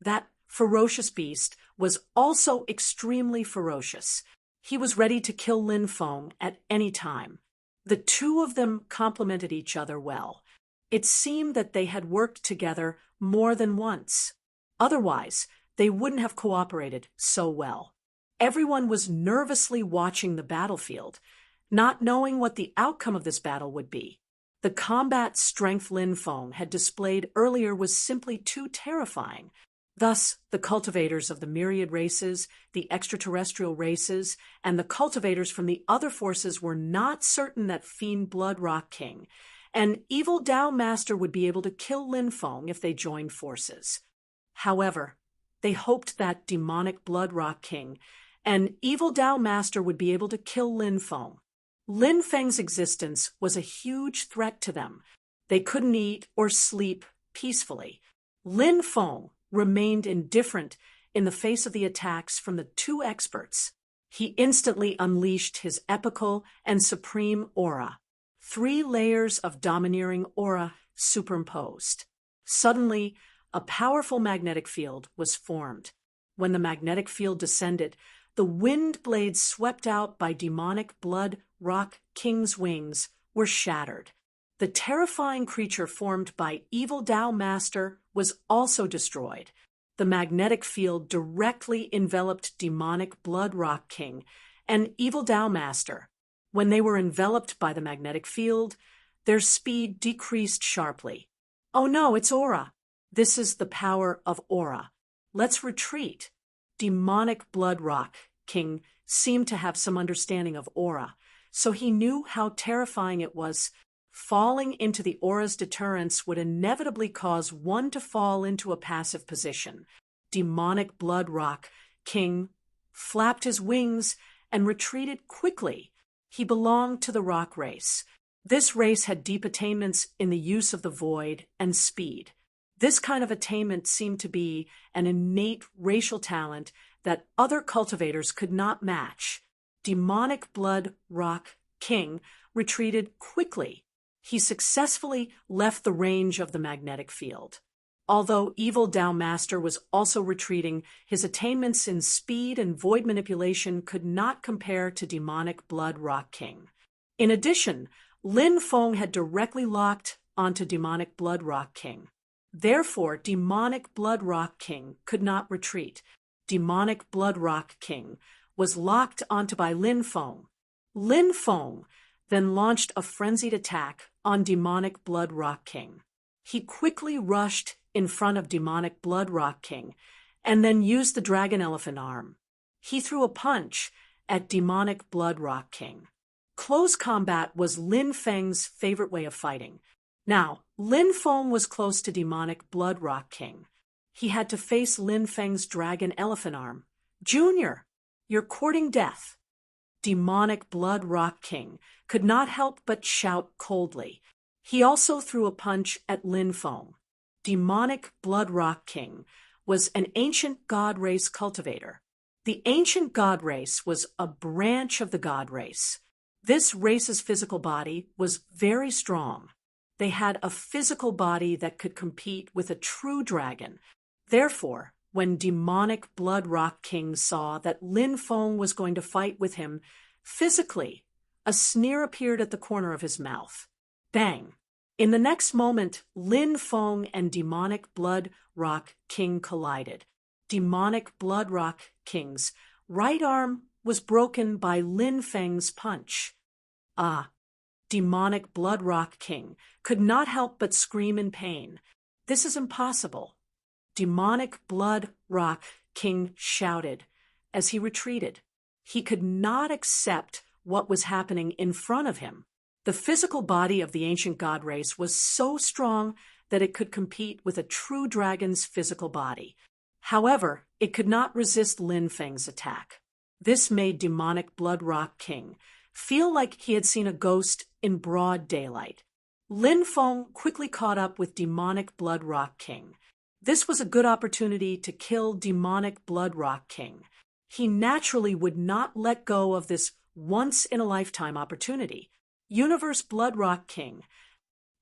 That ferocious beast was also extremely ferocious. He was ready to kill Lin Feng at any time. The 2 of them complemented each other well. It seemed that they had worked together more than once. Otherwise, they wouldn't have cooperated so well. Everyone was nervously watching the battlefield, not knowing what the outcome of this battle would be. The combat strength Lin Feng had displayed earlier was simply too terrifying. Thus, the cultivators of the myriad races, the extraterrestrial races, and the cultivators from the other forces were not certain that Fiend Blood Rock King and Evil Tao Master would be able to kill Lin Feng if they joined forces. However, they hoped that demonic Blood Rock King and Evil Tao Master would be able to kill Lin Feng. Lin Feng's existence was a huge threat to them. They couldn't eat or sleep peacefully. Lin Feng remained indifferent in the face of the attacks from the 2 experts. He instantly unleashed his epical and supreme aura. 3 layers of domineering aura superimposed. Suddenly, a powerful magnetic field was formed. When the magnetic field descended, the wind blades swept out by demonic Blood Rock King's wings were shattered. The terrifying creature formed by Evil Tao Master was also destroyed. The magnetic field directly enveloped demonic Blood Rock King and Evil Tao Master. When they were enveloped by the magnetic field, Their speed decreased sharply. Oh no, it's Aura. This is the power of Aura. Let's retreat. Demonic Blood Rock King seemed to have some understanding of Aura, so he knew how terrifying it was. Falling into the Aura's deterrence would inevitably cause one to fall into a passive position. Demonic Blood Rock King flapped his wings and retreated quickly. He belonged to the rock race. This race had deep attainments in the use of the void and speed. This kind of attainment seemed to be an innate racial talent that other cultivators could not match. Demonic Blood Rock King retreated quickly. He successfully left the range of the magnetic field. Although Evil Tao Master was also retreating, his attainments in speed and void manipulation could not compare to Demonic Blood Rock King. In addition, Lin Feng had directly locked onto Demonic Blood Rock King. Therefore, Demonic Blood Rock King could not retreat. Demonic Blood Rock King was locked onto by Lin Feng. Lin Feng then launched a frenzied attack on Demonic Blood Rock King. He quickly rushed in front of Demonic Blood Rock King and then used the Dragon Elephant arm. He threw a punch at Demonic Blood Rock King. Close combat was Lin Feng's favorite way of fighting. Now, Lin Feng was close to Demonic Blood Rock King. He had to face Lin Feng's Dragon Elephant arm. Junior, you're courting death. Demonic Blood Rock King could not help but shout coldly. He also threw a punch at Lin Feng. Demonic Blood Rock King was an ancient god race cultivator. The ancient god race was a branch of the god race. This race's physical body was very strong. They had a physical body that could compete with a true dragon. Therefore, when Demonic Blood Rock King saw that Lin Feng was going to fight with him physically, a sneer appeared at the corner of his mouth. Bang! In the next moment, Lin Feng and Demonic Blood Rock King collided. Demonic Blood Rock King's right arm was broken by Lin Feng's punch. Demonic Blood Rock King could not help but scream in pain. This is impossible. Demonic Blood Rock King shouted as he retreated. He could not accept what was happening in front of him. The physical body of the ancient god race was so strong that it could compete with a true dragon's physical body. However, it could not resist Lin Feng's attack. This made Demonic Blood Rock King feel like he had seen a ghost in broad daylight. Lin Feng quickly caught up with Demonic Blood Rock King. This was a good opportunity to kill Demonic Blood Rock King. He naturally would not let go of this once-in-a-lifetime opportunity. Universe Blood Rock King.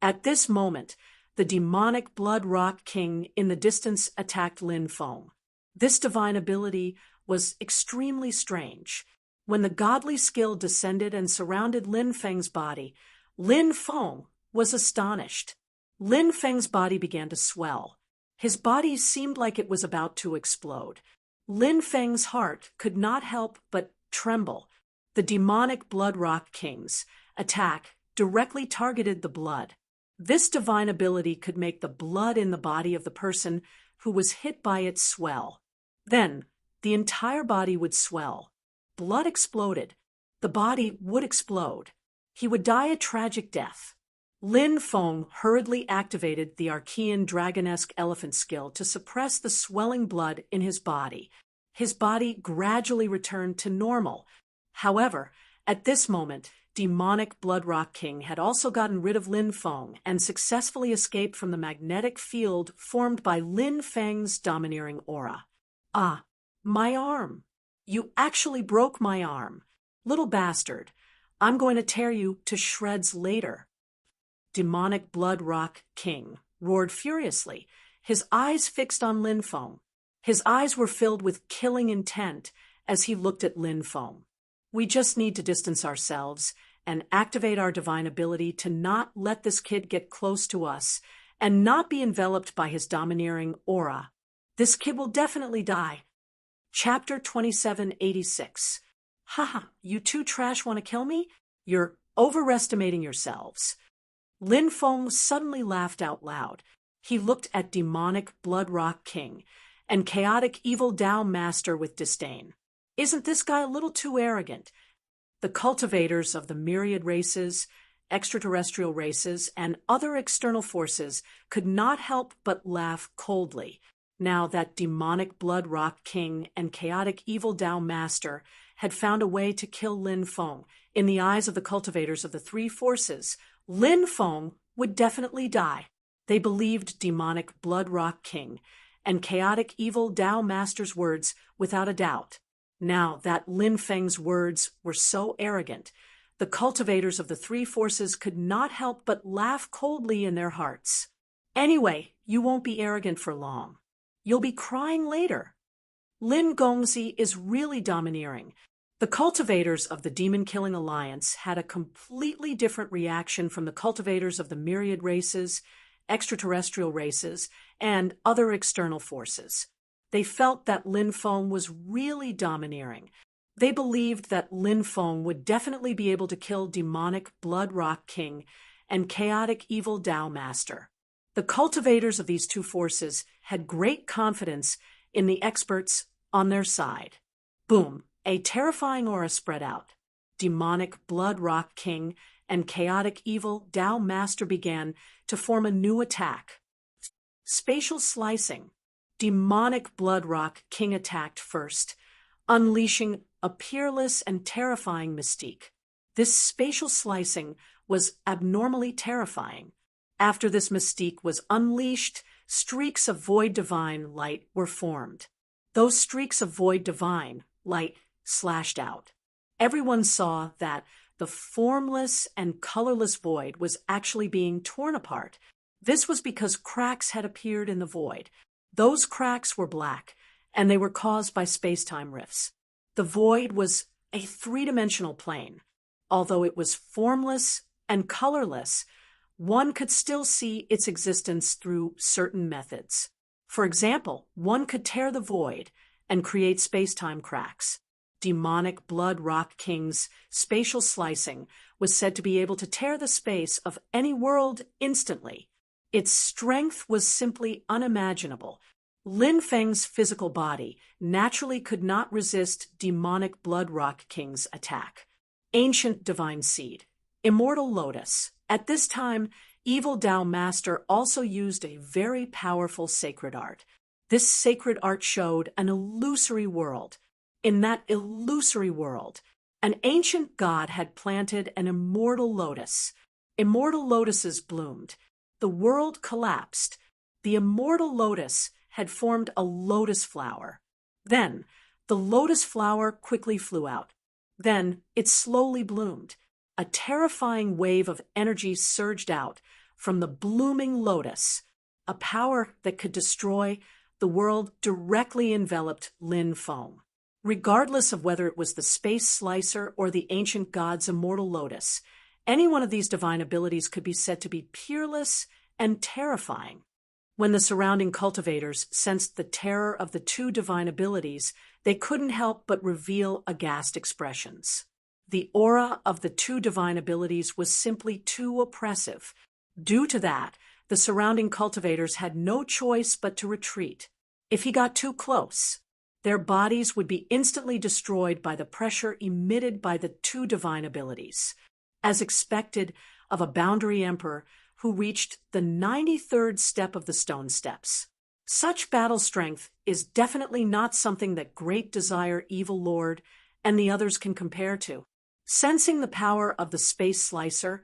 At this moment, the Demonic Blood Rock King in the distance attacked Lin Feng. This divine ability was extremely strange. When the godly skill descended and surrounded Lin Feng's body, Lin Feng was astonished. Lin Feng's body began to swell. His body seemed like it was about to explode. Lin Feng's heart could not help but tremble. The Demonic Blood Rock King's attack directly targeted the blood. This divine ability could make the blood in the body of the person who was hit by it swell. Then, the entire body would swell. Blood exploded. The body would explode. He would die a tragic death. Lin Feng hurriedly activated the Archean dragonesque elephant skill to suppress the swelling blood in his body. His body gradually returned to normal. However, at this moment, Demonic Blood Rock King had also gotten rid of Lin Feng and successfully escaped from the magnetic field formed by Lin Feng's domineering aura. My arm! You actually broke my arm. Little bastard, I'm going to tear you to shreds later. Demonic Blood Rock King roared furiously, his eyes fixed on Lin Feng. His eyes were filled with killing intent as he looked at Lin Feng. We just need to distance ourselves and activate our divine ability to not let this kid get close to us and not be enveloped by his domineering aura. This kid will definitely die. Chapter 2786. Haha, you two trash want to kill me? You're overestimating yourselves. Lin Feng suddenly laughed out loud. He looked at demonic Blood Rock King and chaotic evil Tao Master with disdain. Isn't this guy a little too arrogant? The cultivators of the myriad races, extraterrestrial races, and other external forces could not help but laugh coldly. Now that demonic Blood Rock King and chaotic evil Tao Master had found a way to kill Lin Feng, in the eyes of the cultivators of the three forces, Lin Feng would definitely die. They believed demonic Blood Rock King and chaotic evil Tao Master's words without a doubt. Now that Lin Feng's words were so arrogant, the cultivators of the three forces could not help but laugh coldly in their hearts. Anyway, you won't be arrogant for long. You'll be crying later. Lin Gongzi is really domineering. The cultivators of the Demon-Killing Alliance had a completely different reaction from the cultivators of the myriad races, extraterrestrial races, and other external forces. They felt that Lin Feng was really domineering. They believed that Lin Feng would definitely be able to kill demonic Blood Rock King and chaotic evil Tao Master. The cultivators of these two forces had great confidence in the experts on their side. Boom, a terrifying aura spread out. Demonic Blood Rock King and chaotic evil Tao Master began to form a new attack. Spatial slicing. Demonic Blood Rock King attacked first, unleashing a peerless and terrifying mystique. This spatial slicing was abnormally terrifying. After this mystique was unleashed, streaks of void divine light were formed. Those streaks of void divine light slashed out. Everyone saw that the formless and colorless void was actually being torn apart. This was because cracks had appeared in the void. Those cracks were black, and they were caused by space-time rifts. The void was a three-dimensional plane. Although it was formless and colorless, one could still see its existence through certain methods. For example, one could tear the void and create space-time cracks. Demonic Blood Rock King's spatial slicing was said to be able to tear the space of any world instantly. Its strength was simply unimaginable. Lin Feng's physical body naturally could not resist demonic Blood Rock King's attack. Ancient Divine Seed. Immortal Lotus. At this time, evil Tao Master also used a very powerful sacred art. This sacred art showed an illusory world. In that illusory world, an ancient god had planted an immortal lotus. Immortal lotuses bloomed. The world collapsed. The immortal lotus had formed a lotus flower. Then, the lotus flower quickly flew out. Then, it slowly bloomed. A terrifying wave of energy surged out from the blooming lotus. A power that could destroy the world directly enveloped Lin Feng. Regardless of whether it was the space slicer or the ancient god's immortal lotus, any one of these divine abilities could be said to be peerless and terrifying. When the surrounding cultivators sensed the terror of the two divine abilities, they couldn't help but reveal aghast expressions. The aura of the two divine abilities was simply too oppressive. Due to that, the surrounding cultivators had no choice but to retreat. If he got too close, their bodies would be instantly destroyed by the pressure emitted by the two divine abilities. As expected of a boundary emperor who reached the 93rd step of the stone steps. Such battle strength is definitely not something that Great Desire Evil Lord and the others can compare to. Sensing the power of the space slicer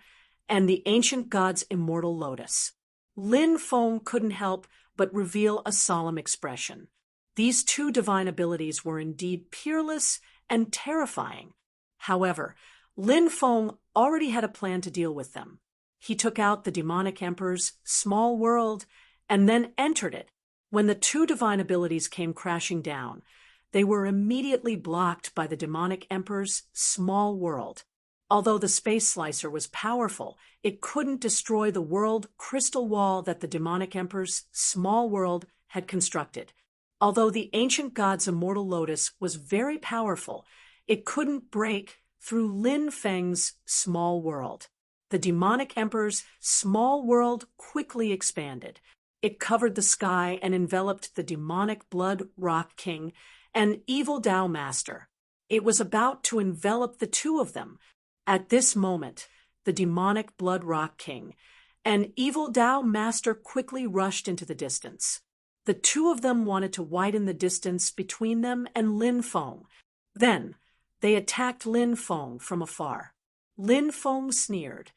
and the ancient god's immortal lotus, Lin Feng couldn't help but reveal a solemn expression. These two divine abilities were indeed peerless and terrifying. However, Lin Feng already had a plan to deal with them. He took out the demonic emperor's small world and then entered it. When the two divine abilities came crashing down, they were immediately blocked by the demonic emperor's small world. Although the space slicer was powerful, it couldn't destroy the world crystal wall that the demonic emperor's small world had constructed. Although the ancient god's immortal lotus was very powerful, it couldn't break through Lin Feng's small world. The demonic emperor's small world quickly expanded. It covered the sky and enveloped the demonic Blood Rock King and evil Tao Master. It was about to envelop the two of them. At this moment, the demonic Blood Rock King and evil Tao Master quickly rushed into the distance. The two of them wanted to widen the distance between them and Lin Feng. Then, they attacked Lin Feng from afar. Lin Feng sneered.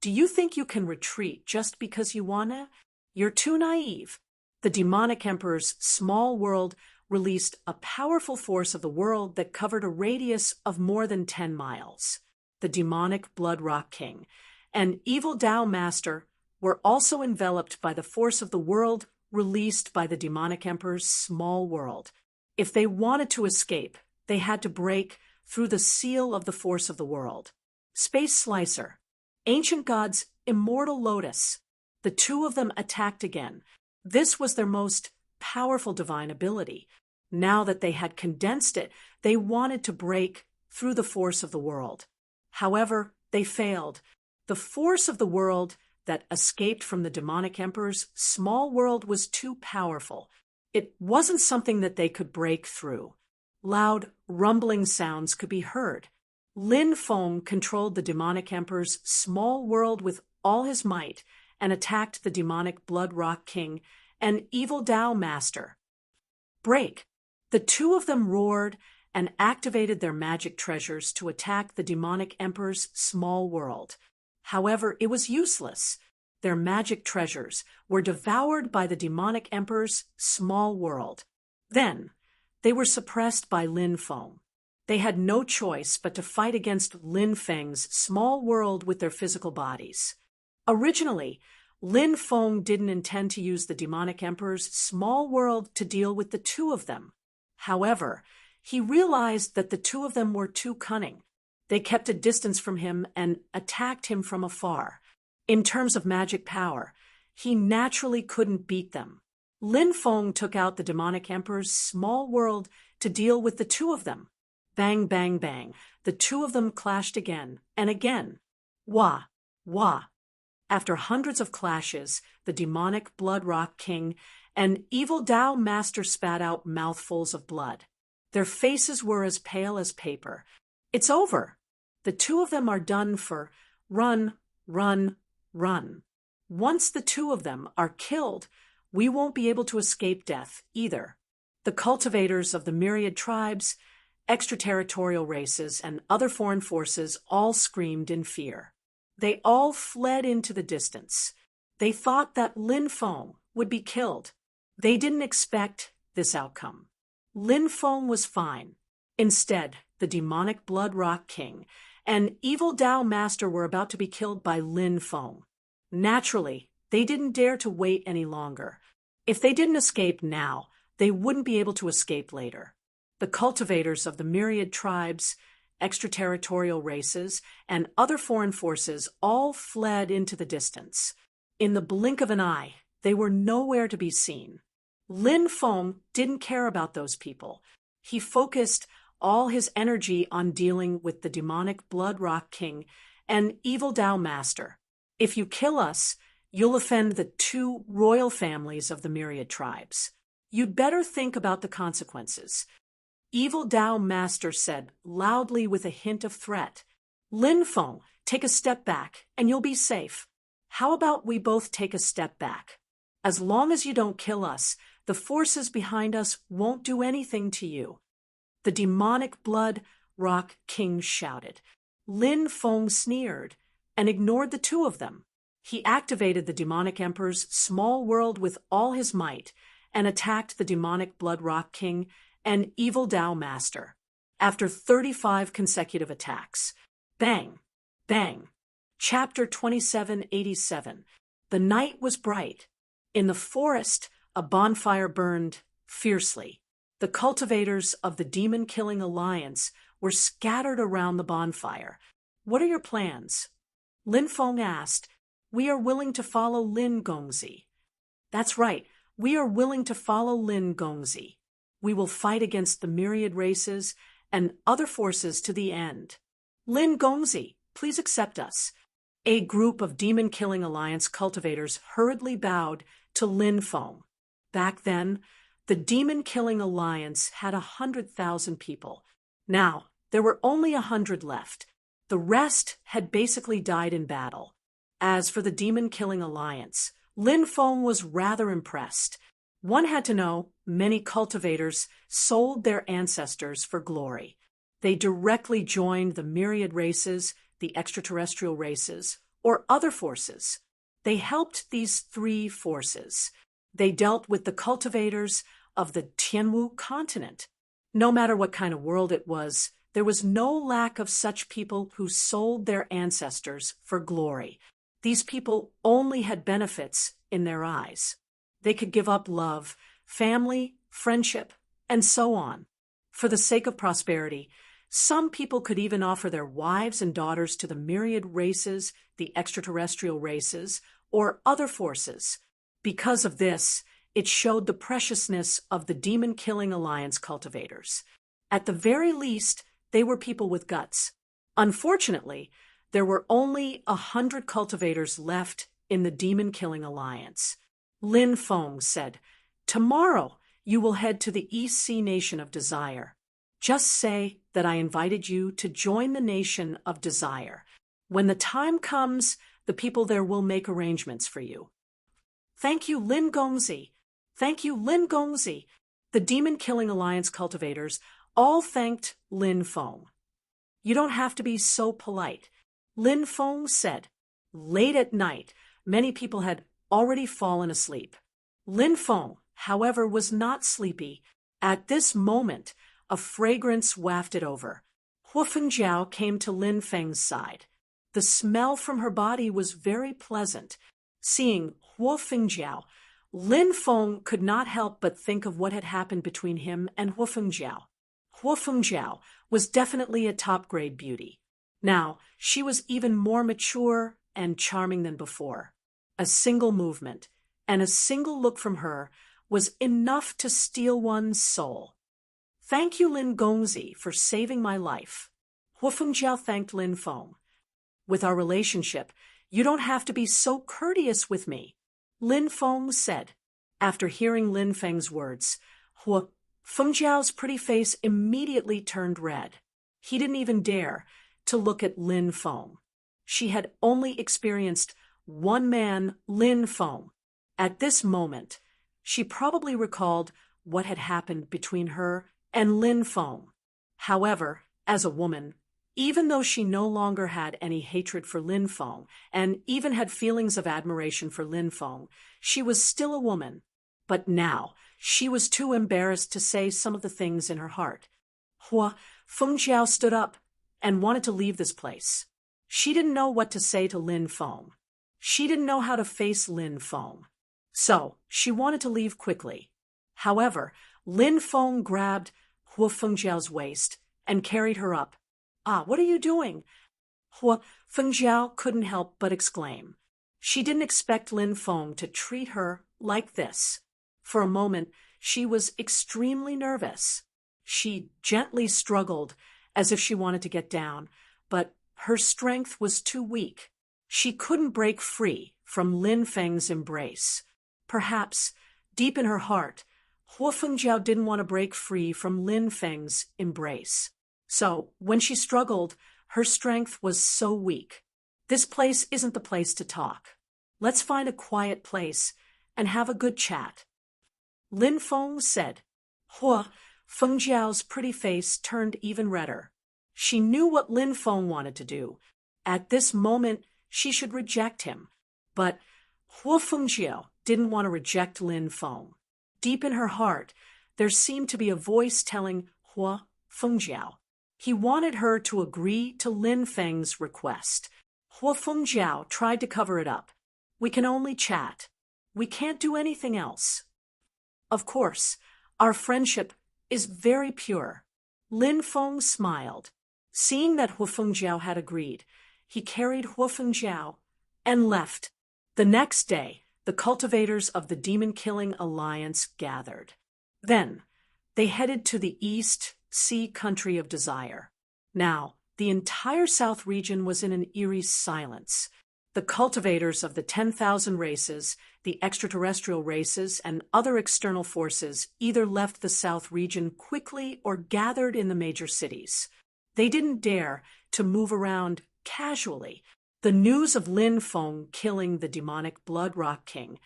"Do you think you can retreat just because you wanna? You're too naive." The demonic emperor's small world released a powerful force of the world that covered a radius of more than 10 miles. The demonic Blood Rock King and evil Tao Master were also enveloped by the force of the world released by the demonic emperor's small world. If they wanted to escape, they had to break through the seal of the force of the world. Space Slicer, Ancient God's immortal lotus. The two of them attacked again. This was their most powerful divine ability. Now that they had condensed it, they wanted to break through the force of the world. However, they failed. The force of the world that escaped from the demonic emperor's small world was too powerful. It wasn't something that they could break through. Loud, rumbling sounds could be heard. Lin Feng controlled the demonic emperor's small world with all his might and attacked the demonic Blood Rock King and evil Tao Master. Break! The two of them roared and activated their magic treasures to attack the demonic emperor's small world. However, it was useless. Their magic treasures were devoured by the demonic emperor's small world. Then, they were suppressed by Lin Feng. They had no choice but to fight against Lin Feng's small world with their physical bodies. Originally, Lin Feng didn't intend to use the demonic emperor's small world to deal with the two of them. However, he realized that the two of them were too cunning. They kept a distance from him and attacked him from afar. In terms of magic power, he naturally couldn't beat them. Lin Feng took out the demonic emperor's small world to deal with the two of them. Bang, bang, bang. The two of them clashed again and again. Wah, wah. After hundreds of clashes, the demonic Blood Rock King and evil Tao Master spat out mouthfuls of blood. Their faces were as pale as paper. It's over. The two of them are done for. Run, run, run. Once the two of them are killed, we won't be able to escape death either. The cultivators of the myriad tribes, extraterritorial races, and other foreign forces all screamed in fear. They all fled into the distance. They thought that Lin Feng would be killed. They didn't expect this outcome. Lin Feng was fine. Instead, the demonic Blood Rock King and evil Tao Master were about to be killed by Lin Feng. Naturally, they didn't dare to wait any longer. If they didn't escape now, they wouldn't be able to escape later. The cultivators of the myriad tribes, extraterritorial races, and other foreign forces all fled into the distance. In the blink of an eye, they were nowhere to be seen. Lin Feng didn't care about those people. He focused all his energy on dealing with the demonic Blood Rock King and evil Tao Master. If you kill us, you'll offend the two royal families of the myriad tribes. You'd better think about the consequences. Evil Tao Master said loudly with a hint of threat. Lin Feng, take a step back and you'll be safe. How about we both take a step back? As long as you don't kill us, the forces behind us won't do anything to you. The demonic Blood Rock King shouted. Lin Feng sneered and ignored the two of them. He activated the demonic emperor's small world with all his might and attacked the demonic Blood Rock King and evil Tao Master. After 35 consecutive attacks, bang, bang. Chapter 2787. The night was bright. In the forest, a bonfire burned fiercely. The cultivators of the demon-killing alliance were scattered around the bonfire. What are your plans? Lin Feng asked. We are willing to follow Lin Gongzi. That's right, we are willing to follow Lin Gongzi. We will fight against the myriad races and other forces to the end. Lin Gongzi, please accept us. A group of demon-killing alliance cultivators hurriedly bowed to Lin Feng. Back then, the demon-killing alliance had 100,000 people. Now, there were only 100 left. The rest had basically died in battle. As for the demon-killing alliance, Lin Feng was rather impressed. One had to know many cultivators sold their ancestors for glory. They directly joined the myriad races, the extraterrestrial races, or other forces. They helped these three forces. They dealt with the cultivators of the Tianwu continent. No matter what kind of world it was, there was no lack of such people who sold their ancestors for glory. These people only had benefits in their eyes. They could give up love, family, friendship, and so on. For the sake of prosperity, some people could even offer their wives and daughters to the myriad races, the extraterrestrial races, or other forces. Because of this, it showed the preciousness of the demon-killing alliance cultivators. At the very least, they were people with guts. Unfortunately, there were only 100 cultivators left in the demon-killing alliance. Lin Feng said, "Tomorrow you will head to the East Sea Nation of Desire. Just say that I invited you to join the Nation of Desire. When the time comes, the people there will make arrangements for you." "Thank you, Lin Gongzi. Thank you, Lin Gongzi." The demon-killing alliance cultivators all thanked Lin Feng. "You don't have to be so polite," Lin Feng said. Late at night, many people had already fallen asleep. Lin Feng, however, was not sleepy. At this moment, a fragrance wafted over. Hua Fengjiao came to Lin Feng's side. The smell from her body was very pleasant. Seeing Hua Fengjiao, Lin Feng could not help but think of what had happened between him and Hua Fengjiao. Hua Fengjiao was definitely a top-grade beauty. Now, she was even more mature and charming than before. A single movement and a single look from her was enough to steal one's soul. "Thank you, Lin Gongzi, for saving my life." Hua Fengjiao thanked Lin Feng. "With our relationship, you don't have to be so courteous with me," Lin Feng said. After hearing Lin Feng's words, Hua Fengjiao's pretty face immediately turned red. He didn't even dare to look at Lin Feng. She had only experienced one man, Lin Feng. At this moment, she probably recalled what had happened between her and Lin Feng. However, as a woman, even though she no longer had any hatred for Lin Feng and even had feelings of admiration for Lin Feng, she was still a woman. But now, she was too embarrassed to say some of the things in her heart. Hua Fengjiao stood up and wanted to leave this place. She didn't know what to say to Lin Feng. She didn't know how to face Lin Feng. So, she wanted to leave quickly. However, Lin Feng grabbed Hua Fengjiao's waist and carried her up. "Ah, what are you doing?" Hua Fengjiao couldn't help but exclaim. She didn't expect Lin Feng to treat her like this. For a moment, she was extremely nervous. She gently struggled as if she wanted to get down, but her strength was too weak. She couldn't break free from Lin Feng's embrace. Perhaps, deep in her heart, Hua Fengjiao didn't want to break free from Lin Feng's embrace. So, when she struggled, her strength was so weak. "This place isn't the place to talk. Let's find a quiet place and have a good chat," Lin Feng said. Hua Fengjiao's pretty face turned even redder. She knew what Lin Feng wanted to do. At this moment, she should reject him. But Hua Fengjiao didn't want to reject Lin Feng. Deep in her heart, there seemed to be a voice telling Hua Fengjiao. He wanted her to agree to Lin Feng's request. Hua Fengjiao tried to cover it up. "We can only chat. We can't do anything else. Of course, our friendship is very pure." Lin Feng smiled. Seeing that Hua Fengjiao had agreed, he carried Hua Fengjiao and left. The next day, the cultivators of the demon-killing alliance gathered. Then, they headed to the East Sea country of Desire. Now, the entire South region was in an eerie silence. The cultivators of the 10,000 races, the extraterrestrial races, and other external forces either left the South region quickly or gathered in the major cities. They didn't dare to move around casually. The news of Lin Feng killing the demonic Blood Rock King,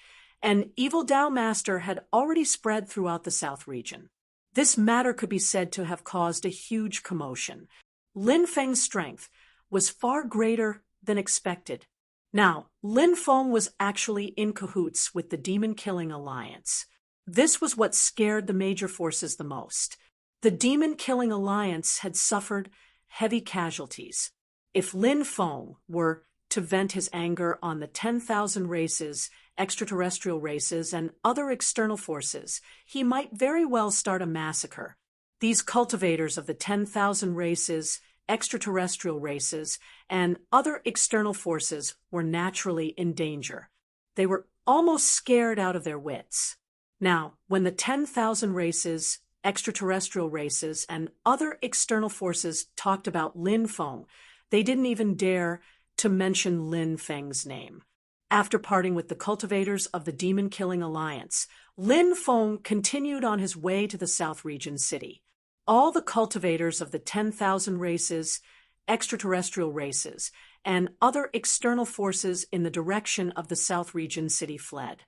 an evil Tao master, had already spread throughout the South region. This matter could be said to have caused a huge commotion. Lin Feng's strength was far greater than expected. Now, Lin Feng was actually in cahoots with the demon-killing alliance. This was what scared the major forces the most. The demon-killing alliance had suffered heavy casualties. If Lin Feng were to vent his anger on the 10,000 races, extraterrestrial races, and other external forces, he might very well start a massacre. These cultivators of the 10,000 races, extraterrestrial races, and other external forces were naturally in danger. They were almost scared out of their wits. Now, when the 10,000 races, extraterrestrial races, and other external forces talked about Lin Feng, they didn't even dare to mention Lin Feng's name. After parting with the cultivators of the demon-killing alliance, Lin Feng continued on his way to the South region city. All the cultivators of the 10,000 races, extraterrestrial races, and other external forces in the direction of the South region city fled.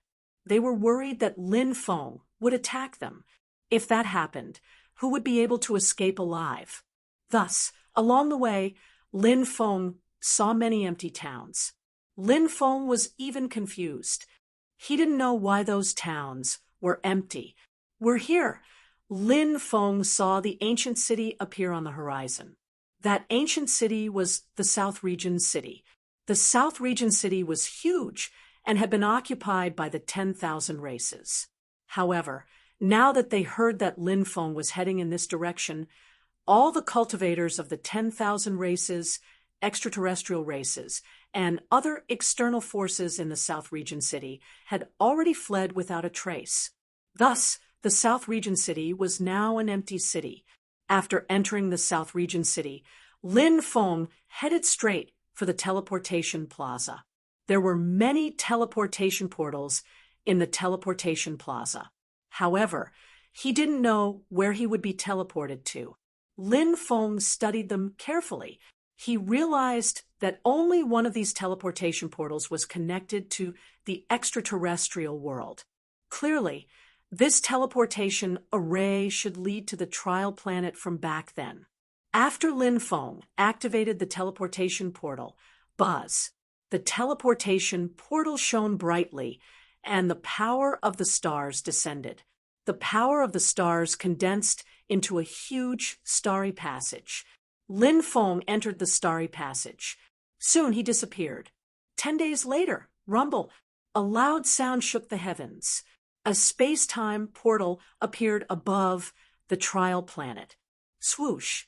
They were worried that Lin Feng would attack them. If that happened, who would be able to escape alive? Thus, along the way, Lin Feng saw many empty towns. Lin Feng was even confused. He didn't know why those towns were empty. "We're here." Lin Feng saw the ancient city appear on the horizon. That ancient city was the South region city. The South region city was huge and had been occupied by the 10,000 races. However, now that they heard that Lin Feng was heading in this direction, all the cultivators of the 10,000 races, extraterrestrial races, and other external forces in the South region city had already fled without a trace. Thus, the South region city was now an empty city. After entering the South region city, Lin Feng headed straight for the teleportation plaza. There were many teleportation portals in the teleportation plaza. However, he didn't know where he would be teleported to. Lin Feng studied them carefully. He realized that only one of these teleportation portals was connected to the extraterrestrial world. Clearly, this teleportation array should lead to the trial planet from back then. After Lin Feng activated the teleportation portal, buzz, the teleportation portal shone brightly, and the power of the stars descended. The power of the stars condensed into a huge starry passage. Lin Feng entered the starry passage. Soon he disappeared. 10 days later, rumble, a loud sound shook the heavens. A space-time portal appeared above the trial planet. Swoosh!